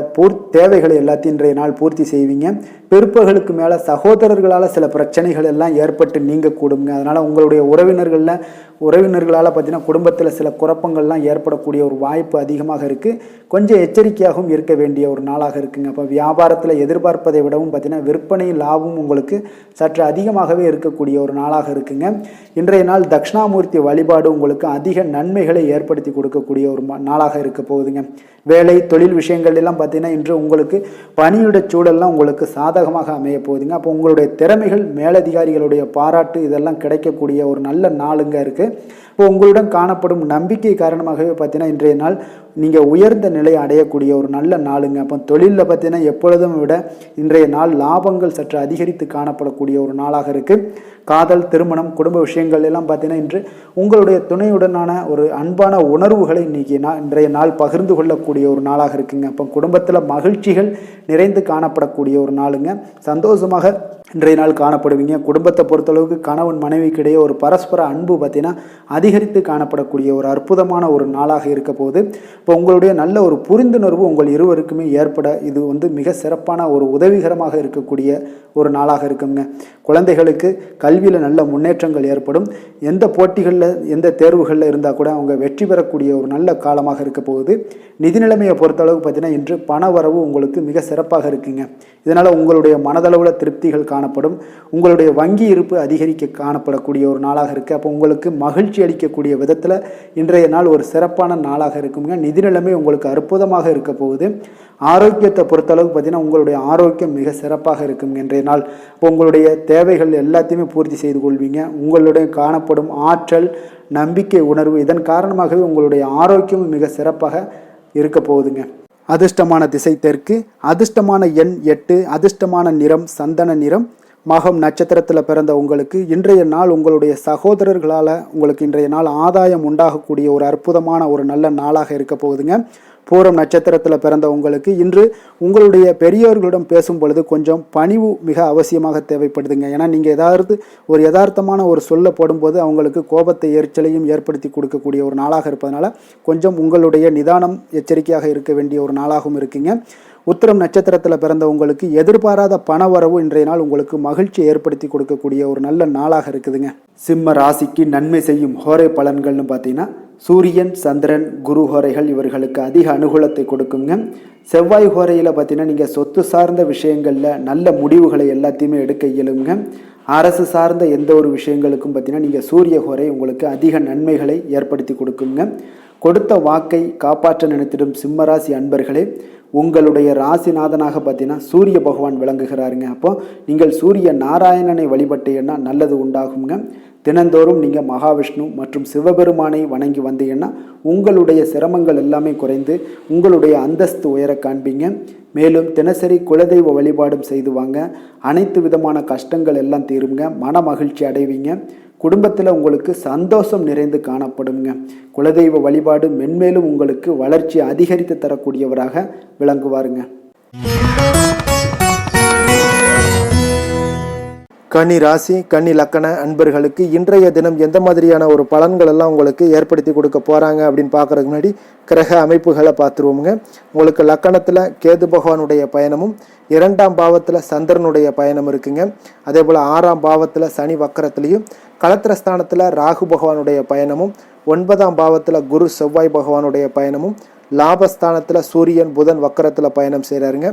தேவைகளை எல்லாத்தையும் இன்றைய நாள் பூர்த்தி செய்வீங்க. பிற்பகலுக்கு மேலே சகோதரர்களால் சில பிரச்சனைகள் எல்லாம் ஏற்பட்டு நீங்க கூடுங்க. அதனால் உங்களுடைய உறவினர்களால் பார்த்தீங்கன்னா குடும்பத்தில் சில குழப்பங்கள்லாம் ஏற்படக்கூடிய ஒரு வாய்ப்பு அதிகமாக இருக்குது. கொஞ்சம் எச்சரிக்கையாகவும் இருக்க வேண்டிய ஒரு நாளாக இருக்குங்க. அப்போ வியாபாரத்தில் எதிர்பார்ப்பதை விடவும் பார்த்தீங்கன்னா விற்பனை லாபமும் உங்களுக்கு சற்று அதிகமாகவே இருக்கக்கூடிய ஒரு நாளாக இருக்குங்க. இன்றைய நாள் தட்சிணாமூர்த்தி வழிபாடு உங்களுக்கு அதிக நன்மைகளை ஏற்படுத்தி கொடுக்கக்கூடிய ஒரு நாளாக இருக்க போகுதுங்க. வேலை தொழில் விஷயங்கள் எல்லாம் பார்த்தீங்கன்னா இன்று உங்களுக்கு பணியுட சூழல்லாம் உங்களுக்கு சாதகமாக அமைய போகுதுங்க. அப்போ உங்களுடைய திறமைகள் மேலதிகாரிகளுடைய பாராட்டு இதெல்லாம் கிடைக்கக்கூடிய ஒரு நல்ல நாளுங்க இருக்குது. இப்போ உங்களுடன் காணப்படும் நம்பிக்கை காரணமாகவே பார்த்தீங்கன்னா இன்றைய நாள் நீங்கள் உயர்ந்த நிலையை அடையக்கூடிய ஒரு நல்ல நாளுங்க. அப்போ தொழிலில் பார்த்தீங்கன்னா எப்பொழுதும் விட இன்றைய நாள் லாபங்கள் சற்று அதிகரித்து காணப்படக்கூடிய ஒரு நாளாக இருக்குது. காதல், திருமணம், குடும்ப விஷயங்கள் எல்லாம் பார்த்தீங்கன்னா இன்று உங்களுடைய துணையுடனான ஒரு அன்பான உணர்வுகளை இன்றைய நாள் பகிர்ந்து கொள்ளக்கூடிய ஒரு நாளாக இருக்குங்க. அப்போ குடும்பத்தில் மகிழ்ச்சிகள் நிறைந்து காணப்படக்கூடிய ஒரு நாளுங்க. சந்தோஷமாக இன்றைய நாள் காணப்படுவீங்க. குடும்பத்தை பொறுத்தளவுக்கு கணவன் மனைவிக்கு இடையே ஒரு பரஸ்பர அன்பு பார்த்தீங்கன்னா அதிகரித்து காணப்படக்கூடிய ஒரு அற்புதமான ஒரு நாளாக இருக்க போகுது. இப்போ உங்களுடைய நல்ல ஒரு புரிந்துணர்வு உங்கள் இருவருக்குமே ஏற்பட இது மிக சிறப்பான ஒரு உதவிகரமாக இருக்கக்கூடிய ஒரு நாளாக இருக்குங்க. குழந்தைகளுக்கு கல்வியில் நல்ல முன்னேற்றங்கள் ஏற்படும். எந்த போட்டிகளில் எந்த தேர்வுகளில் இருந்தால் கூட அவங்க வெற்றி பெறக்கூடிய ஒரு நல்ல காலமாக இருக்க போகுது. நிதி நிலைமையை பொறுத்தளவுக்கு பார்த்தீங்கன்னா இன்று பண வரவு உங்களுக்கு மிக சிறப்பாக இருக்குங்க. இதனால் உங்களுடைய மனதளவில் திருப்திகள் காணப்படும். உங்களுடைய வங்கி இருப்பு அதிகரிக்க காணப்படக்கூடிய ஒரு நாளாக இருக்குது. அப்போ உங்களுக்கு மகிழ்ச்சி அளிக்கக்கூடிய விதத்தில் இன்றைய நாள் ஒரு சிறப்பான நாளாக இருக்குங்க. நிதி நிலைமை உங்களுக்கு அற்புதமாக இருக்க போகுது. ஆரோக்கியத்தை பொறுத்தளவுக்கு பார்த்தீங்கன்னா உங்களுடைய ஆரோக்கியம் மிக சிறப்பாக இருக்குங்க இன்றைய நாள். இப்போ உங்களுடைய தேவைகள் எல்லாத்தையுமே பூர்த்தி செய்து கொள்வீங்க. உங்களுடைய காணப்படும் ஆற்றல், நம்பிக்கை உணர்வு இதன் காரணமாகவே உங்களுடைய ஆரோக்கியமும் மிக சிறப்பாக இருக்க போகுதுங்க. அதிர்ஷ்டமான திசை தெற்கு, அதிர்ஷ்டமான எண் 8, அதிர்ஷ்டமான நிறம் சந்தன நிறம். மகம் நட்சத்திரத்தில் பிறந்த உங்களுக்கு இன்றைய நாள் உங்களுடைய சகோதரர்களால் உங்களுக்கு இன்றைய நாள் ஆதாயம் உண்டாகக்கூடிய ஒரு அற்புதமான ஒரு நல்ல நாளாக இருக்க போகுதுங்க. பூரம் நட்சத்திரத்தில் பிறந்த உங்களுக்கு இன்று உங்களுடைய பெரியவர்களிடம் பேசும் பொழுது கொஞ்சம் பணிவு மிக அவசியமாக தேவைப்படுதுங்க. ஏன்னா நீங்கள் ஏதாவது ஒரு யதார்த்தமான ஒரு சொல்ல போடும்போது அவங்களுக்கு கோபத்தை எரிச்சலையும் ஏற்படுத்தி கொடுக்கக்கூடிய ஒரு நாளாக இருப்பதனால கொஞ்சம் உங்களுடைய நிதானம் எச்சரிக்கையாக இருக்க வேண்டிய ஒரு நாளாகவும் இருக்குங்க. உத்திரம் நட்சத்திரத்தில் பிறந்த உங்களுக்கு எதிர்பாராத பண வரவு இன்றைய நாள் உங்களுக்கு மகிழ்ச்சி ஏற்படுத்தி கொடுக்கக்கூடிய ஒரு நல்ல நாளாக இருக்குதுங்க. சிம்ம ராசிக்கு நன்மை செய்யும் ஹோரை பலன்கள்னு பார்த்தீங்கன்னா சூரியன், சந்திரன், குரு ஹோரைகள் இவர்களுக்கு அதிக அனுகூலத்தை கொடுக்குங்க. செவ்வாய் ஹோரையில் பார்த்தீங்கன்னா நீங்கள் சொத்து சார்ந்த விஷயங்களில் நல்ல முடிவுகளை எல்லாத்தையுமே எடுக்க இயலுங்க. அரசு சார்ந்த எந்த ஒரு விஷயங்களுக்கும் பார்த்தீங்கன்னா நீங்கள் சூரிய ஹோரை உங்களுக்கு அதிக நன்மைகளை ஏற்படுத்தி கொடுக்குங்க. கொடுத்த வாக்கை காப்பாற்ற நினைத்திடும் சிம்மராசி அன்பர்களே, உங்களுடைய ராசிநாதனாக பார்த்தீங்கன்னா சூரிய பகவான் விளங்குகிறாருங்க. அப்போ நீங்கள் சூரிய நாராயணனை வழிபட்டீங்கன்னா நல்லது உண்டாகுங்க. தினந்தோறும் நீங்கள் மகாவிஷ்ணு மற்றும் சிவபெருமானை வணங்கி வந்தீங்கன்னா உங்களுடைய சிரமங்கள் எல்லாமே குறைந்து உங்களுடைய அந்தஸ்து உயர காண்பீங்க. மேலும் தினசரி குலதெய்வ வழிபாடும் செய்து வாங்க. அனைத்து விதமான கஷ்டங்கள் எல்லாம் தீருங்க. மன மகிழ்ச்சி அடைவீங்க. குடும்பத்தில் உங்களுக்கு சந்தோஷம் நிறைந்து காணப்படுங்க. குலதெய்வ வழிபாடு மென்மேலும் உங்களுக்கு வளர்ச்சி அதிகரித்து தரக்கூடியவராக விளங்குவாருங்க. கன்னி ராசி, கன்னி லக்கண அன்பர்களுக்கு இன்றைய தினம் எந்த மாதிரியான ஒரு பலன்கள் எல்லாம் உங்களுக்கு ஏற்படுத்தி கொடுக்க போகிறாங்க அப்படின்னு பார்க்குறதுக்கு முன்னாடி கிரக அமைப்புகளை பார்த்துருவோமுங்க. உங்களுக்கு லக்கணத்தில் கேது பகவானுடைய பயணமும் 2ஆம் பாவத்தில் சந்திரனுடைய பயணம் இருக்குங்க. அதே போல் 6ஆம் பாவத்தில் சனி வக்கரத்துலேயும், களத்திரஸ்தானத்தில் ராகு பகவானுடைய பயணமும், 9ஆம் பாவத்தில் குரு செவ்வாய் பகவானுடைய பயணமும், லாபஸ்தானத்தில் சூரியன் புதன் வக்கரத்தில் பயணம் செய்கிறாருங்க.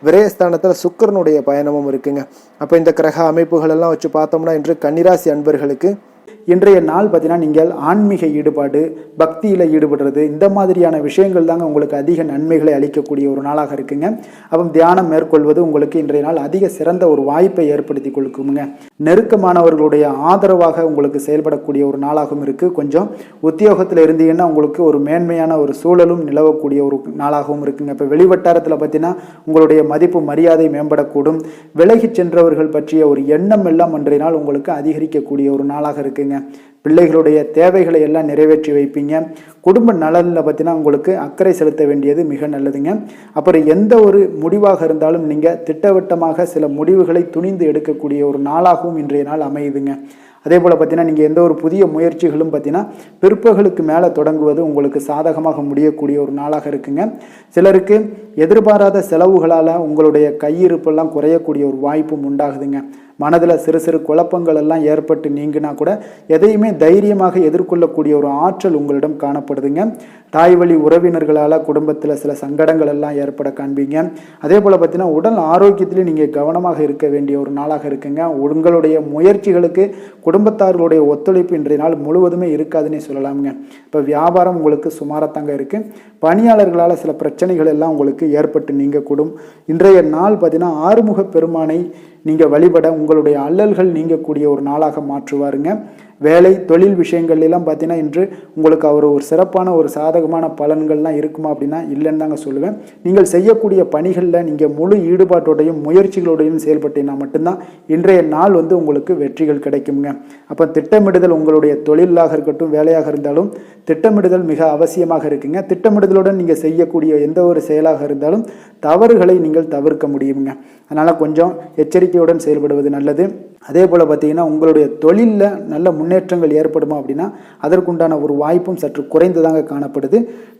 விரயஸ்தானத்தில் சுக்கிரனுடைய பயணமும் இருக்குங்க. அப்போ இந்த கிரக அமைப்புகள் எல்லாம் வச்சு பார்த்தோம்னா இன்று கன்னிராசி அன்பர்களுக்கு இன்றைய நாள் பார்த்தீங்கன்னா நீங்கள் ஆன்மீக ஈடுபாடு, பக்தியில் ஈடுபடுறது இந்த மாதிரியான விஷயங்கள் தாங்க உங்களுக்கு அதிக நன்மைகளை அளிக்கக்கூடிய ஒரு நாளாக இருக்குங்க. அப்போ தியானம் மேற்கொள்வது உங்களுக்கு இன்றைய நாள் அதிக சிறந்த ஒரு வாய்ப்பை ஏற்படுத்தி கொடுக்குங்க. நெருக்கமானவர்களுடைய ஆதரவாக உங்களுக்கு செயல்படக்கூடிய ஒரு நாளாகவும் இருக்குது. கொஞ்சம் உத்தியோகத்தில் இருந்தீங்கன்னா உங்களுக்கு ஒரு மேன்மையான ஒரு சூழலும் நிலவக்கூடிய ஒரு நாளாகவும் இருக்குங்க. இப்போ வெளிவட்டாரத்தில் பார்த்தீங்கன்னா உங்களுடைய மதிப்பு மரியாதை மேம்படக்கூடும். விலகி சென்றவர்கள் பற்றிய ஒரு எண்ணம் எல்லாம் இன்றைய நாள் உங்களுக்கு அதிகரிக்கக்கூடிய ஒரு நாளாக இருக்கு. இருக்குங்க. பிள்ளைகளுடைய தேவைகளை எல்லாம் நிறைவேற்றி வைப்பீங்க. குடும்ப நலனில் பார்த்தீங்கன்னா உங்களுக்கு அக்கறை செலுத்த வேண்டியது மிக நல்லதுங்க. அப்புறம் எந்த ஒரு முடிவாக இருந்தாலும் நீங்கள் திட்டவட்டமாக சில முடிவுகளை துணிந்து எடுக்கக்கூடிய ஒரு நாளாகவும் இன்றைய நாள் அமையுதுங்க. அதே போல் பார்த்தீங்கன்னா நீங்கள் எந்த ஒரு புதிய முயற்சிகளும் பார்த்தீங்கன்னா பிற்பகலுக்கு மேலே தொடங்குவது உங்களுக்கு சாதகமாக முடியக்கூடிய ஒரு நாளாக இருக்குங்க. சிலருக்கு எதிர்பாராத செலவுகளால் உங்களுடைய கையிருப்பெல்லாம் குறையக்கூடிய ஒரு வாய்ப்பும் உண்டாகுதுங்க. மனதில் சிறு சிறு குழப்பங்கள் எல்லாம் ஏற்பட்டு நீங்கினா கூட எதையுமே தைரியமாக எதிர்கொள்ளக்கூடிய ஒரு ஆற்றல் உங்களிடம் காணப்படுதுங்க. தாய் வழி உறவினர்களால் குடும்பத்தில் சில சங்கடங்கள் எல்லாம் ஏற்பட காண்பீங்க. அதே போல் பார்த்தீங்கன்னா உடல் ஆரோக்கியத்திலையும் நீங்கள் கவனமாக இருக்க வேண்டிய ஒரு நாளாக இருக்குங்க. உங்களுடைய முயற்சிகளுக்கு குடும்பத்தார்களுடைய ஒத்துழைப்பு இன்றைய நாள் முழுவதுமே இருக்காதுன்னே சொல்லலாமுங்க. இப்போ வியாபாரம் உங்களுக்கு சுமாரத்தாங்க இருக்குது. பணியாளர்களால் சில பிரச்சனைகள் எல்லாம் உங்களுக்கு ஏற்பட்டு நீங்கக்கூடும். இன்றைய நாள் பார்த்தீங்கன்னா ஆறுமுக பெருமானை நீங்கள் வழிபட உங்களுடைய அல்லல்கள் நீங்கக்கூடிய ஒரு நாளாக மாற்றுவாருங்க. வேலை தொழில் விஷயங்கள் எல்லாம் பார்த்தீங்கன்னா இன்று உங்களுக்கு அவர் ஒரு சிறப்பான ஒரு சாதகமான பலன்கள்லாம் இருக்குமா அப்படின்னா இல்லைன்னு தாங்க சொல்லுவேன். நீங்கள் செய்யக்கூடிய பணிகளில் நீங்கள் முழு ஈடுபாட்டோடையும் முயற்சிகளோடையும் செயல்பட்டீங்கன்னா மட்டும்தான் இன்றைய நாள் உங்களுக்கு வெற்றிகள் கிடைக்குங்க. அப்போ திட்டமிடுதல் உங்களுடைய தொழிலாக இருக்கட்டும் வேலையாக இருந்தாலும் திட்டமிடுதல் மிக அவசியமாக இருக்குங்க. திட்டமிடுதலுடன் நீங்கள் செய்யக்கூடிய எந்த ஒரு செயலாக இருந்தாலும் தவறுகளை நீங்கள் தவிர்க்க முடியுங்க. அதனால் கொஞ்சம் எச்சரிக்கையுடன் செயல்படுவது நல்லது. அதே போல் பார்த்தீங்கன்னா உங்களுடைய தொழிலில் நல்ல முன்னேற்றங்கள் ஏற்படுமா அப்படின்னா அதற்குண்டான ஒரு வாய்ப்பும் சற்று குறைந்துதாங்க காணப்படுது.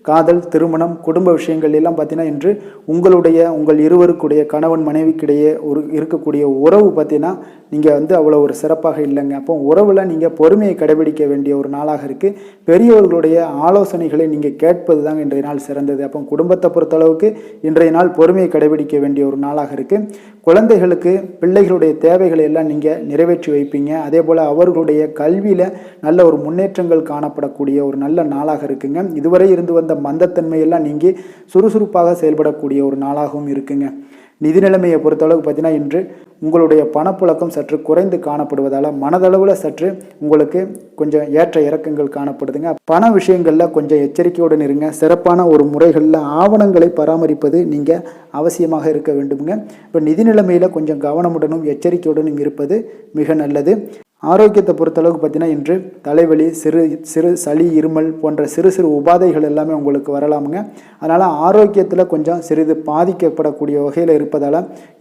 காதல் திருமணம் குடும்ப விஷயங்கள் எல்லாம் பார்த்தீங்கன்னா இன்று உங்கள் இருவருக்குடைய கணவன் மனைவிக்கிடையே இருக்கக்கூடிய உறவு பார்த்தீங்கன்னா நீங்கள் அவ்வளோ ஒரு சிறப்பாக இல்லைங்க. அப்போ உறவில் நீங்கள் பொறுமையை கடைபிடிக்க வேண்டிய ஒரு நாளாக இருக்குது. பெரியவர்களுடைய ஆலோசனைகளை நீங்கள் கேட்பது தாங்க இன்றைய நாள் சிறந்தது. அப்போ குடும்பத்தை பொறுத்தளவுக்கு இன்றைய நாள் பொறுமையை கடைபிடிக்க வேண்டிய ஒரு நாளாக இருக்குது. குழந்தைகளுக்கு பிள்ளைகளுடைய தேவைகளை எல்லாம் நீங்கள் நிறைவேற்றி வைப்பீங்க. அதே போல் அவர்களுடைய கல்வியில் நல்ல ஒரு முன்னேற்றங்கள் காணப்படக்கூடிய ஒரு நல்ல நாளாக இருக்குங்க. இதுவரை இருந்து வந்த மந்தத்தன்மையெல்லாம் நீங்கி சுறுசுறுப்பாக செயல்படக்கூடிய ஒரு நாளாகவும் இருக்குங்க. நிதி நிலைமையை பொறுத்தளவுக்கு பார்த்தீங்கன்னா இன்று உங்களுடைய பணப்புழக்கம் சற்று குறைந்து காணப்படுவதால் மனதளவில் சற்று உங்களுக்கு கொஞ்சம் ஏற்ற இறக்கங்கள் காணப்படுதுங்க. பண விஷயங்களில் கொஞ்சம் எச்சரிக்கையுடன் இருங்க. சிறப்பான ஒரு முறைகளில் ஆவணங்களை பராமரிப்பது நீங்கள் அவசியமாக இருக்க வேண்டுங்க. இப்போ நிதி நிலைமையில் கொஞ்சம் கவனமுடனும் எச்சரிக்கையுடனும் இருப்பது மிக நல்லது. ஆரோக்கியத்தை பொறுத்தளவுக்கு பார்த்தீங்கன்னா இன்று தலைவலி சிறு சளி இருமல் போன்ற சிறு உபாதைகள் எல்லாமே உங்களுக்கு வரலாமுங்க. அதனால் ஆரோக்கியத்தில் கொஞ்சம் சிறிது பாதிக்கப்படக்கூடிய வகையில் இருப்பதால்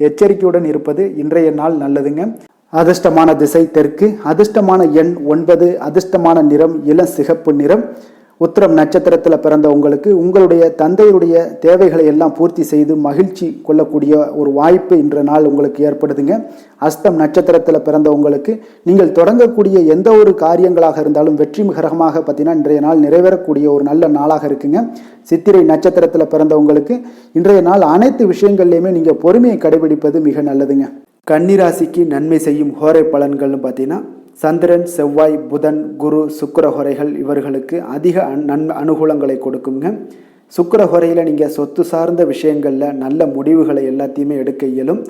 எச்சரிக்கையுடன் இருப்பது இன்றைய நாள் நல்லதுங்க. அதிர்ஷ்டமான திசை தெற்கு, அதிர்ஷ்டமான எண் 9, அதிர்ஷ்டமான நிறம் இளம் சிகப்பு நிறம். உத்திரம் நட்சத்திரத்தில் பிறந்த உங்களுடைய தந்தையுடைய தேவைகளை எல்லாம் பூர்த்தி செய்து மகிழ்ச்சி கொள்ளக்கூடிய ஒரு வாய்ப்பு இன்ற நாள் உங்களுக்கு ஏற்படுதுங்க. அஸ்தம் நட்சத்திரத்தில் பிறந்த நீங்கள் தொடங்கக்கூடிய எந்த ஒரு காரியங்களாக இருந்தாலும் வெற்றிகரமாக பார்த்தீங்கன்னா இன்றைய நாள் நிறைவேறக்கூடிய ஒரு நல்ல நாளாக இருக்குங்க. சித்திரை நட்சத்திரத்தில் பிறந்த இன்றைய நாள் அனைத்து விஷயங்கள்லையுமே நீங்கள் பொறுமையை கடைபிடிப்பது மிக நல்லதுங்க. கன்னிராசிக்கு நன்மை செய்யும் ஹோரை பலன்கள்னு பார்த்தீங்கன்னா சந்திரன் செவ்வாய் புதன் குரு சுக்கிர ஹோரைகள் இவர்களுக்கு அதிக அனுகூலங்களை கொடுக்குங்க. சுக்கிர ஹோரையில் நீங்கள் சொத்து சார்ந்த விஷயங்களில் நல்ல முடிவுகளை எல்லாத்தையுமே எடுக்க இயலும்.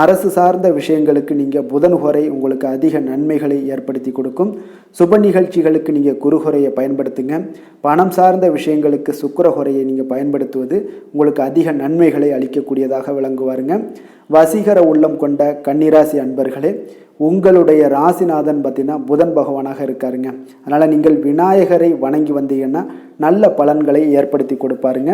அரசு சார்ந்த விஷயங்களுக்கு நீங்கள் புதன் ஹோரை உங்களுக்கு அதிக நன்மைகளை ஏற்படுத்தி கொடுக்கும். சுப நிகழ்ச்சிகளுக்கு நீங்கள் குரு ஹோரையை பயன்படுத்துங்க. பணம் சார்ந்த விஷயங்களுக்கு சுக்கிர ஹோரையை நீங்கள் பயன்படுத்துவது உங்களுக்கு அதிக நன்மைகளை அளிக்கக்கூடியதாக விளங்குவாருங்க. வசீகர உள்ளம் கொண்ட கன்னிராசி அன்பர்களே, உங்களுடைய ராசிநாதன் பார்த்தீங்கன்னா புதன் பகவானாக இருக்காருங்க. அதனால் நீங்கள் விநாயகரை வணங்கி வந்தீங்கன்னா நல்ல பலன்களை ஏற்படுத்தி கொடுப்பாருங்க.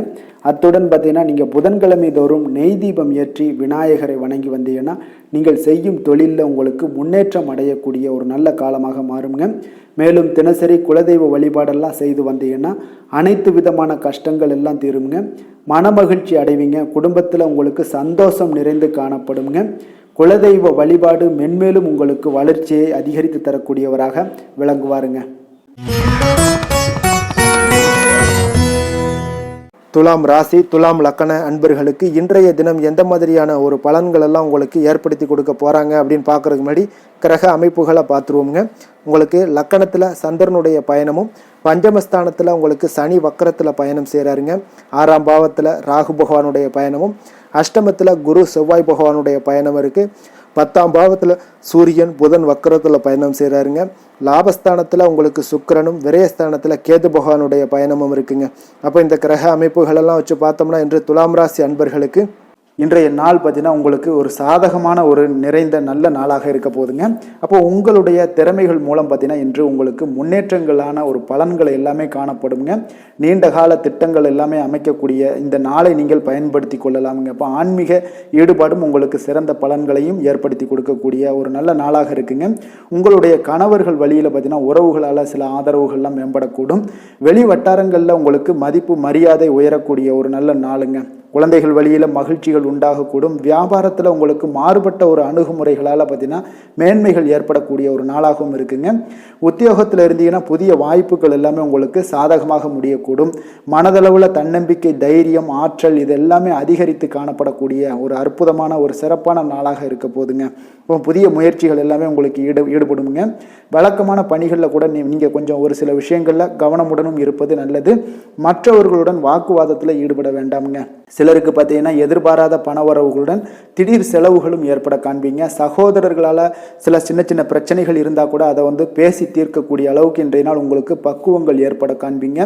அத்துடன் பார்த்தீங்கன்னா நீங்கள் புதன்கிழமை தோறும் நெய் தீபம் ஏற்றி விநாயகரை வணங்கி வந்தீங்கன்னா நீங்கள் செய்யும் தொழிலில் உங்களுக்கு முன்னேற்றம் அடையக்கூடிய ஒரு நல்ல காலமாக மாறுங்க. மேலும் தினசரி குலதெய்வ வழிபாடெல்லாம் செய்து வந்தீங்கன்னா அனைத்து விதமான கஷ்டங்கள் எல்லாம் தீருங்க. மனமகிழ்ச்சி அடைவீங்க. குடும்பத்தில் உங்களுக்கு சந்தோஷம் நிறைந்து காணப்படுங்க. குலதெய்வ வழிபாடு மென்மேலும் உங்களுக்கு வளர்ச்சியை அதிகரித்து தரக்கூடியவராக விளங்குவாருங்க. துலாம் ராசி துலாம் லக்கண அன்பர்களுக்கு இன்றைய தினம் எந்த மாதிரியான ஒரு பலன்கள் எல்லாம் உங்களுக்கு ஏற்படுத்தி கொடுக்க போகிறாங்க அப்படின்னு பார்க்குறதுக்கு முன்னாடி கிரக அமைப்புகளை பார்த்துருவோங்க. உங்களுக்கு லக்கணத்தில் சந்திரனுடைய பயணமும், பஞ்சமஸ்தானத்தில் உங்களுக்கு சனி வக்கரத்தில் பயணம் செய்கிறாருங்க. 6ஆம் பாவத்தில் ராகு பகவானுடைய பயணமும், அஷ்டமத்தில் குரு செவ்வாய் பகவானுடைய பயணம் இருக்குது. 10ஆம் பாவத்தில் சூரியன் புதன் வக்கரத்தில் பயணம் செய்கிறாருங்க. லாபஸ்தானத்தில் உங்களுக்கு சுக்கிரனும், விரயஸ்தானத்தில் கேது பகவானுடைய பயணமும் இருக்குங்க. அப்போ இந்த கிரக அமைப்புகளெல்லாம் வச்சு பார்த்தோம்னா இன்று துலாம் ராசி அன்பர்களுக்கு இன்றைய நாள் பார்த்தீங்கன்னா உங்களுக்கு ஒரு சாதகமான ஒரு நிறைந்த நல்ல நாளாக இருக்க போதுங்க. அப்போ உங்களுடைய திறமைகள் மூலம் பார்த்தீங்கன்னா இன்று உங்களுக்கு முன்னேற்றங்களான ஒரு பலன்கள் எல்லாமே காணப்படுங்க. நீண்ட கால திட்டங்கள் எல்லாமே அமைக்கக்கூடிய இந்த நாளை நீங்கள் பயன்படுத்தி கொள்ளலாமுங்க. அப்போ ஆன்மீக ஈடுபாடும் உங்களுக்கு சிறந்த பலன்களையும் ஏற்படுத்தி கொடுக்கக்கூடிய ஒரு நல்ல நாளாக இருக்குங்க. உங்களுடைய கணவர்கள் வழியில் பார்த்தீங்கன்னா உறவுகளால் சில ஆதரவுகள்லாம் மேம்படக்கூடும். வெளி வட்டாரங்களில் உங்களுக்கு மதிப்பு மரியாதை உயரக்கூடிய ஒரு நல்ல நாளுங்க. குழந்தைகள் வழியில் மகிழ்ச்சிகள் உண்டாகக்கூடும். வியாபாரத்தில் உங்களுக்கு மாறுபட்ட ஒரு அணுகுமுறைகளால் பார்த்தீங்கன்னா மேன்மைகள் ஏற்படக்கூடிய ஒரு நாளாகவும் இருக்குங்க. உத்தியோகத்தில் இருந்தீங்கன்னா புதிய வாய்ப்புகள் எல்லாமே உங்களுக்கு சாதகமாக முடியக்கூடும். மனதளவில் தன்னம்பிக்கை, தைரியம், ஆற்றல் இது எல்லாமே அதிகரித்து காணப்படக்கூடிய ஒரு அற்புதமான ஒரு சிறப்பான நாளாக இருக்க போதுங்க. இப்போ புதிய முயற்சிகள் எல்லாமே உங்களுக்கு ஈடுபடுங்க. வழக்கமான பணிகளில் கூட நீங்கள் கொஞ்சம் ஒரு சில விஷயங்களில் கவனமுடனும் இருப்பது நல்லது. மற்றவர்களுடன் வாக்குவாதத்தில் ஈடுபட வேண்டாமுங்க. சிலருக்கு பார்த்தீங்கன்னா எதிர்பாராத பணவரவுகளுடன் திடீர் செலவுகளும் ஏற்பட காண்பீங்க. சகோதரர்களால் சில சின்ன சின்ன பிரச்சனைகள் இருந்தால் கூட அதை பேசி தீர்க்கக்கூடிய அளவுக்கு இன்றைய நாள் உங்களுக்கு பக்குவங்கள் ஏற்பட காண்பீங்க.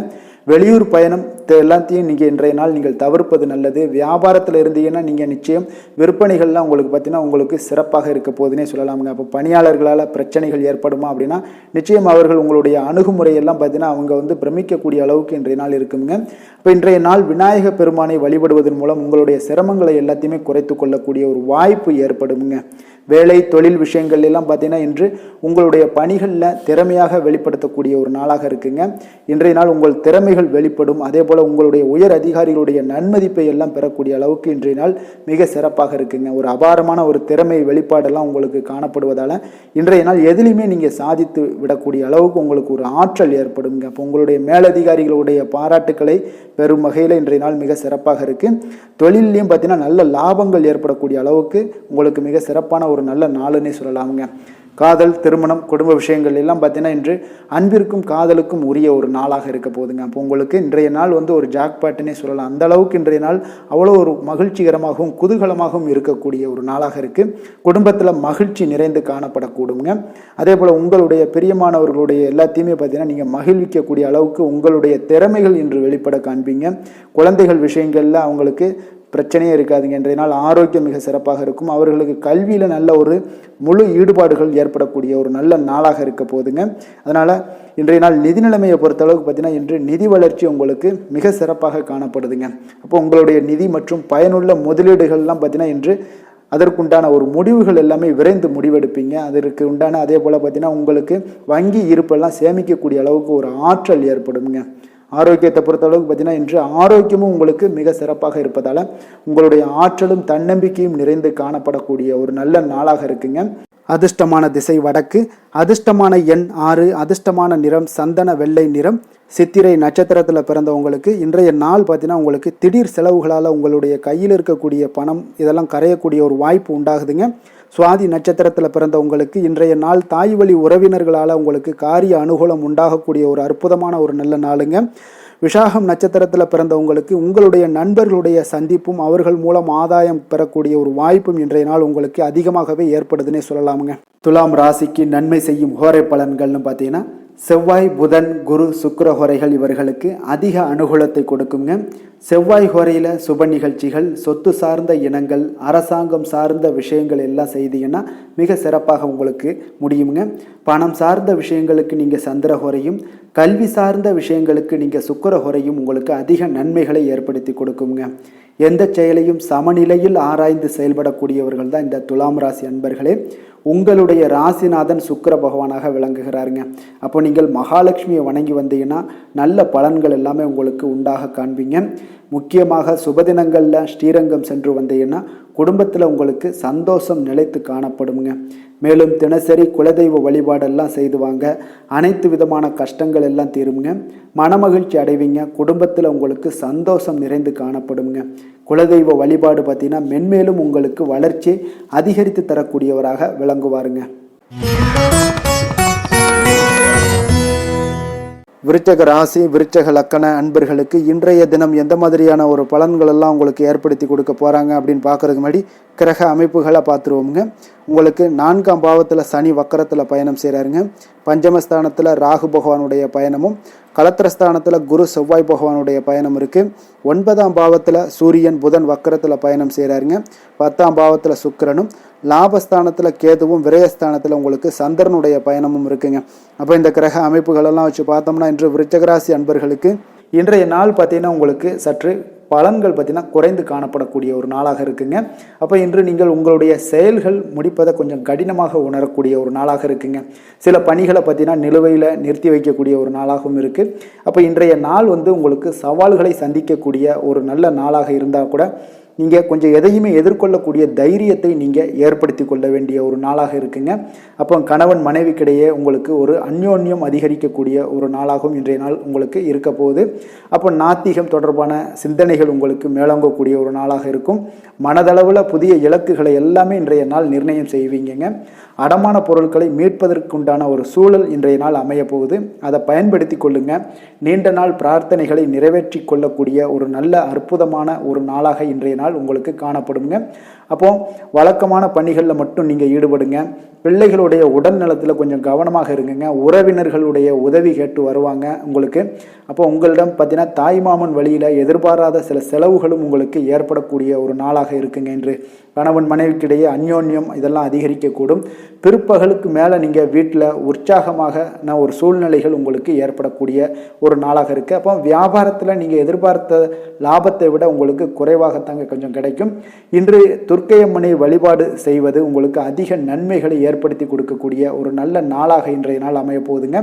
வெளியூர் பயணம் எல்லாத்தையும் இன்றைய நாள் நீங்கள் தவிர்ப்பது நல்லது. வியாபாரத்தில் இருந்தீங்கன்னா நீங்கள் நிச்சயம் விற்பனைகள்லாம் உங்களுக்கு பார்த்தீங்கன்னா உங்களுக்கு சிறப்பாக இருக்க போதுன்னே சொல்லலாமுங்க. அப்போ பணியாளர்களால் பிரச்சனைகள் ஏற்படுமா அப்படின்னா நிச்சயம் அவர்கள் உங்களுடைய அணுகுமுறையெல்லாம் பார்த்தீங்கன்னா அவங்க பிரமிக்கக்கூடிய அளவுக்கு இன்றைய நாள் இருக்குங்க. இப்போ இன்றைய நாள் விநாயக பெருமானை வழிபடுவதன் மூலம் உங்களுடைய சிரமங்களை எல்லாத்தையுமே குறைத்து கொள்ளக்கூடிய ஒரு வாய்ப்பு ஏற்படுங்க. வேலை தொழில் விஷயங்கள் எல்லாம் பார்த்தீங்கன்னா இன்று உங்களுடைய பணிகளில் திறமையாக வெளிப்படுத்தக்கூடிய ஒரு நாளாக இருக்குங்க. இன்றைய நாள் உங்கள் திறமைகள் வெளிப்படும். அதே போல் உங்களுடைய உயர் அதிகாரிகளுடைய நன்மதிப்பை எல்லாம் பெறக்கூடிய அளவுக்கு இன்றைய நாள் மிக சிறப்பாக இருக்குங்க. ஒரு அபாரமான ஒரு திறமை வெளிப்பாடெல்லாம் உங்களுக்கு காணப்படுவதால் இன்றைய நாள் எதிலுமே நீங்கள் சாதித்து விடக்கூடிய அளவுக்கு உங்களுக்கு ஒரு ஆற்றல் ஏற்படுங்க. அப்போ உங்களுடைய மேலதிகாரிகளுடைய பாராட்டுக்களை பெறும் வகையில் இன்றைய நாள் மிக சிறப்பாக இருக்குது. தொழிலையும் பார்த்தீங்கன்னா நல்ல லாபங்கள் ஏற்படக்கூடிய அளவுக்கு உங்களுக்கு மிக சிறப்பான ஒரு நல்ல நாளுன்னே சொல்லலாமுங்க. காதல், திருமணம், குடும்ப விஷயங்கள் எல்லாம் பார்த்தீங்கன்னா இன்று அன்பிற்கும் காதலுக்கும் உரிய ஒரு நாளாக இருக்க போதுங்க. அப்போ உங்களுக்கு இன்றைய நாள் ஒரு ஜாக்பாட்டுன்னே சொல்லலாம். அந்த அளவுக்கு இன்றைய நாள் அவ்வளோ ஒரு மகிழ்ச்சிகரமாகவும் குதூகலமாகவும் இருக்கக்கூடிய ஒரு நாளாக இருக்குது. குடும்பத்தில் மகிழ்ச்சி நிறைந்து காணப்படக்கூடுங்க. அதே போல் உங்களுடைய பிரியமானவர்களுடைய எல்லாத்தையுமே பார்த்தீங்கன்னா நீங்கள் மகிழ்விக்கக்கூடிய அளவுக்கு உங்களுடைய திறமைகள் இன்று வெளிப்பட காண்பீங்க. குழந்தைகள் விஷயங்களில் அவங்களுக்கு பிரச்சனையே இருக்காதுங்க. இன்றைய நாள் ஆரோக்கியம் மிக சிறப்பாக இருக்கும். அவர்களுக்கு கல்வியில் நல்ல ஒரு முழு ஈடுபாடுகள் ஏற்படக்கூடிய ஒரு நல்ல நாளாக இருக்க போதுங்க. அதனால் இன்றைய நாள் நிதி நிலைமையை பொறுத்தளவுக்கு பார்த்தீங்கன்னா இன்று நிதி வளர்ச்சி உங்களுக்கு மிக சிறப்பாக காணப்படுதுங்க. அப்போ உங்களுடைய நிதி மற்றும் பயனுள்ள முதலீடுகள்லாம் பார்த்தீங்கன்னா இன்று அதற்குண்டான ஒரு முடிவுகள் எல்லாமே விரைந்து முடிவெடுப்பீங்க. அதற்கு உண்டான அதே போல் பார்த்தீங்கன்னா உங்களுக்கு வங்கி இருப்பெல்லாம் சேமிக்கக்கூடிய அளவுக்கு ஒரு ஆற்றல் ஏற்படுங்க. ஆரோக்கியத்தை பொறுத்தளவுக்கு பார்த்தீங்கன்னா இன்று ஆரோக்கியமும் உங்களுக்கு மிக சிறப்பாக இருப்பதால் உங்களுடைய ஆற்றலும் தன்னம்பிக்கையும் நிறைந்து காணப்படக்கூடிய ஒரு நல்ல நாளாக இருக்குங்க. அதிர்ஷ்டமான திசை வடக்கு, அதிர்ஷ்டமான எண் 6, அதிர்ஷ்டமான நிறம் சந்தன வெள்ளை நிறம். சித்திரை நட்சத்திரத்தில் பிறந்தவங்களுக்கு இன்றைய நாள் பார்த்தீங்கன்னா உங்களுக்கு திடீர் செலவுகளால் உங்களுடைய கையில் இருக்கக்கூடிய பணம் இதெல்லாம் கரையக்கூடிய ஒரு வாய்ப்பு உண்டாகுதுங்க. சுவாதி நட்சத்திரத்தில் பிறந்தவங்களுக்கு இன்றைய நாள் தாய் வழி உறவினர்களால் உங்களுக்கு காரிய அனுகூலம் உண்டாகக்கூடிய ஒரு அற்புதமான ஒரு நல்ல நாளுங்க. விஷாகம் நட்சத்திரத்தில் பிறந்தவங்களுக்கு உங்களுடைய நண்பர்களுடைய சந்திப்பும் அவர்கள் மூலம் ஆதாயம் பெறக்கூடிய ஒரு வாய்ப்பும் இன்றைய நாள் உங்களுக்கு அதிகமாகவே ஏற்படுதுன்னே சொல்லலாமுங்க. துலாம் ராசிக்கு நன்மை செய்யும் ஹோரை பலன்கள்னு பார்த்தீங்கன்னா செவ்வாய், புதன், குரு, சுக்கிர ஹோரைகள் இவர்களுக்கு அதிக அனுகூலத்தை கொடுக்குங்க. செவ்வாய் ஹோரையில் சுப நிகழ்ச்சிகள், சொத்து சார்ந்த இனங்கள், அரசாங்கம் சார்ந்த விஷயங்கள் எல்லாம் செய்தீங்கன்னா மிக சிறப்பாக உங்களுக்கு முடியுங்க. பணம் சார்ந்த விஷயங்களுக்கு நீங்கள் சந்திர ஹோரையும், கல்வி சார்ந்த விஷயங்களுக்கு நீங்கள் சுக்கிர ஹோரையும் உங்களுக்கு அதிக நன்மைகளை ஏற்படுத்தி கொடுக்குங்க. எந்த செயலையும் சமநிலையில் ஆராய்ந்து செயல்படக்கூடியவர்கள் தான் இந்த துலாம் ராசி அன்பர்களே. உங்களுடைய ராசிநாதன் சுக்கிர பகவானாக விளங்குகிறாருங்க. அப்போ நீங்கள் மகாலட்சுமியை வணங்கி வந்தீங்கன்னா நல்ல பலன்கள் எல்லாமே உங்களுக்கு உண்டாக காண்பீங்க. முக்கியமாக சுபதினங்களில் ஸ்ரீரங்கம் சென்று வந்தீங்கன்னா குடும்பத்தில் உங்களுக்கு சந்தோஷம் நிலைத்து காணப்படுங்க. மேலும் தினசரி குலதெய்வ வழிபாடெல்லாம் செய்து வாங்க. அனைத்து விதமான கஷ்டங்கள் எல்லாம் தீருங்க. மனமகிழ்ச்சி அடைவீங்க. குடும்பத்தில் உங்களுக்கு சந்தோஷம் நிறைந்து காணப்படுங்க. குலதெய்வ வழிபாடு பார்த்தீங்கன்னா மென்மேலும் உங்களுக்கு வளர்ச்சி அதிகரித்து தரக்கூடியவராக விளங்குவாருங்க. விருச்சக ராசி விருச்சக லக்கண அன்பர்களுக்கு இன்றைய தினம் எந்த மாதிரியான ஒரு பலன்கள் எல்லாம் உங்களுக்கு ஏற்படுத்தி கொடுக்க போகிறாங்க அப்படின்னு பார்க்குறதுக்கு முன்னாடி கிரக அமைப்புகளை பார்த்துருவோங்க. உங்களுக்கு 4ஆம் பாவத்தில் சனி வக்கரத்தில் பயணம் செய்கிறாருங்க. பஞ்சமஸ்தானத்தில் ராகு பகவானுடைய பயணமும், கலத்திரஸ்தானத்தில் குரு செவ்வாய் பகவானுடைய பயணம் இருக்குது. 9ஆம் பாவத்தில் சூரியன் புதன் வக்கரத்தில் பயணம் செய்கிறாருங்க. 10ஆம் பாவத்தில் சுக்கிரனும், லாபஸ்தானத்தில் கேதுவும், விரயஸ்தானத்தில் உங்களுக்கு சந்திரனுடைய பயணமும் இருக்குங்க. அப்போ இந்த கிரக அமைப்புகளெல்லாம் வச்சு பார்த்தோம்னா இன்று விருச்சகராசி அன்பர்களுக்கு இன்றைய நாள் பார்த்தீங்கன்னா உங்களுக்கு சற்று பலன்கள் பார்த்தீங்கன்னா குறைந்து காணப்படக்கூடிய ஒரு நாளாக இருக்குங்க. அப்போ இன்று நீங்கள் உங்களுடைய செயல்கள் முடிப்பதை கொஞ்சம் கடினமாக உணரக்கூடிய ஒரு நாளாக இருக்குங்க. சில பணிகளை பார்த்தீங்கன்னா நிலுவையில் நிறுத்தி வைக்கக்கூடிய ஒரு நாளாகவும் இருக்குது. அப்போ இன்றைய நாள் உங்களுக்கு சவால்களை சந்திக்கக்கூடிய ஒரு நல்ல நாளாக இருந்தால் கூட நீங்கள் கொஞ்சம் எதையுமே எதிர்கொள்ளக்கூடிய தைரியத்தை நீங்கள் ஏற்படுத்தி கொள்ள வேண்டிய ஒரு நாளாக இருக்குங்க. அப்போ கணவன் மனைவிக்கிடையே உங்களுக்கு ஒரு அந்யோன்யம் அதிகரிக்கக்கூடிய ஒரு நாளாகவும் இன்றைய நாள் உங்களுக்கு இருக்க போகுது. அப்போ நாத்திகம் தொடர்பான சிந்தனைகள் உங்களுக்கு மேலோங்கக்கூடிய ஒரு நாளாக இருக்கும். மனதளவில் புதிய இலக்குகளை எல்லாமே இன்றைய நாள் நிர்ணயம் செய்வீங்க. அடமான பொருட்களை மீட்பதற்குண்டான ஒரு சூழல் இன்றைய நாள் அமைய போகுது. அதை பயன்படுத்தி கொள்ளுங்க. நீண்ட நாள் பிரார்த்தனைகளை நிறைவேற்றி கொள்ளக்கூடிய ஒரு நல்ல அற்புதமான ஒரு நாளாக இன்றைய நாள் உங்களுக்கு காணப்படுங்க. அப்போ வழக்கமான பணிகளில் மட்டும் நீங்கள் ஈடுபடுங்க. பிள்ளைகளுடைய உடல் நலத்தில் கொஞ்சம் கவனமாக இருங்குங்க. உறவினர்களுடைய உதவி கேட்டு வருவாங்க உங்களுக்கு. அப்போ உங்களிடம் பார்த்தீங்கன்னா தாய்மாமன் வழியில் எதிர்பாராத சில செலவுகளும் உங்களுக்கு ஏற்படக்கூடிய ஒரு நாளாக இருக்குங்க. இன்று கணவன் மனைவிக்கிடையே அந்யோன்யம் இதெல்லாம் அதிகரிக்கக்கூடும். பிற்பகலுக்கு மேலே நீங்கள் வீட்டில் உற்சாகமான ஒரு சூழ்நிலைகள் உங்களுக்கு ஏற்படக்கூடிய ஒரு நாளாக இருக்குது. அப்போ வியாபாரத்தில் நீங்கள் எதிர்பார்த்த லாபத்தை விட உங்களுக்கு குறைவாகத்தாங்க கொஞ்சம் கிடைக்கும். இன்று துர்க்கையம்மனை வழிபாடு செய்வது உங்களுக்கு அதிக நன்மைகளை ஏற்படுத்தி கொடுக்கக்கூடிய ஒரு நல்ல நாளாக இன்றைய நாள் அமைய போகுதுங்க.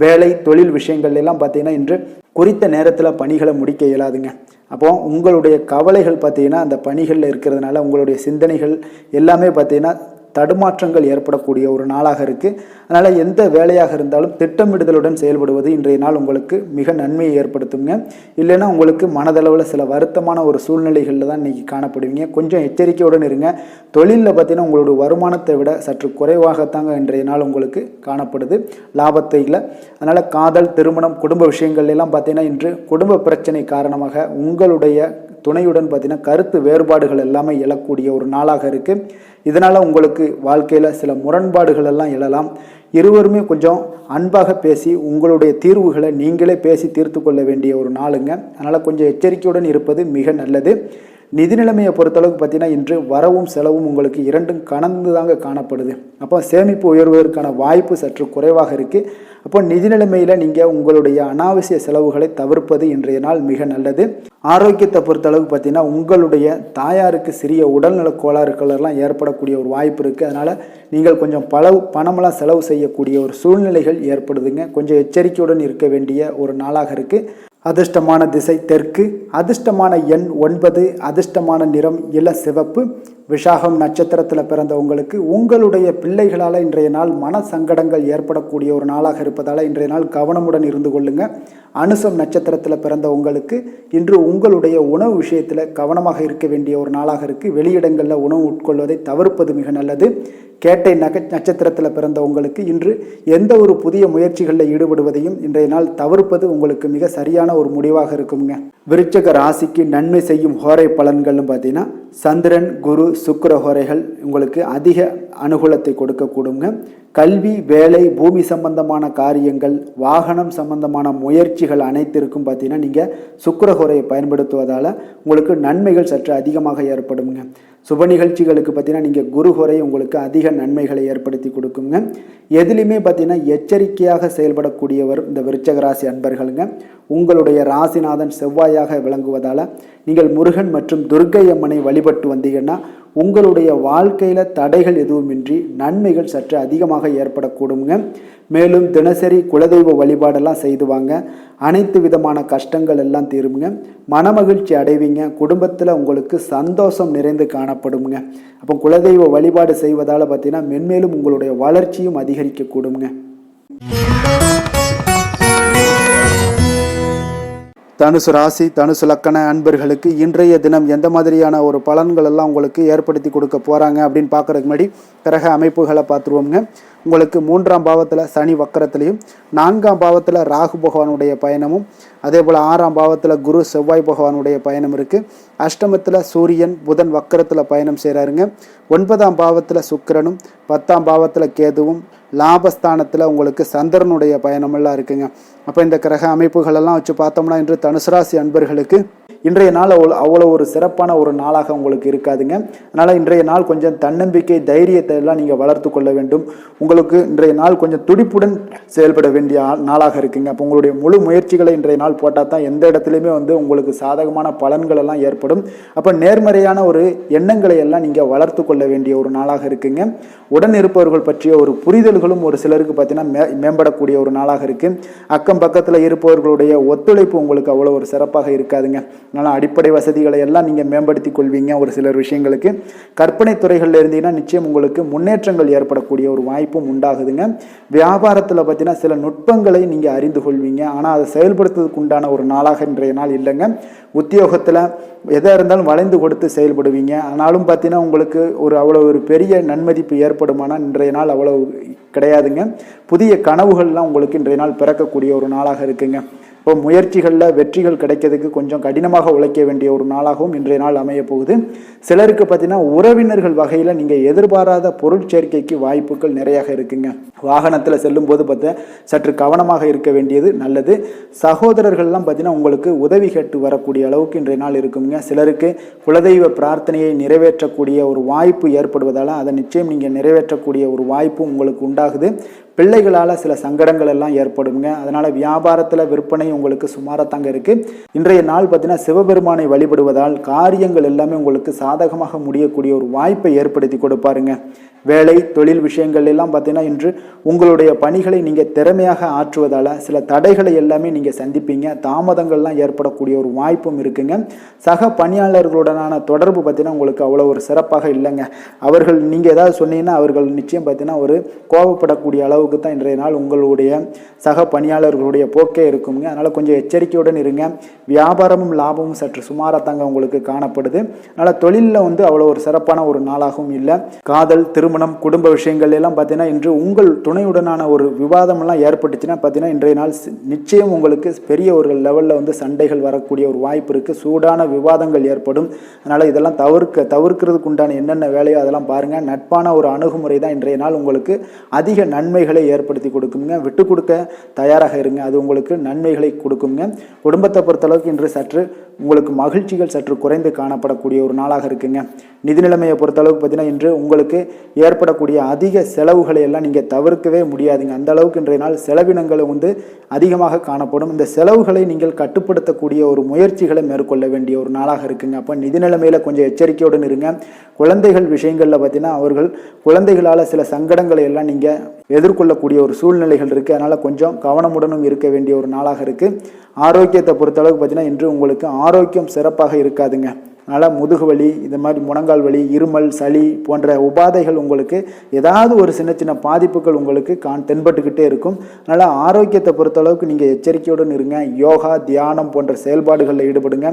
வேலை தொழில் விஷயங்கள் எல்லாம் பார்த்தீங்கன்னா இன்று குறித்த நேரத்தில் பணிகளை முடிக்க இயலாதுங்க. அப்போ உங்களுடைய கவலைகள் பார்த்தீங்கன்னா அந்த பணிகளில் இருக்கிறதுனால உங்களுடைய சிந்தனைகள் எல்லாமே பார்த்தீங்கன்னா தடுமாற்றங்கள் ஏற்படக்கூடிய ஒரு நாளாக இருக்குது. அதனால் எந்த வேலையாக இருந்தாலும் திட்டமிடுதலுடன் செயல்படுவது இன்றைய நாள் உங்களுக்கு மிக நன்மையை ஏற்படுத்துங்க. இல்லைன்னா உங்களுக்கு மனதளவில் சில வருத்தமான ஒரு சூழ்நிலைகளில் தான் இன்றைக்கி காணப்படுவீங்க. கொஞ்சம் எச்சரிக்கையுடன் இருங்க. தொழிலில் பார்த்தீங்கன்னா உங்களுடைய வருமானத்தை விட சற்று குறைவாகத்தாங்க இன்றைய நாள் உங்களுக்கு காணப்படுது, லாபத்தை இல்லை. அதனால் காதல், திருமணம், குடும்ப விஷயங்கள் எல்லாம் பார்த்தீங்கன்னா இன்று குடும்ப பிரச்சனை காரணமாக உங்களுடைய துணையுடன் பார்த்தீங்கன்னா கருத்து வேறுபாடுகள் எல்லாமே எழக்கூடிய ஒரு நாளாக இருக்குது. இதனால் உங்களுக்கு வாழ்க்கையில் சில முரண்பாடுகள் எல்லாம் எழலாம். இருவருமே கொஞ்சம் அன்பாக பேசி உங்களுடைய தீர்வுகளை நீங்களே பேசி தீர்த்து கொள்ள வேண்டிய ஒரு நாளுங்க. அதனால் கொஞ்சம் எச்சரிக்கையுடன் இருப்பது மிக நல்லது. நிதி நிலைமையை பொறுத்தளவுக்கு பார்த்தீங்கன்னா இன்று வரவும் செலவும் உங்களுக்கு இரண்டும் கலந்து தாங்க காணப்படுது. அப்போ சேமிப்பு உயர்வதற்கான வாய்ப்பு சற்று குறைவாக இருக்குது. அப்போ நிதி நிலைமையில் நீங்கள் உங்களுடைய அனாவசிய செலவுகளை தவிர்ப்பது இன்றைய நாள் மிக நல்லது. ஆரோக்கியத்தை பொறுத்தளவுக்கு பார்த்தீங்கன்னா உங்களுடைய தாயாருக்கு சிறிய உடல்நல கோளாறுகள் எல்லாம் ஏற்படக்கூடிய ஒரு வாய்ப்பு இருக்குது. அதனால் நீங்கள் கொஞ்சம் பணமெல்லாம் செலவு செய்யக்கூடிய ஒரு சூழ்நிலைகள் ஏற்படுதுங்க. கொஞ்சம் எச்சரிக்கையுடன் இருக்க வேண்டிய ஒரு நாளாக இருக்குது. அதிர்ஷ்டமான திசை தெற்கு, அதிர்ஷ்டமான எண் 9, அதிர்ஷ்டமான நிறம் இள சிவப்பு. விஷாகம் நட்சத்திரத்தில் பிறந்த உங்களுக்கு உங்களுடைய பிள்ளைகளால் இன்றைய நாள் மன சங்கடங்கள் ஏற்படக்கூடிய ஒரு நாளாக இருப்பதால் இன்றைய நாள் கவனமுடன் இருந்து கொள்ளுங்க. அனுசம் நட்சத்திரத்தில் பிறந்த உங்களுக்கு இன்று உங்களுடைய உணவு விஷயத்தில் கவனமாக இருக்க வேண்டிய ஒரு நாளாக இருக்குது. வெளியிடங்களில் உணவு உட்கொள்வதை தவிர்ப்பது மிக நல்லது. கேட்டை நட்சத்திரத்தில் பிறந்த உங்களுக்கு இன்று எந்த ஒரு புதிய முயற்சிகளில் ஈடுபடுவதையும் இன்றைய நாள் தவிர்ப்பது உங்களுக்கு மிக சரியான ஒரு முடிவாக இருக்குங்க. விருச்சக ராசிக்கு நன்மை செய்யும் ஹோரை பலன்கள்னு பார்த்தீங்கன்னா சந்திரன், குரு, சுக்கிர ஹோரைகள் உங்களுக்கு அதிக அனுகூலத்தை கொடுக்கக்கூடுங்க. கல்வி, வேலை, பூமி சம்பந்தமான காரியங்கள், வாகனம் சம்பந்தமான முயற்சிகள் அனைத்திற்கும் பார்த்தீங்கன்னா நீங்கள் சுக்கிர ஹோரையை பயன்படுத்துவதால் உங்களுக்கு நன்மைகள் சற்று அதிகமாக ஏற்படுங்க. சுப நிகழ்ச்சிகளுக்கு பார்த்தீங்கன்னா நீங்கள் குரு ஹோரை உங்களுக்கு அதிக நன்மைகளை ஏற்படுத்தி கொடுக்குங்க. எதுலையுமே பார்த்தீங்கன்னா எச்சரிக்கையாக செயல்படக்கூடியவர் இந்த விருச்சக ராசி அன்பர்களுங்க. உங்களுடைய ராசிநாதன் செவ்வாயாக விளங்குவதால் நீங்கள் முருகன் மற்றும் துர்க்கை அம்மனை வழிபட்டு வந்தீங்கன்னா உங்களுடைய வாழ்க்கையில் தடைகள் எதுவுமின்றி நன்மைகள் சற்று அதிகமாக ஏற்படக்கூடுங்க. மேலும் தினசரி குலதெய்வ வழிபாடெல்லாம் செய்து வாங்க. அனைத்து விதமான கஷ்டங்கள் எல்லாம் தீருங்க. மனமகிழ்ச்சி அடைவீங்க. குடும்பத்தில் உங்களுக்கு சந்தோஷம் நிறைந்து காணப்படுங்க. அப்போ குலதெய்வ வழிபாடு செய்வதால் பார்த்தீங்கன்னா மென்மேலும் உங்களுடைய வளர்ச்சியும் அதிகரிக்கக்கூடுங்க. தனுசு ராசி தனுசு லக்கண அன்பர்களுக்கு இன்றைய தினம் எந்த மாதிரியான ஒரு பலன்கள் எல்லாம் உங்களுக்கு ஏற்படுத்தி கொடுக்க போகிறாங்க அப்படின்னு பார்க்குறதுக்கு முன்னாடி கிரக அமைப்புகளை பார்த்துருவோங்க. உங்களுக்கு 3ஆம் பாவத்தில் சனி வக்கரத்திலையும் 4ஆம் பாவத்தில் ராகு பகவானுடைய பயணமும் அதே போல் 6ஆம் பாவத்தில் குரு செவ்வாய் பகவானுடைய பயணம் இருக்குது. அஷ்டமத்தில் சூரியன் புதன் வக்கரத்தில் பயணம் செய்கிறாருங்க. 9ஆம் பாவத்தில் சுக்கிரனும் 10ஆம் பாவத்தில் கேதுவும் லாபஸ்தானத்தில் உங்களுக்கு சந்திரனுடைய பயணமெல்லாம் இருக்குங்க. அப்போ இந்த கிரக அமைப்புகளெல்லாம் வச்சு பார்த்தோம்னா இன்று தனுசு ராசி அன்பர்களுக்கு இன்றைய நாள் அவ்வளோ ஒரு சிறப்பான ஒரு நாளாக உங்களுக்கு இருக்காதுங்க. அதனால் இன்றைய நாள் கொஞ்சம் தன்னம்பிக்கை தைரியத்தை எல்லாம் நீங்கள் வளர்த்து கொள்ள வேண்டும். உங்களுக்கு இன்றைய நாள் கொஞ்சம் துடிப்புடன் செயல்பட வேண்டிய நாளாக இருக்குங்க. அப்போ உங்களுடைய முழு முயற்சிகளை இன்றைய நாள் போட்டால் தான் எந்த இடத்துலையுமே உங்களுக்கு சாதகமான பலன்கள் எல்லாம் ஏற்படும். அப்போ நேர்மறையான ஒரு எண்ணங்களை எல்லாம் நீங்கள் வளர்த்து கொள்ள வேண்டிய ஒரு நாளாக இருக்குங்க. உடன் இருப்பவர்கள் பற்றிய ஒரு புரிதல்களும் ஒரு சிலருக்கு பார்த்தீங்கன்னா மேம்படக்கூடிய ஒரு நாளாக இருக்குது. அக்கம் பக்கத்தில் இருப்பவர்களுடைய ஒத்துழைப்பு உங்களுக்கு அவ்வளோ ஒரு சிறப்பாக இருக்காதுங்க. அதனால் அடிப்படை வசதிகளை எல்லாம் நீங்கள் மேம்படுத்தி கொள்வீங்க. ஒரு சிலர் விஷயங்களுக்கு கற்பனை துறைகளில் இருந்தீங்கன்னா நிச்சயம் உங்களுக்கு முன்னேற்றங்கள் ஏற்படக்கூடிய ஒரு வாய்ப்பும் உண்டாகுதுங்க. வியாபாரத்தில் பார்த்தீங்கன்னா சில நுட்பங்களை நீங்கள் அறிந்து கொள்வீங்க. ஆனால் அதை செயல்படுத்துவதற்கு உண்டான ஒரு நாளாக இன்றைய நாள் இல்லைங்க. உத்தியோகத்தில் எதாக இருந்தாலும் வளைந்து கொடுத்து செயல்படுவீங்க. ஆனாலும் பார்த்தீங்கன்னா உங்களுக்கு அவ்வளோ ஒரு பெரிய நன்மதிப்பு ஏற்படுமானால் இன்றைய நாள் அவ்வளோ கிடையாதுங்க. புதிய கனவுகள்லாம் உங்களுக்கு இன்றைய நாள் பிறக்கக்கூடிய ஒரு நாளாக இருக்குங்க. இப்போ முயற்சிகளில் வெற்றிகள் கிடைக்கிறதுக்கு கொஞ்சம் கடினமாக உழைக்க வேண்டிய ஒரு நாளாகவும் இன்றைய நாள் அமைய போகுது. சிலருக்கு பார்த்தீங்கன்னா உறவினர்கள் வகையில் நீங்கள் எதிர்பாராத பொருட்சேர்க்கைக்கு வாய்ப்புகள் நிறையாக இருக்குங்க. வாகனத்தில் செல்லும் போது பார்த்தா சற்று கவனமாக இருக்க வேண்டியது நல்லது. சகோதரர்கள்லாம் பார்த்தீங்கன்னா உங்களுக்கு உதவி கேட்டு வரக்கூடிய அளவுக்கு இன்றைய நாள் இருக்குங்க. சிலருக்கு குலதெய்வ பிரார்த்தனையை நிறைவேற்றக்கூடிய ஒரு வாய்ப்பு ஏற்படுவதால் அதை நிச்சயம் நீங்கள் நிறைவேற்றக்கூடிய ஒரு வாய்ப்பு உங்களுக்கு உண்டாகுது. பிள்ளைகளால் சில சங்கடங்கள் எல்லாம் ஏற்படுங்க. அதனால் வியாபாரத்தில் விற்பனை உங்களுக்கு சுமாரத்தாங்க இருக்குது. இன்றைய நாள் பார்த்தீங்கன்னா சிவபெருமானை வழிபடுவதால் காரியங்கள் எல்லாமே உங்களுக்கு சாதகமாக முடியக்கூடிய ஒரு வாய்ப்பை ஏற்படுத்தி கொடுப்பாருங்க. வேலை தொழில் விஷயங்கள் எல்லாம் பார்த்தீங்கன்னா இன்று உங்களுடைய பணிகளை நீங்கள் திறமையாக ஆற்றுவதால் சில தடைகளை எல்லாமே நீங்கள் சந்திப்பீங்க. தாமதங்கள்லாம் ஏற்படக்கூடிய ஒரு வாய்ப்பும் இருக்குங்க. சக பணியாளர்களுடனான தொடர்பு பார்த்தீங்கன்னா உங்களுக்கு அவ்வளோ ஒரு சிறப்பாக இல்லைங்க. அவர்கள் நீங்கள் ஏதாவது சொன்னீங்கன்னா அவர்கள் நிச்சயம் பார்த்தீங்கன்னா ஒரு கோபப்படக்கூடிய அளவுக்கு தான் இன்றைய நாள் உங்களுடைய சக பணியாளர்களுடைய போக்கே இருக்குங்க. அதனால் கொஞ்சம் எச்சரிக்கையுடன் இருங்க. வியாபாரமும் லாபமும் சற்று சுமாரத்தாங்க உங்களுக்கு காணப்படுது. அதனால் தொழிலில் அவ்வளோ ஒரு சிறப்பான ஒரு நாளாகவும் இல்லை. காதல் திருமணம் குடும்ப விஷயங்கள் எல்லாம் பார்த்தீங்கன்னா இன்று உங்கள் துணையுடனான ஒரு விவாதம் எல்லாம் ஏற்பட்டுச்சுன்னா பார்த்தீங்கன்னா இன்றைய நாள் நிச்சயம் உங்களுக்கு பெரிய ஒரு லெவலில் சண்டைகள் வரக்கூடிய ஒரு வாய்ப்பு இருக்குது. சூடான விவாதங்கள் ஏற்படும். அதனால் இதெல்லாம் தவிர்க்கிறதுக்கு உண்டான என்னென்ன வேலையோ அதெல்லாம் பாருங்கள். நட்பான ஒரு அணுகுமுறை தான் இன்றைய நாள் உங்களுக்கு அதிக நன்மைகளை ஏற்படுத்தி கொடுக்குங்க. விட்டு கொடுக்க தயாராக இருங்க. அது உங்களுக்கு நன்மைகளை கொடுக்குங்க. குடும்பத்தை பொறுத்தளவுக்கு இன்று சற்று உங்களுக்கு மகிழ்ச்சிகள் சற்று குறைந்து காணப்படக்கூடிய ஒரு நாளாக இருக்குங்க. நிதி நிலைமையை பொறுத்தளவுக்கு பார்த்தீங்கன்னா இன்று உங்களுக்கு ஏற்படக்கூடிய அதிக செலவுகளை எல்லாம் நீங்கள் தவிர்க்கவே முடியாதுங்க. அந்த அளவுக்கு இன்றைய நாள் செலவினங்கள் அதிகமாக காணப்படும். இந்த செலவுகளை நீங்கள் கட்டுப்படுத்தக்கூடிய ஒரு முயற்சிகளை மேற்கொள்ள வேண்டிய ஒரு நாளாக இருக்குங்க. அப்போ நிதி நிலைமையில் கொஞ்சம் எச்சரிக்கையுடன் இருங்க. குழந்தைகள் விஷயங்களில் பார்த்தீங்கன்னா அவர்கள் குழந்தைகளால் சில சங்கடங்களை எல்லாம் நீங்கள் எதிர்கொள்ளக்கூடிய ஒரு சூழ்நிலைகள் இருக்குது. அதனால் கொஞ்சம் கவனமுடனும் இருக்க வேண்டிய ஒரு நாளாக இருக்குது. ஆரோக்கியத்தை பொறுத்தளவுக்கு பார்த்தீங்கன்னா இன்று உங்களுக்கு ஆரோக்கியம் சிறப்பாக இருக்காதுங்க. அதனால் முதுகு வலி, இந்த மாதிரி முழங்கால் வலி, இருமல், சளி போன்ற உபாதைகள் உங்களுக்கு ஏதாவது ஒரு சின்ன சின்ன பாதிப்புகள் உங்களுக்கு தென்பட்டுக்கிட்டே இருக்கும். அதனால் ஆரோக்கியத்தை பொறுத்தளவுக்கு நீங்கள் எச்சரிக்கையுடன் இருங்க. யோகா தியானம் போன்ற செயல்பாடுகளில் ஈடுபடுங்க.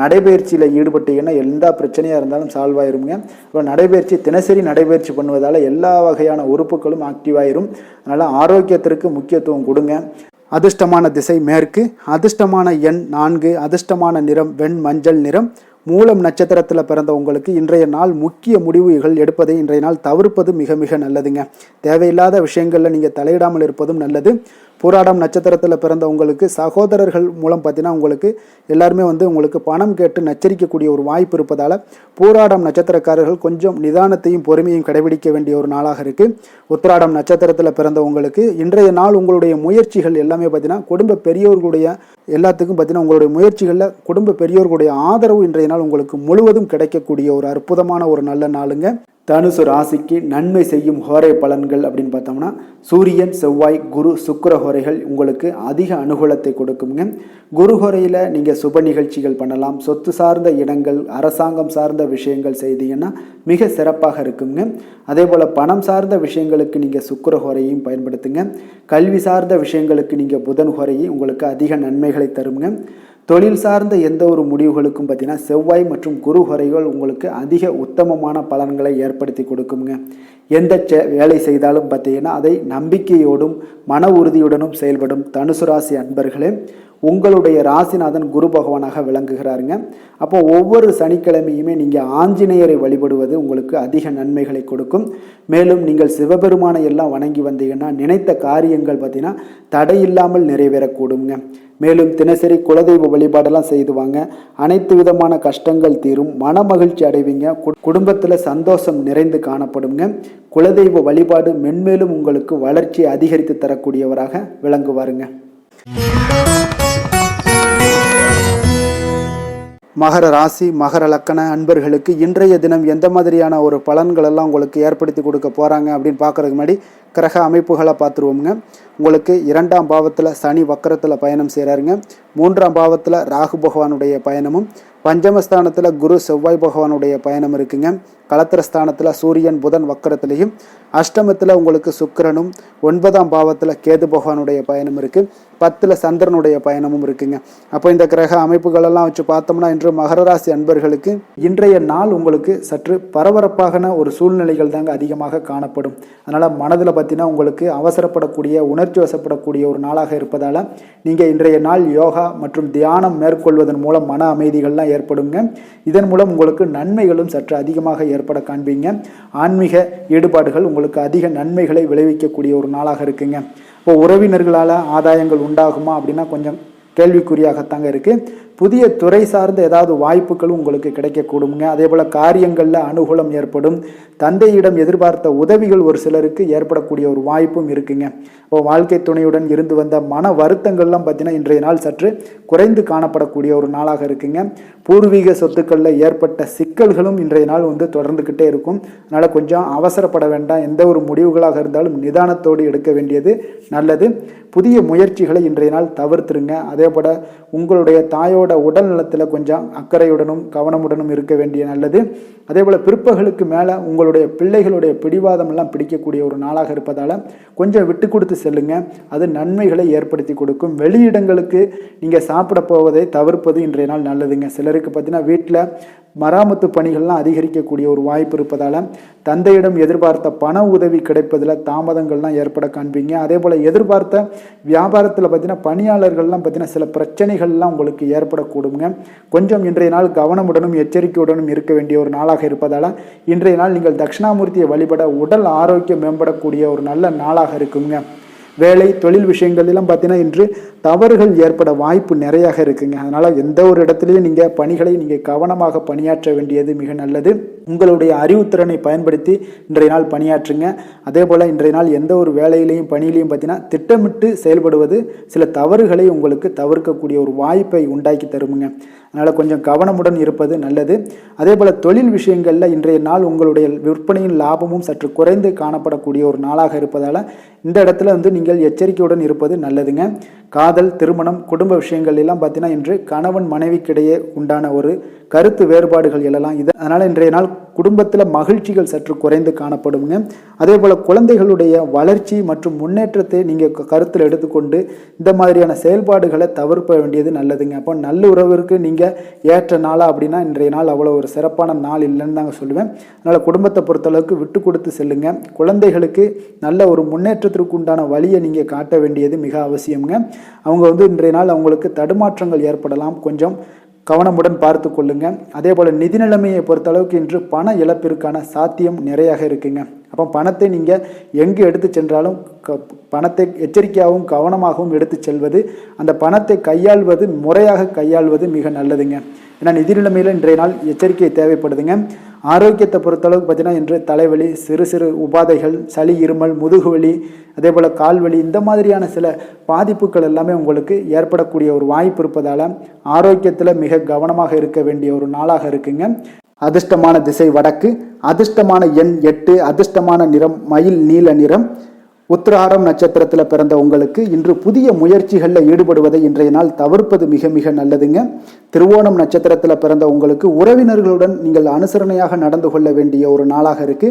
நடைபயிற்சியில் ஈடுபட்டீங்கன்னா எந்த பிரச்சனையாக இருந்தாலும் சால்வ் ஆயிருங்க. இப்போ நடைபயிற்சி தினசரி நடைபயிற்சி பண்ணுவதால் எல்லா வகையான உறுப்புகளும் ஆக்டிவ் ஆயிரும். அதனால் ஆரோக்கியத்திற்கு முக்கியத்துவம் கொடுங்க. அதிர்ஷ்டமான திசை மேற்கு, அதிர்ஷ்டமான எண் 4, அதிர்ஷ்டமான நிறம் வெண் மஞ்சள் நிறம். மூலம் நட்சத்திரத்தில் பிறந்த உங்களுக்கு இன்றைய நாள் முக்கிய முடிவுகள் எடுப்பதை இன்றைய நாள் தவிர்ப்பது மிக மிக நல்லதுங்க. தேவையில்லாத விஷயங்களில் நீங்கள் தலையிடாமல் இருப்பதும் நல்லது. பூராடம் நட்சத்திரத்தில் பிறந்த உங்களுக்கு சகோதரர்கள் மூலம் பார்த்தீங்கன்னா உங்களுக்கு எல்லாருமே உங்களுக்கு பணம் கேட்டு நச்சரிக்கக்கூடிய ஒரு வாய்ப்பு இருப்பதால் பூராடம் நட்சத்திரக்காரர்கள் கொஞ்சம் நிதானத்தையும் பொறுமையும் கடைபிடிக்க வேண்டிய ஒரு நாளாக இருக்குது. உத்திராடம் நட்சத்திரத்தில் பிறந்த உங்களுக்கு இன்றைய நாள் உங்களுடைய முயற்சிகள் எல்லாமே பார்த்தீங்கன்னா குடும்ப பெரியோர்களுடைய எல்லாத்துக்கும் பார்த்தீங்கன்னா உங்களுடைய முயற்சிகளில் குடும்ப பெரியோர்களுடைய ஆதரவு இன்றைய நாள் உங்களுக்கு முழுவதும் கிடைக்கக்கூடிய ஒரு அற்புதமான ஒரு நல்ல நாளுங்க. தனுசு ராசிக்கு நன்மை செய்யும் ஹோரை பலன்கள் அப்படின்னு பார்த்தோம்னா சூரியன் செவ்வாய் குரு சுக்கிர ஹோரைகள் உங்களுக்கு அதிக அனுகூலத்தை கொடுக்குங்க. குரு ஹோரையில் நீங்கள் சுப நிகழ்ச்சிகள் பண்ணலாம். சொத்து சார்ந்த இடங்கள் அரசாங்கம் சார்ந்த விஷயங்கள் செய்தீங்கன்னா மிக சிறப்பாக இருக்குங்க. அதே போல் பணம் சார்ந்த விஷயங்களுக்கு நீங்கள் சுக்கிர ஹோரையும் பயன்படுத்துங்க. கல்வி சார்ந்த விஷயங்களுக்கு நீங்கள் புதன் ஹோரையும் உங்களுக்கு அதிக நன்மைகளை தருங்க. தொழில் சார்ந்த எந்த ஒரு முடிவுகளுக்கும் பார்த்தீங்கன்னா செவ்வாய் மற்றும் குரு ஹோரைகள் உங்களுக்கு அதிக உத்தமமான பலன்களை ஏற்படுத்தி கொடுக்குங்க. எந்த வேலை செய்தாலும் பார்த்தீங்கன்னா அதை நம்பிக்கையோடும் மன உறுதியுடனும் செயல்படும் தனுசு ராசி அன்பர்களே, உங்களுடைய ராசிநாதன் குரு பகவானாக விளங்குகிறாருங்க. அப்போ ஒவ்வொரு சனிக்கிழமையுமே நீங்கள் ஆஞ்சநேயரை வழிபடுவது உங்களுக்கு அதிக நன்மைகளை கொடுக்கும். மேலும் நீங்கள் சிவபெருமானை எல்லாம் வணங்கி வந்தீங்கன்னா நினைத்த காரியங்கள் பார்த்தீங்கன்னா தடையில்லாமல் நிறைவேறக்கூடுங்க. மேலும் தினசரி குலதெய்வ வழிபாடெல்லாம் செய்து வாங்க. அனைத்து விதமான கஷ்டங்கள் தீரும், மன மகிழ்ச்சி அடைவீங்க, குடும்பத்தில் சந்தோஷம் நிறைந்து காணப்படுங்க. குலதெய்வ வழிபாடு மென்மேலும் உங்களுக்கு வளர்ச்சியை அதிகரித்து தரக்கூடியவராக விளங்குவாருங்க. மகர ராசி மகர லக்கண அன்பர்களுக்கு இன்றைய தினம் எந்த மாதிரியான ஒரு பலன்கள் எல்லாம் உங்களுக்கு ஏற்படுத்தி கொடுக்க போகிறாங்க அப்படின்னு பார்க்குறதுக்கு முன்னாடி கிரக அமைப்புகளை பார்த்துருவோங்க. உங்களுக்கு 2ஆம் பாவத்தில் சனி வக்கரத்தில் பயணம் செய்கிறாருங்க. 3ஆம் பாவத்தில் ராகு பகவானுடைய பயணமும், பஞ்சமஸ்தானத்தில் குரு செவ்வாய் பகவானுடைய பயணம் இருக்குங்க. களத்திரஸ்தானத்தில் சூரியன் புதன் வக்கரத்திலையும், அஷ்டமத்தில் உங்களுக்கு சுக்கிரனும், 9ஆம் பாவத்தில் கேது பகவானுடைய பயணம் இருக்குது, 10ல் சந்திரனுடைய பயணமும் இருக்குங்க. அப்போ இந்த கிரக அமைப்புகளெல்லாம் வச்சு பார்த்தோம்னா இன்று மகர ராசி அன்பர்களுக்கு இன்றைய நாள் உங்களுக்கு சற்று பரபரப்பான ஒரு சூழ்நிலைகள் தாங்க அதிகமாக காணப்படும். அதனால் மனதில் பார்த்தீங்கன்னா உங்களுக்கு அவசரப்படக்கூடிய உணர்ச்சி வசப்படக்கூடிய ஒரு நாளாக இருப்பதால் நீங்கள் இன்றைய நாள் யோகா மற்றும் தியானம் மேற்கொள்வதன் மூலம் மன அமைதிகள்லாம் ஏற்படுங்க. இதன் மூலம் உங்களுக்கு நன்மைகளும் சற்று அதிகமாக ஏற்பட காண்பீங்க. ஆன்மீக ஈடுபாடுகள் உங்களுக்கு அதிக நன்மைகளை விளைவிக்கக்கூடிய ஒரு நாளாக இருக்குங்க. இப்போ உறவினர்களால் ஆதாயங்கள் உண்டாகுமா அப்படின்னா கொஞ்சம் கேள்விக்குறியாகத்தாங்க இருக்குது. புதிய துறை சார்ந்த ஏதாவது வாய்ப்புகளும் உங்களுக்கு கிடைக்கக்கூடுங்க. அதே போல் காரியங்களில் அனுகூலம் ஏற்படும். தந்தையிடம் எதிர்பார்த்த உதவிகள் ஒரு சிலருக்கு ஏற்படக்கூடிய ஒரு வாய்ப்பும் இருக்குங்க. இப்போ வாழ்க்கை துணையுடன் இருந்து வந்த மன வருத்தங்கள்லாம் பார்த்தீங்கன்னா இன்றைய நாள் சற்று குறைந்து காணப்படக்கூடிய ஒரு நாளாக இருக்குங்க. பூர்வீக சொத்துக்களில் ஏற்பட்ட சிக்கல்களும் இன்றைய நாள் தொடர்ந்துக்கிட்டே இருக்கும். அதனால் கொஞ்சம் அவசரப்பட வேண்டாம். எந்த ஒரு முடிவுகளாக இருந்தாலும் நிதானத்தோடு எடுக்க வேண்டியது நல்லது. புதிய முயற்சிகளை இன்றைய நாள் தவிர்த்துருங்க. அதே போல் உங்களுடைய தாயோட உடல் நலத்தில் கொஞ்சம் அக்கறையுடனும் கவனமுடனும் இருக்க வேண்டிய நல்லது. அதே போல் பிற்பகலுக்கு மேலே உங்களுடைய பிள்ளைகளுடைய பிடிவாதம் எல்லாம் பிடிக்கக்கூடிய ஒரு நாளாக இருப்பதால் கொஞ்சம் விட்டு கொடுத்து செல்லுங்க. அது நன்மைகளை ஏற்படுத்தி கொடுக்கும். வெளியிடங்களுக்கு நீங்கள் சாப்பிட போவதை தவிர்ப்பது இன்றைய நாள் நல்லதுங்க. சிலருக்கு பார்த்தீங்கன்னா வீட்டில் மராமத்து பணிகள்லாம் அதிகரிக்கக்கூடிய ஒரு வாய்ப்பு இருப்பதால் தந்தையிடம் எதிர்பார்த்த பண உதவி கிடைப்பதில் தாமதங்கள்லாம் ஏற்பட காண்பீங்க. அதே போல் எதிர்பார்த்த வியாபாரத்தில் பார்த்தீங்கன்னா பணியாளர்கள்லாம் பார்த்தீங்கன்னா சில பிரச்சனைகள்லாம் உங்களுக்கு ஏற்படக்கூடுங்க. கொஞ்சம் இன்றைய நாள் கவனமுடனும் எச்சரிக்கையுடனும் இருக்க வேண்டிய ஒரு நாளாக இருப்பதால் இன்றைய நாள் நீங்கள் தட்சிணாமூர்த்தியை வழிபட உடல் ஆரோக்கியம் மேம்படக்கூடிய ஒரு நல்ல நாளாக இருக்குங்க. வேலை தொழில் விஷயங்கள்லாம் பார்த்தீங்கன்னா இன்று தவறுகள் ஏற்பட வாய்ப்பு நிறையாக இருக்குங்க. அதனால் எந்த ஒரு இடத்துலையும் நீங்கள் பணிகளை நீங்கள் கவனமாக பணியாற்ற வேண்டியது மிக நல்லது. உங்களுடைய அறிவுத்திறனை பயன்படுத்தி இன்றைய நாள் பணியாற்றுங்க. அதே போல் இன்றைய நாள் எந்த ஒரு வேலையிலையும் பணியிலையும் பார்த்தீங்கன்னா திட்டமிட்டு செயல்படுவது சில தவறுகளை உங்களுக்கு தவிர்க்கக்கூடிய ஒரு வாய்ப்பை உண்டாக்கி தருமுங்க. அதனால் கொஞ்சம் கவனமுடன் இருப்பது நல்லது. அதே போல் தொழில் விஷயங்களில் இன்றைய நாள் உங்களுடைய விற்பனையின் லாபமும் சற்று குறைந்து காணப்படக்கூடிய ஒரு நாளாக இருப்பதால் இந்த இடத்துல நீங்கள் எச்சரிக்கையுடன் இருப்பது நல்லதுங்க. காதல், திருமணம், குடும்ப விஷயங்கள் எல்லாம் பார்த்தீங்கன்னா இன்று கணவன் மனைவிக்கிடையே உண்டான ஒரு கருத்து வேறுபாடுகள் எழலாம். அதனால் இன்றைய நாள் குடும்பத்தில் மகிழ்ச்சிகள் சற்று குறைந்து காணப்படுங்க. அதே போல் குழந்தைகளுடைய வளர்ச்சி மற்றும் முன்னேற்றத்தை நீங்கள் கருத்தில் எடுத்துக்கொண்டு இந்த மாதிரியான செயல்பாடுகளை தவிர்க்க வேண்டியது நல்லதுங்க. அப்போ நல்ல உறவிற்கு நீங்கள் ஏற்ற நாளா அப்படின்னா இன்றைய நாள் அவ்வளோ ஒரு சிறப்பான நாள் இல்லைன்னு தாங்க சொல்லுவேன். அதனால் குடும்பத்தை பொறுத்தளவுக்கு விட்டு கொடுத்து செல்லுங்க. குழந்தைகளுக்கு நல்ல ஒரு முன்னேற்றத்திற்கு உண்டான வழியை நீங்கள் காட்ட வேண்டியது மிக அவசியம்ங்க. அவங்க இன்றைய நாள் அவங்களுக்கு தடுமாற்றங்கள் ஏற்படலாம். கொஞ்சம் கவனமுடன் பார்த்து கொள்ளுங்க. அதே போல் நிதி நிலைமையை பொறுத்தளவுக்கு இன்று பண இழப்பிற்கான சாத்தியம் நிறையாக இருக்குங்க. அப்போ பணத்தை நீங்கள் எங்கு எடுத்து சென்றாலும் பணத்தை எச்சரிக்கையாகவும் கவனமாகவும் எடுத்து செல்வது, அந்த பணத்தை கையாள்வது முறையாக கையாள்வது மிக நல்லதுங்க. ஏன்னா நிதி நிலைமையில் இன்றைய நாள் எச்சரிக்கை தேவைப்படுதுங்க. ஆரோக்கியத்தை பொறுத்தளவுக்கு பார்த்தீங்கன்னா இன்று தலைவலி, சிறு சிறு உபாதைகள், சளி, இருமல், முதுகுவலி, அதே போல் கால்வலி இந்த மாதிரியான சில பாதிப்புகள் எல்லாமே உங்களுக்கு ஏற்படக்கூடிய ஒரு வாய்ப்பு இருப்பதால் ஆரோக்கியத்தில் மிக கவனமாக இருக்க வேண்டிய ஒரு நாளாக இருக்குங்க. அதிர்ஷ்டமான திசை வடக்கு, அதிர்ஷ்டமான எண் 8, அதிர்ஷ்டமான நிறம் மயில் நீல நிறம். உத்திராடம் நட்சத்திரத்தில் பிறந்த உங்களுக்கு இன்று புதிய முயற்சிகளில் ஈடுபடுவதை இன்றைய நாள் தவிர்ப்பது மிக மிக நல்லதுங்க. திருவோணம் நட்சத்திரத்தில் பிறந்த உங்களுக்கு உறவினர்களுடன் நீங்கள் அனுசரணையாக நடந்து கொள்ள வேண்டிய ஒரு நாளாக இருக்கு.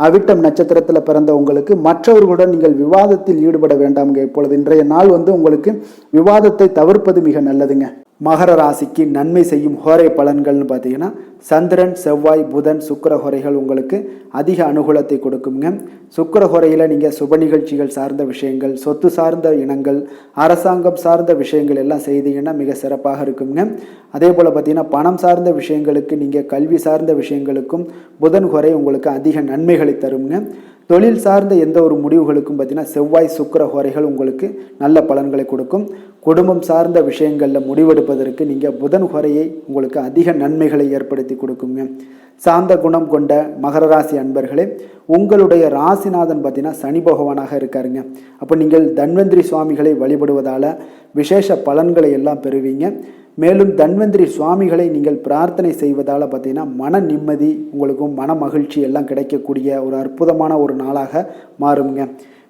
அவிட்டம் நட்சத்திரத்தில் பிறந்த உங்களுக்கு மற்றவர்களுடன் நீங்கள் விவாதத்தில் ஈடுபட வேண்டாம்ங்க. இப்பொழுது இன்றைய நாள் உங்களுக்கு விவாதத்தை தவிர்ப்பது மிக நல்லதுங்க. மகர ராசிக்கு நன்மை செய்யும் ஹோரை பலன்கள்னு பார்த்தீங்கன்னா சந்திரன், செவ்வாய், புதன், சுக்கிர ஹோரைகள் உங்களுக்கு அதிக அனுகூலத்தை கொடுக்குங்க. சுக்கிர ஹோரையில் நீங்கள் சுப நிகழ்ச்சிகள் சார்ந்த விஷயங்கள், சொத்து சார்ந்த இனங்கள், அரசாங்கம் சார்ந்த விஷயங்கள் எல்லாம் செய்தீங்கன்னா மிக சிறப்பாக இருக்குங்க. அதே போல் பார்த்தீங்கன்னா பணம் சார்ந்த விஷயங்களுக்கு, நீங்கள் கல்வி சார்ந்த விஷயங்களுக்கும் புதன் ஹோரை உங்களுக்கு அதிக நன்மைகளை தருங்க. தொழில் சார்ந்த எந்த ஒரு முடிவுகளுக்கும் பார்த்தீங்கன்னா செவ்வாய், சுக்கிர ஹோரைகள் உங்களுக்கு நல்ல பலன்களை கொடுக்கும். குடும்பம் சார்ந்த விஷயங்களில் முடிவெடுப்பதற்கு நீங்கள் புதன் ஹோரையை உங்களுக்கு அதிக நன்மைகளை ஏற்படுத்தி கொடுக்குங்க. சாந்த குணம் கொண்ட மகர ராசி அன்பர்களே, உங்களுடைய ராசிநாதன் பார்த்தீங்கன்னா சனி பகவானாக இருக்காருங்க. அப்போ நீங்கள் தன்வந்திரி சுவாமிகளை வழிபடுவதால் விசேஷ பலன்களை எல்லாம் பெறுவீங்க. மேலும் தன்வந்திரி சுவாமிகளை நீங்கள் பிரார்த்தனை செய்வதால் பார்த்தீங்கன்னா மன நிம்மதி, உங்களுக்கும் மன மகிழ்ச்சி எல்லாம் கிடைக்கக்கூடிய ஒரு அற்புதமான ஒரு நாளாக மாறுங்க.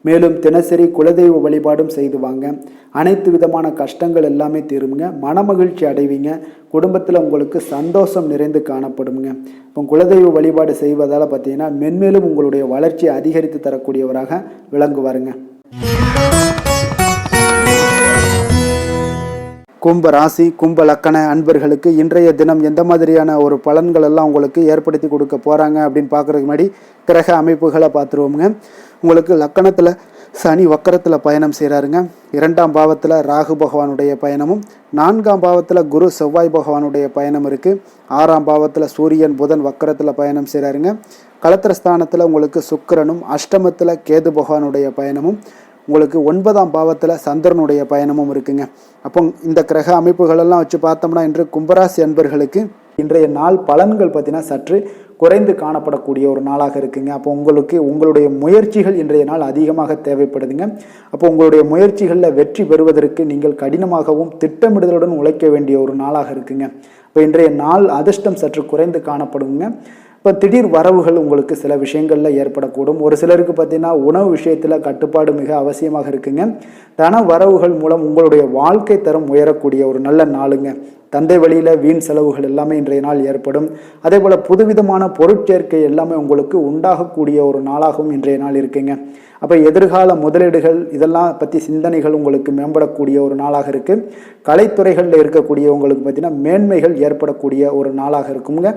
மேலும் தினசரி குலதெய்வ வழிபாடும் செய்து வாங்க. அனைத்து விதமான கஷ்டங்கள் எல்லாமே தீருங்க. மன மகிழ்ச்சி அடைவீங்க. குடும்பத்தில் உங்களுக்கு சந்தோஷம் நிறைந்து காணப்படுங்க. இப்போ குலதெய்வ வழிபாடு செய்வதால் பார்த்தீங்கன்னா மென்மேலும் உங்களுடைய வளர்ச்சியை அதிகரித்து தரக்கூடியவராக விளங்குவாருங்க. கும்ப ராசி, கும்ப லக்கண அன்பர்களுக்கு இன்றைய தினம் எந்த மாதிரியான ஒரு பலன்கள் எல்லாம் உங்களுக்கு ஏற்படுத்தி கொடுக்க போகிறாங்க அப்படின்னு பார்க்குறதுக்கு முன்னாடி கிரக அமைப்புகளை பார்த்துருவோங்க. உங்களுக்கு லக்கணத்தில் சனி வக்கரத்தில் பயணம் செய்கிறாருங்க. 2ஆம் பாவத்தில் ராகு பகவானுடைய பயணமும், 4ஆம் பாவத்தில் குரு செவ்வாய் பகவானுடைய பயணம் இருக்குது. 6ஆம் பாவத்தில் சூரியன் புதன் வக்கரத்தில் பயணம் செய்கிறாருங்க. களத்திரஸ்தானத்தில் உங்களுக்கு சுக்கிரனும், அஷ்டமத்தில் கேது பகவானுடைய பயணமும், உங்களுக்கு 9ஆம் பாவத்தில் சந்திரனுடைய பயணமும் இருக்குங்க. அப்போ இந்த கிரக அமைப்புகளெல்லாம் வச்சு பார்த்தோம்னா இன்று கும்பராசி அன்பர்களுக்கு இன்றைய நாள் பலன்கள் பார்த்தீங்கன்னா சற்று குறைந்து காணப்படக்கூடிய ஒரு நாளாக இருக்குங்க. அப்போ உங்களுடைய முயற்சிகள் இன்றைய நாள் அதிகமாக தேவைப்படுதுங்க. அப்போ உங்களுடைய முயற்சிகளில் வெற்றி பெறுவதற்கு நீங்கள் கடினமாகவும் திட்டமிடுதலுடன் உழைக்க வேண்டிய ஒரு நாளாக இருக்குங்க. இப்போ இன்றைய நாள் அதிர்ஷ்டம் சற்று குறைந்து காணப்படுங்க. இப்போ திடீர் வரவுகள் உங்களுக்கு சில விஷயங்களில் ஏற்படக்கூடும். ஒரு சிலருக்கு பார்த்தீங்கன்னா உணவு விஷயத்தில் கட்டுப்பாடு மிக அவசியமாக இருக்குங்க. தன வரவுகள் மூலம் உங்களுடைய வாழ்க்கை தரம் உயரக்கூடிய ஒரு நல்ல நாளுங்க. தந்தை வழியில் வீண் செலவுகள் எல்லாமே இன்றைய நாள் ஏற்படும். அதே போல் புதுவிதமான பொருட்சேர்க்கை எல்லாமே உங்களுக்கு உண்டாகக்கூடிய ஒரு நாளாகவும் இன்றைய நாள் இருக்குங்க. அப்போ எதிர்கால முதலீடுகள் இதெல்லாம் பற்றி சிந்தனைகள் உங்களுக்கு மேம்படக்கூடிய ஒரு நாளாக இருக்குது. கலைத்துறைகளில் இருக்கக்கூடிய உங்களுக்கு பார்த்தீங்கன்னா மேன்மைகள் ஏற்படக்கூடிய ஒரு நாளாக இருக்குங்க.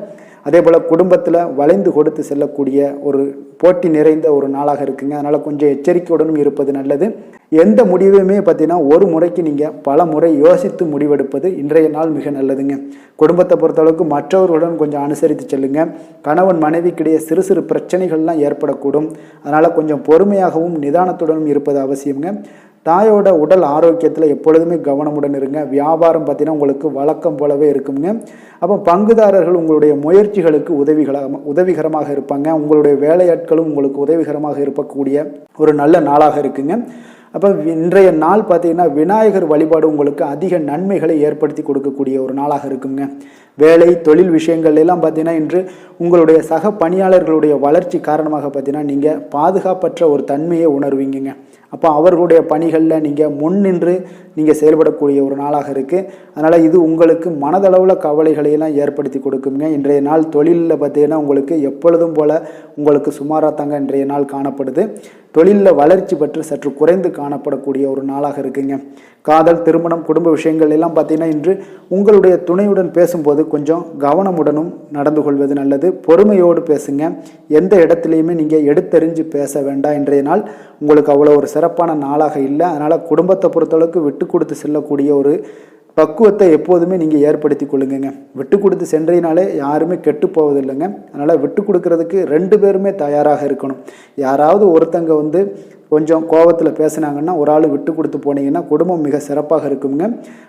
அதே போல் குடும்பத்தில் வளைந்து கொடுத்து செல்லக்கூடிய ஒரு போட்டி நிறைந்த ஒரு நாளாக இருக்குங்க. அதனால் கொஞ்சம் எச்சரிக்கையுடனும் இருப்பது நல்லது. எந்த முடிவையுமே பார்த்தீங்கன்னா ஒரு முறைக்கு நீங்கள் பல முறை யோசித்து முடிவெடுப்பது இன்றைய நாள் மிக நல்லதுங்க. குடும்பத்தை பொறுத்தளவுக்கு மற்றவர்களுடன் கொஞ்சம் அனுசரித்து செல்லுங்க. கணவன் மனைவிக்கிடையே சிறு சிறு பிரச்சனைகள்லாம் ஏற்படக்கூடும். அதனால் கொஞ்சம் பொறுமையாகவும் நிதானத்துடனும் இருப்பது அவசியங்க. தாயோட உடல் ஆரோக்கியத்தில் எப்பொழுதுமே கவனமுடன் இருங்க. வியாபாரம் பார்த்தீங்கன்னா உங்களுக்கு வழக்கம் போலவே இருக்குங்க. அப்போ பங்குதாரர்கள் உங்களுடைய முயற்சிகளுக்கு உதவிகரமாக இருப்பாங்க. உங்களுடைய வேலையாட்களும் உங்களுக்கு உதவிகரமாக இருக்கக்கூடிய ஒரு நல்ல நாளாக இருக்குங்க. அப்போ இன்றைய நாள் பார்த்தீங்கன்னா விநாயகர் வழிபாடு உங்களுக்கு அதிக நன்மைகளை ஏற்படுத்தி கொடுக்கக்கூடிய ஒரு நாளாக இருக்குங்க. வேலை தொழில் விஷயங்கள் எல்லாம் பார்த்தீங்கன்னா இன்று உங்களுடைய சக பணியாளர்களுடைய வளர்ச்சி காரணமாக பார்த்தீங்கன்னா நீங்கள் பாதுகாப்பற்ற ஒரு தன்மையை உணர்வீங்க. அப்போ அவர்களுடைய பணிகளில் நீங்கள் முன்னின்று நீங்கள் செயல்படக்கூடிய ஒரு நாளாக இருக்குது. அதனால் இது உங்களுக்கு மனதளவில் கவலைகளையெல்லாம் ஏற்படுத்தி கொடுக்குங்க. இன்றைய நாள் தொழிலில் பார்த்தீங்கன்னா உங்களுக்கு எப்பொழுதும் போல் உங்களுக்கு சுமாராக தாங்க இன்றைய நாள் காணப்படுது. தொழிலில் வளர்ச்சி பெற்று சற்று குறைந்து காணப்படக்கூடிய ஒரு நாளாக இருக்குங்க. காதல், திருமணம், குடும்ப விஷயங்கள் எல்லாம் பார்த்தீங்கன்னா இன்று உங்களுடைய துணையுடன் பேசும்போது கொஞ்சம் கவனமுடனும் நடந்து கொள்வது நல்லது. பொறுமையோடு பேசுங்க. எந்த இடத்துலையுமே நீங்கள் எடுத்தெறிஞ்சு பேச வேண்டாம். இன்றைய நாள் உங்களுக்கு அவ்வளோ ஒரு சிறப்பான நாளாக இல்லை. அதனால் குடும்பத்தை பொறுத்தளவுக்கு விட்டு கொடுத்து செல்லக்கூடிய ஒரு பக்குவத்தை எப்போதுமே நீங்கள் ஏற்படுத்தி கொள்ளுங்க. விட்டு கொடுத்து சென்றீனாலே யாருமே கெட்டு போவதில்லைங்க. அதனால் விட்டு கொடுக்கறதுக்கு 2 பேருமே தயாராக இருக்கணும். யாராவது ஒருத்தங்க கொஞ்சம் கோபத்தில் பேசுனாங்கன்னா ஒரு ஆள் விட்டு கொடுத்து போனீங்கன்னா குடும்பம் மிக சிறப்பாக இருக்குங்க.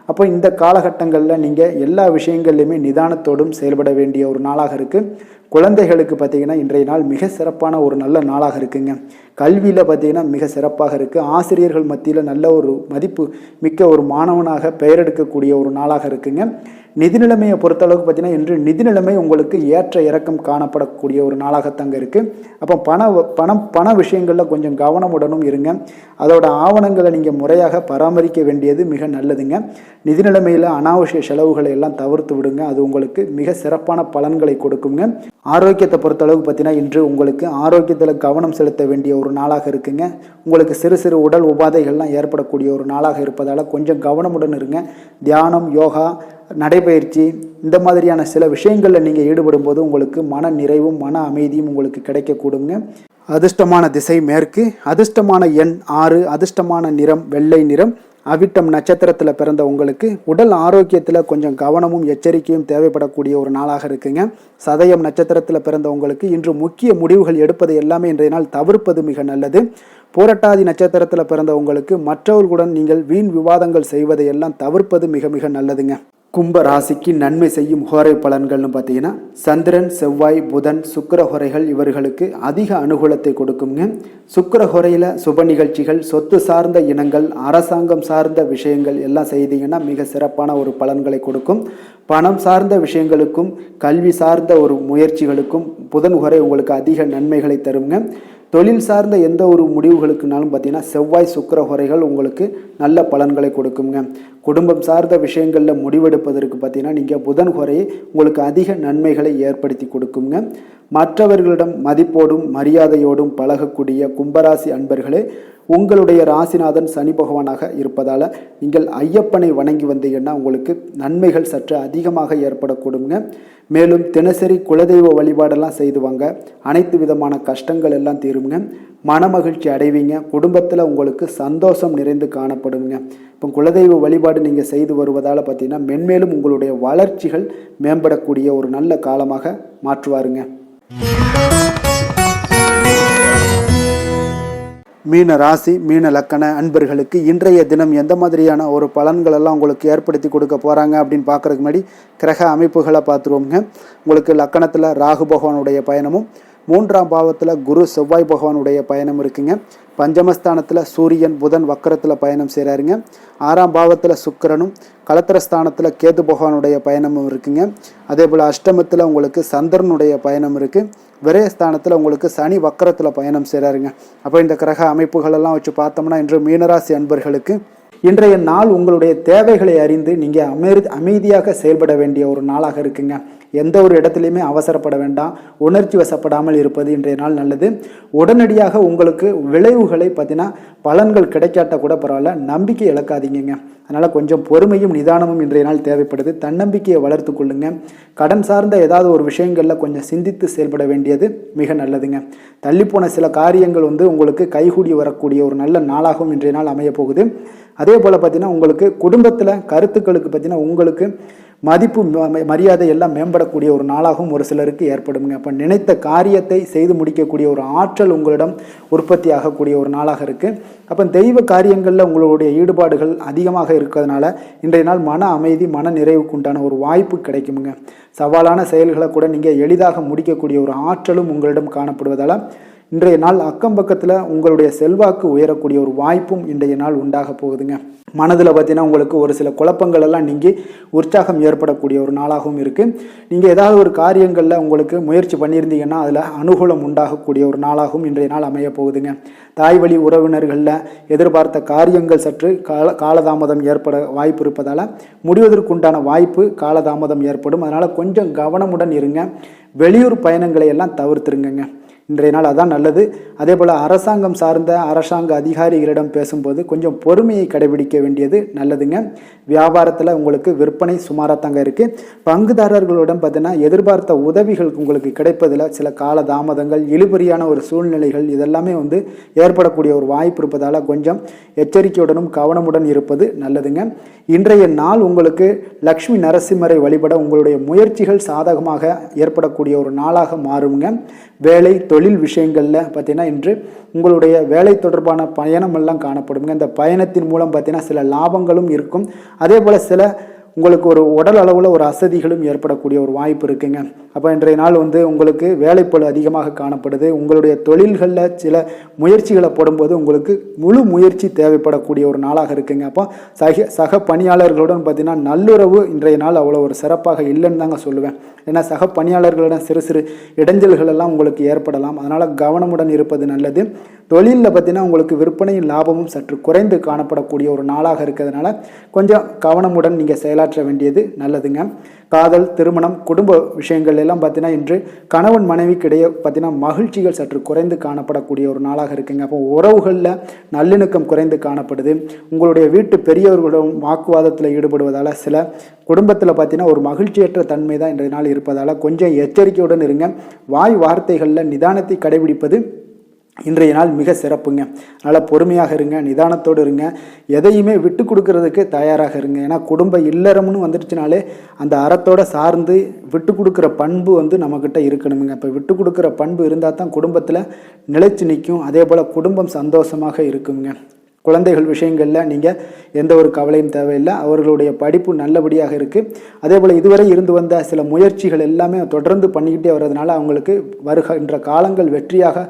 அப்போ இந்த காலகட்டங்களில் நீங்கள் எல்லா விஷயங்கள்லையுமே நிதானத்தோடும் செயல்பட வேண்டிய ஒரு நாளாக இருக்குது. குழந்தைகளுக்கு பார்த்தீங்கன்னா இன்றைய நாள் மிக சிறப்பான ஒரு நல்ல நாளாக இருக்குங்க. கல்வியில் பார்த்தீங்கன்னா மிக சிறப்பாக இருக்குது. ஆசிரியர்கள் மத்தியில் நல்ல ஒரு மதிப்பு மிக்க ஒரு மாணவனாக பெயர் எடுக்கக்கூடிய ஒரு நாளாக இருக்குங்க. நிதி நிலைமையை பொறுத்தளவுக்கு பார்த்தீங்கன்னா இன்று நிதி நிலைமை உங்களுக்கு ஏற்ற இறக்கம் காணப்படக்கூடிய ஒரு நாளாகத்தாங்க இருக்குது. அப்போ பண விஷயங்களில் கொஞ்சம் கவனமுடனும் இருங்க. அதோட ஆவணங்களை நீங்கள் முறையாக பராமரிக்க வேண்டியது மிக நல்லதுங்க. நிதி நிலைமையில் அனாவசிய செலவுகளை எல்லாம் தவிர்த்து விடுங்க. அது உங்களுக்கு மிக சிறப்பான பலன்களை கொடுக்குங்க. ஆரோக்கியத்தை பொறுத்தளவுக்கு பார்த்தீங்கன்னா இன்று உங்களுக்கு ஆரோக்கியத்தில் கவனம் செலுத்த வேண்டிய ஒரு நாளாக இருக்குங்க. உங்களுக்கு சிறு சிறு உடல் உபாதைகள்லாம் ஏற்படக்கூடிய ஒரு நாளாக இருப்பதால் கொஞ்சம் கவனமுடன் இருங்க. தியானம், யோகா, நடைபயிற்சி இந்த மாதிரியான சில விஷயங்களில் நீங்கள் ஈடுபடும் போது உங்களுக்கு மன நிறைவும் மன அமைதியும் உங்களுக்கு கிடைக்கக்கூடுங்க. அதிர்ஷ்டமான திசை மேற்கு, அதிர்ஷ்டமான எண் 6, அதிர்ஷ்டமான நிறம் வெள்ளை நிறம். அவிட்டம் நட்சத்திரத்தில் பிறந்த உங்களுக்கு உடல் ஆரோக்கியத்தில் கொஞ்சம் கவனமும் எச்சரிக்கையும் தேவைப்படக்கூடிய ஒரு நாளாக இருக்குங்க. சதயம் நட்சத்திரத்தில் பிறந்த உங்களுக்கு இன்று முக்கிய முடிவுகள் எடுப்பது எல்லாமே இன்றைய நாள் தவிர்ப்பது மிக நல்லது. பூரட்டாதி நட்சத்திரத்தில் பிறந்த உங்களுக்கு மற்றவர்களுடன் நீங்கள் வீண் விவாதங்கள் செய்வதை எல்லாம் தவிர்ப்பது மிக மிக நல்லதுங்க. கும்ப ராசிக்கு நன்மை செய்யும் ஹோரை பலன்கள்னு பார்த்தீங்கன்னா சந்திரன், செவ்வாய், புதன், சுக்கிர ஹோரைகள் இவர்களுக்கு அதிக அனுகூலத்தை கொடுக்குங்க. சுக்கிர ஹோரையில் சுப நிகழ்ச்சிகள், சொத்து சார்ந்த இனங்கள், அரசாங்கம் சார்ந்த விஷயங்கள் எல்லாம் செய்தீங்கன்னா மிக சிறப்பான ஒரு பலன்களை கொடுக்கும். பணம் சார்ந்த விஷயங்களுக்கும் கல்வி சார்ந்த ஒரு முயற்சிகளுக்கும் புதன் ஹோரை உங்களுக்கு அதிக நன்மைகளை தருங்க. தொழில் சார்ந்த எந்த ஒரு முடிவுகளுக்குனாலும் பார்த்தீங்கன்னா செவ்வாய், சுக்கிர ஹோரைகள் உங்களுக்கு நல்ல பலன்களை கொடுக்குங்க. குடும்பம் சார்ந்த விஷயங்களில் முடிவெடுப்பதற்கு பார்த்தீங்கன்னா நீங்கள் புதன் ஹோரையை உங்களுக்கு அதிக நன்மைகளை ஏற்படுத்தி கொடுக்குங்க. மற்றவர்களிடம் மதிப்போடும் மரியாதையோடும் பழகக்கூடிய கும்பராசி அன்பர்களே, உங்களுடைய ராசிநாதன் சனி பகவானாக இருப்பதால் நீங்கள் ஐயப்பனை வணங்கி வந்தீங்கன்னா உங்களுக்கு நன்மைகள் சற்று அதிகமாக ஏற்படக்கூடுங்க. மேலும் தினசரி குலதெய்வ வழிபாடெல்லாம் செய்து வாங்க. அனைத்து விதமான கஷ்டங்கள் எல்லாம் தீருங்க. மனமகிழ்ச்சி அடைவீங்க. குடும்பத்தில் உங்களுக்கு சந்தோஷம் நிறைந்து காணப்படுங்க. இப்போ குலதெய்வ வழிபாடு நீங்கள் செய்து வருவதால் பார்த்தீங்கன்னா மென்மேலும் உங்களுடைய வளர்ச்சிகள் மேம்படக்கூடிய ஒரு நல்ல காலமாக மாற்றுவாருங்க. மீன ராசி, மீன லக்கண அன்பர்களுக்கு இன்றைய தினம் எந்த மாதிரியான ஒரு பலன்களெல்லாம் உங்களுக்கு ஏற்படுத்தி கொடுக்க போகிறாங்க அப்படின்னு பார்க்குறதுக்கு முன்னாடி கிரக அமைப்புகளை பார்த்துருவோங்க. உங்களுக்கு லக்கணத்தில் ராகு பகவானுடைய பயணமும், 3ஆம் பாவத்தில் குரு செவ்வாய் பகவானுடைய பயணம் இருக்குங்க. பஞ்சமஸ்தானத்தில் சூரியன் புதன் வக்கரத்தில் பயணம் செய்கிறாருங்க. 6ஆம் பாவத்தில் சுக்கிரனும், கலத்திரஸ்தானத்தில் கேது பகவானுடைய பயணமும் இருக்குங்க. அதே போல் அஷ்டமத்தில் உங்களுக்கு சந்திரனுடைய பயணம் இருக்குது. விரயஸ்தானத்தில் உங்களுக்கு சனி வக்கரத்தில் பயணம் செய்கிறாருங்க. அப்போ இந்த கிரக அமைப்புகளெல்லாம் வச்சு பார்த்தோம்னா இன்று மீனராசி அன்பர்களுக்கு இன்றைய நாள் உங்களுடைய தேவைகளை அறிந்து நீங்கள் அமைதியாக செயல்பட வேண்டிய ஒரு நாளாக இருக்குங்க. எந்த ஒரு இடத்துலையுமே அவசரப்பட வேண்டாம். உணர்ச்சி வசப்படாமல் இருப்பது இன்றைய நாள் நல்லது. உடனடியாக உங்களுக்கு விளைவுகளை பார்த்தீங்கன்னா பலன்கள் கிடைக்காட்ட கூட பரவாயில்ல, நம்பிக்கை இழக்காதீங்க. அதனால் கொஞ்சம் பொறுமையும் நிதானமும் இன்றைய நாள் தேவைப்படுது. தன்னம்பிக்கையை வளர்த்து கொள்ளுங்க. கடன் சார்ந்த ஏதாவது ஒரு விஷயங்களில் கொஞ்சம் சிந்தித்து செயல்பட வேண்டியது மிக நல்லதுங்க. தள்ளிப்போன சில காரியங்கள் உங்களுக்கு கைகூடி வரக்கூடிய ஒரு நல்ல நாளாகவும் இன்றைய நாள் அமைய போகுது. அதே போல் பார்த்தீங்கன்னா உங்களுக்கு குடும்பத்தில் கருத்துக்களுக்கு பார்த்தீங்கன்னா உங்களுக்கு மதிப்பு மரியாதை எல்லாம் மேம்படக்கூடிய ஒரு நாளாகவும் ஒரு சிலருக்கு ஏற்படுங்க. அப்போ நினைத்த காரியத்தை செய்து முடிக்கக்கூடிய ஒரு ஆற்றல் உங்களிடம் உற்பத்தி ஆகக்கூடிய ஒரு நாளாக இருக்குது. அப்போ தெய்வ காரியங்களில் உங்களுடைய ஈடுபாடுகள் அதிகமாக இருக்கிறதுனால இன்றைய நாள் மன அமைதி, மன நிறைவுக்கு உண்டான ஒரு வாய்ப்பு கிடைக்குங்க. சவாலான செயல்களை கூட நீங்கள் எளிதாக முடிக்கக்கூடிய ஒரு ஆற்றலும் உங்களிடம் காணப்படுவதால் இன்றைய நாள் அக்கம் பக்கத்தில் உங்களுடைய செல்வாக்கு உயரக்கூடிய ஒரு வாய்ப்பும் இன்றைய நாள் உண்டாக போகுதுங்க. மனதில் பார்த்தீங்கன்னா உங்களுக்கு ஒரு சில குழப்பங்கள் எல்லாம் நீங்கி உற்சாகம் ஏற்படக்கூடிய ஒரு நாளாகவும் இருக்குது. நீங்கள் ஏதாவது ஒரு காரியங்களில் உங்களுக்கு முயற்சி பண்ணியிருந்தீங்கன்னா அதில் அனுகூலம் உண்டாகக்கூடிய ஒரு நாளாகவும் இன்றைய நாள் அமைய போகுதுங்க. தாய் வழி உறவினர்களில் எதிர்பார்த்த காரியங்கள் சற்று காலதாமதம் ஏற்பட வாய்ப்பு இருப்பதால் முடிவதற்குண்டான வாய்ப்பு காலதாமதம் ஏற்படும். அதனால் கொஞ்சம் கவனமுடன் இருங்க. வெளியூர் பயணங்களை எல்லாம் தவிர்த்துருங்க. இன்றைய நாள் அதான் நல்லது. அதே போல் அரசாங்கம் சார்ந்த அரசாங்க அதிகாரிகளிடம் பேசும்போது கொஞ்சம் பொறுமையை கடைபிடிக்க வேண்டியது நல்லதுங்க. வியாபாரத்தில் உங்களுக்கு விற்பனை சுமாராக தாங்க இருக்குது. பங்குதாரர்களிடம் பார்த்தீங்கன்னா எதிர்பார்த்த உதவிகள் உங்களுக்கு கிடைப்பதில் சில கால தாமதங்கள், இழுபறியான ஒரு சூழ்நிலைகள் இதெல்லாமே ஏற்படக்கூடிய ஒரு வாய்ப்பு இருப்பதால் கொஞ்சம் எச்சரிக்கையுடனும் கவனமுடன் இருப்பது நல்லதுங்க. இன்றைய நாள் உங்களுக்கு லக்ஷ்மி நரசிம்மரை வழிபட உங்களுடைய முயற்சிகள் சாதகமாக ஏற்படக்கூடிய ஒரு நாளாக மாறுங்க. வேலை தொழில் விஷயங்களில் பார்த்தீங்கன்னா இன்று உங்களுடைய வேலை தொடர்பான பயணமெல்லாம் காணப்படுங்க. இந்த பயணத்தின் மூலம் பார்த்தீங்கன்னா சில லாபங்களும் இருக்கும். அதே போல் சில உங்களுக்கு ஒரு உடல் அளவில் ஒரு அசதிகளும் ஏற்படக்கூடிய ஒரு வாய்ப்பு இருக்குங்க. அப்போ இன்றைய நாள் உங்களுக்கு வேலைப்பளு அதிகமாக காணப்படுது. உங்களுடைய தொழில்களில் சில முயற்சிகளை போடும்போது உங்களுக்கு முழு முயற்சி தேவைப்படக்கூடிய ஒரு நாளாக இருக்குங்க. அப்போ சக பணியாளர்களுடன் பார்த்தீங்கன்னா நல்லுறவு இன்றைய நாள் அவ்வளோ ஒரு சிறப்பாக இல்லைன்னு தாங்க சொல்லுவேன். ஏன்னா சக பணியாளர்களிடம் சிறு சிறு இடைஞ்சல்கள் எல்லாம் உங்களுக்கு ஏற்படலாம். அதனால் கவனமுடன் இருப்பது நல்லது. தொழிலில் பார்த்தீங்கன்னா உங்களுக்கு விற்பனையும் லாபமும் சற்று குறைந்து காணப்படக்கூடிய ஒரு நாளாக இருக்கிறதுனால கொஞ்சம் கவனமுடன் நீங்கள் செயலாற்ற வேண்டியது நல்லதுங்க. காதல், திருமணம், குடும்ப விஷயங்கள் எல்லாம் பார்த்தீங்கன்னா இன்று கணவன் மனைவிக்கிடையே பார்த்தீங்கன்னா மகிழ்ச்சிகள் சற்று குறைந்து காணப்படக்கூடிய ஒரு நாளாக இருக்குங்க. அப்போ உறவுகளில் நல்லிணக்கம் குறைந்து காணப்படுது. உங்களுடைய வீட்டு பெரியவர்களுடன் வாக்குவாதத்தில் ஈடுபடுவதால் சில குடும்பத்தில் பார்த்தீங்கன்னா ஒரு மகிழ்ச்சியற்ற தன்மை தான் இன்றைய நாள் இருப்பதால் கொஞ்சம் எச்சரிக்கையுடன் இருங்க. வாய் வார்த்தைகளில் நிதானத்தை கடைபிடிப்பது இன்றைய நாள் மிக சிறப்புங்க. அதனால் பொறுமையாக இருங்க, நிதானத்தோடு இருங்க, எதையுமே விட்டு கொடுக்கறதுக்கு தயாராக இருங்க. ஏன்னா குடும்ப இல்லறம்னு வந்துடுச்சுனாலே அந்த அறத்தோடு சார்ந்து விட்டு கொடுக்குற பண்பு நம்மக்கிட்ட இருக்கணுமுங்க. இப்போ விட்டு கொடுக்குற பண்பு இருந்தால் தான் குடும்பத்தில் நிலைச்சு நிற்கும். அதே போல் குடும்பம் சந்தோஷமாக இருக்குங்க. குழந்தைகள் விஷயங்களில் நீங்கள் எந்த ஒரு கவலையும் தேவையில்லை. அவர்களுடைய படிப்பு நல்லபடியாக இருக்குது. அதே போல் இதுவரை இருந்து வந்த சில முயற்சிகள் எல்லாமே தொடர்ந்து பண்ணிக்கிட்டே வர்றதுனால அவங்களுக்கு வருகின்ற காலங்கள் வெற்றியாக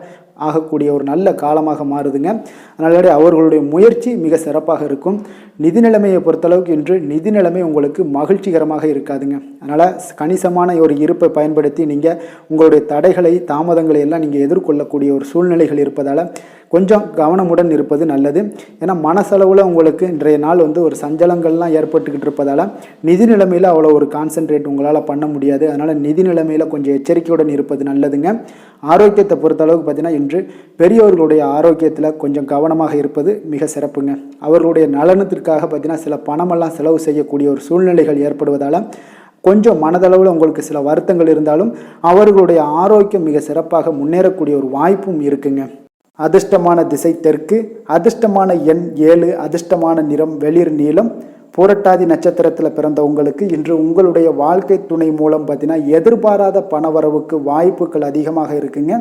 ஆகக்கூடிய ஒரு நல்ல காலமாக மாறுதுங்க. அதனால அவர்களுடைய முயற்சி மிக சிறப்பாக இருக்கும். நிதி நிலைமையை பொறுத்தளவுக்கு இன்று நிதி நிலைமை உங்களுக்கு மகிழ்ச்சிகரமாக இருக்காதுங்க. அதனால் கணிசமான ஒரு இருப்பை பயன்படுத்தி நீங்கள் உங்களுடைய தடைகளை, தாமதங்களை எல்லாம் நீங்கள் எதிர்கொள்ளக்கூடிய ஒரு சூழ்நிலைகள் இருப்பதால் கொஞ்சம் கவனமுடன் இருப்பது நல்லது. ஏன்னா மனசளவில் உங்களுக்கு இன்றைய நாள் ஒரு சஞ்சலங்கள்லாம் ஏற்பட்டுக்கிட்டு இருப்பதால் நிதி நிலைமையில் அவ்வளோ ஒரு கான்சன்ட்ரேட் உங்களால் பண்ண முடியாது. அதனால் நிதி நிலைமையில் கொஞ்சம் எச்சரிக்கையுடன் இருப்பது நல்லதுங்க. ஆரோக்கியத்தை பொறுத்தளவுக்கு பார்த்தீங்கன்னா இன்று பெரியவர்களுடைய ஆரோக்கியத்தில் கொஞ்சம் கவனமாக இருப்பது மிக சிறப்புங்க. அவர்களுடைய நலனத்திற்காக பார்த்தீங்கன்னா சில பணமெல்லாம் செலவு செய்யக்கூடிய ஒரு சூழ்நிலைகள் ஏற்படுவதால் கொஞ்சம் மனதளவில் உங்களுக்கு சில வருத்தங்கள் இருந்தாலும் அவர்களுடைய ஆரோக்கியம் மிக சிறப்பாக முன்னேறக்கூடிய ஒரு வாய்ப்பும் இருக்குங்க. அதிர்ஷ்டமான திசை தெற்கு, அதிர்ஷ்டமான எண் 7, அதிர்ஷ்டமான நிறம் வெளிர் நீலம். புரட்டாதி நட்சத்திரத்தில் பிறந்த உங்களுக்கு இன்று உங்களுடைய வாழ்க்கை துணை மூலம் பார்த்தீங்கன்னா எதிர்பாராத பணவரவுக்கு வாய்ப்புகள் அதிகமாக இருக்குங்க.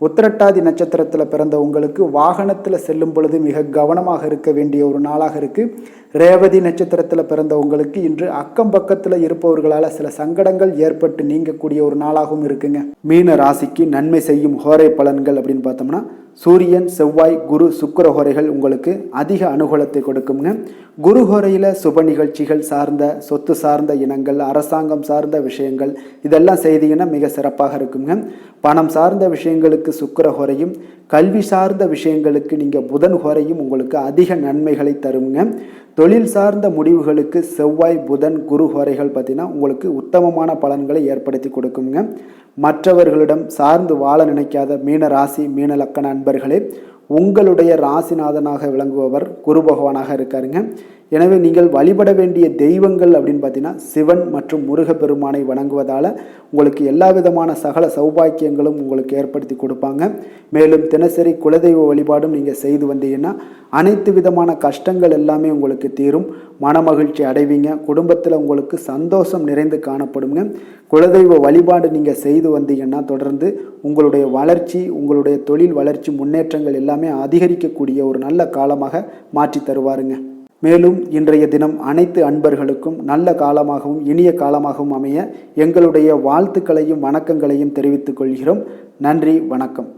உத்திரட்டாதி நட்சத்திரத்தில் பிறந்த உங்களுக்கு வாகனத்தில் செல்லும் பொழுது மிக கவனமாக இருக்க வேண்டிய ஒரு நாளாக இருக்குது. ரேவதி நட்சத்திரத்தில் பிறந்த உங்களுக்கு இன்று அக்கம் பக்கத்தில் இருப்பவர்களால் சில சங்கடங்கள் ஏற்பட்டு நீங்கக்கூடிய ஒரு நாளாகவும் இருக்குங்க. மீன ராசிக்கு நன்மை செய்யும் ஹோரை பலன்கள் அப்படின்னு பார்த்தோம்னா சூரியன், செவ்வாய், குரு, சுக்கிர ஹோரைகள் உங்களுக்கு அதிக அனுகூலத்தை கொடுக்குங்க. குரு ஹோரையில் சுப நிகழ்ச்சிகள் சார்ந்த, சொத்து சார்ந்த இனங்கள், அரசாங்கம் சார்ந்த விஷயங்கள் இதெல்லாம் செய்தீங்கன்னா மிக சிறப்பாக இருக்குங்க. பணம் சார்ந்த விஷயங்களுக்கு சுக்கிர ஹோரையும், கல்வி சார்ந்த விஷயங்களுக்கு நீங்கள் புதன் ஹோரையும் உங்களுக்கு அதிக நன்மைகளை தருங்க. தொழில் சார்ந்த முடிவுகளுக்கு செவ்வாய், புதன், குரு ஹோரைகள் பார்த்தீங்கன்னா உங்களுக்கு உத்தமமான பலன்களை ஏற்படுத்தி கொடுக்குங்க. மற்றவர்களிடம் சார்ந்து வாழ நினைக்காத மீன ராசி, மீன லக்கண அன்பர்களே, உங்களுடைய ராசிநாதனாக விளங்குபவர் குரு பகவானாக இருக்காருங்க. எனவே நீங்கள் வழிபட வேண்டிய தெய்வங்கள் அப்படின்னு பார்த்தீங்கன்னா சிவன் மற்றும் முருகப்பெருமானை வணங்குவதால் உங்களுக்கு எல்லா விதமான சகல சௌபாக்கியங்களும் உங்களுக்கு ஏற்படுத்தி கொடுப்பாங்க. மேலும் தினசரி குலதெய்வ வழிபாடும் நீங்கள் செய்து வந்தீங்கன்னா அனைத்து விதமான கஷ்டங்கள் எல்லாமே உங்களுக்கு தீரும். மனமகிழ்ச்சி அடைவீங்க. குடும்பத்தில் உங்களுக்கு சந்தோஷம் நிறைந்து காணப்படுங்க. குலதெய்வ வழிபாடு நீங்கள் செய்து வந்தீங்கன்னா தொடர்ந்து உங்களுடைய வளர்ச்சி, உங்களுடைய தொழில் வளர்ச்சி, முன்னேற்றங்கள் எல்லாமே அதிகரிக்கக்கூடிய ஒரு நல்ல காலமாக மாற்றி தருவாருங்க. மேலும் இன்றைய தினம் அனைத்து அன்பர்களுக்கும் நல்ல காலமாகவும் இனிய காலமாகவும் அமைய எங்களுடைய வாழ்த்துக்களையும் வணக்கங்களையும் தெரிவித்துக் கொள்கிறோம். நன்றி, வணக்கம்.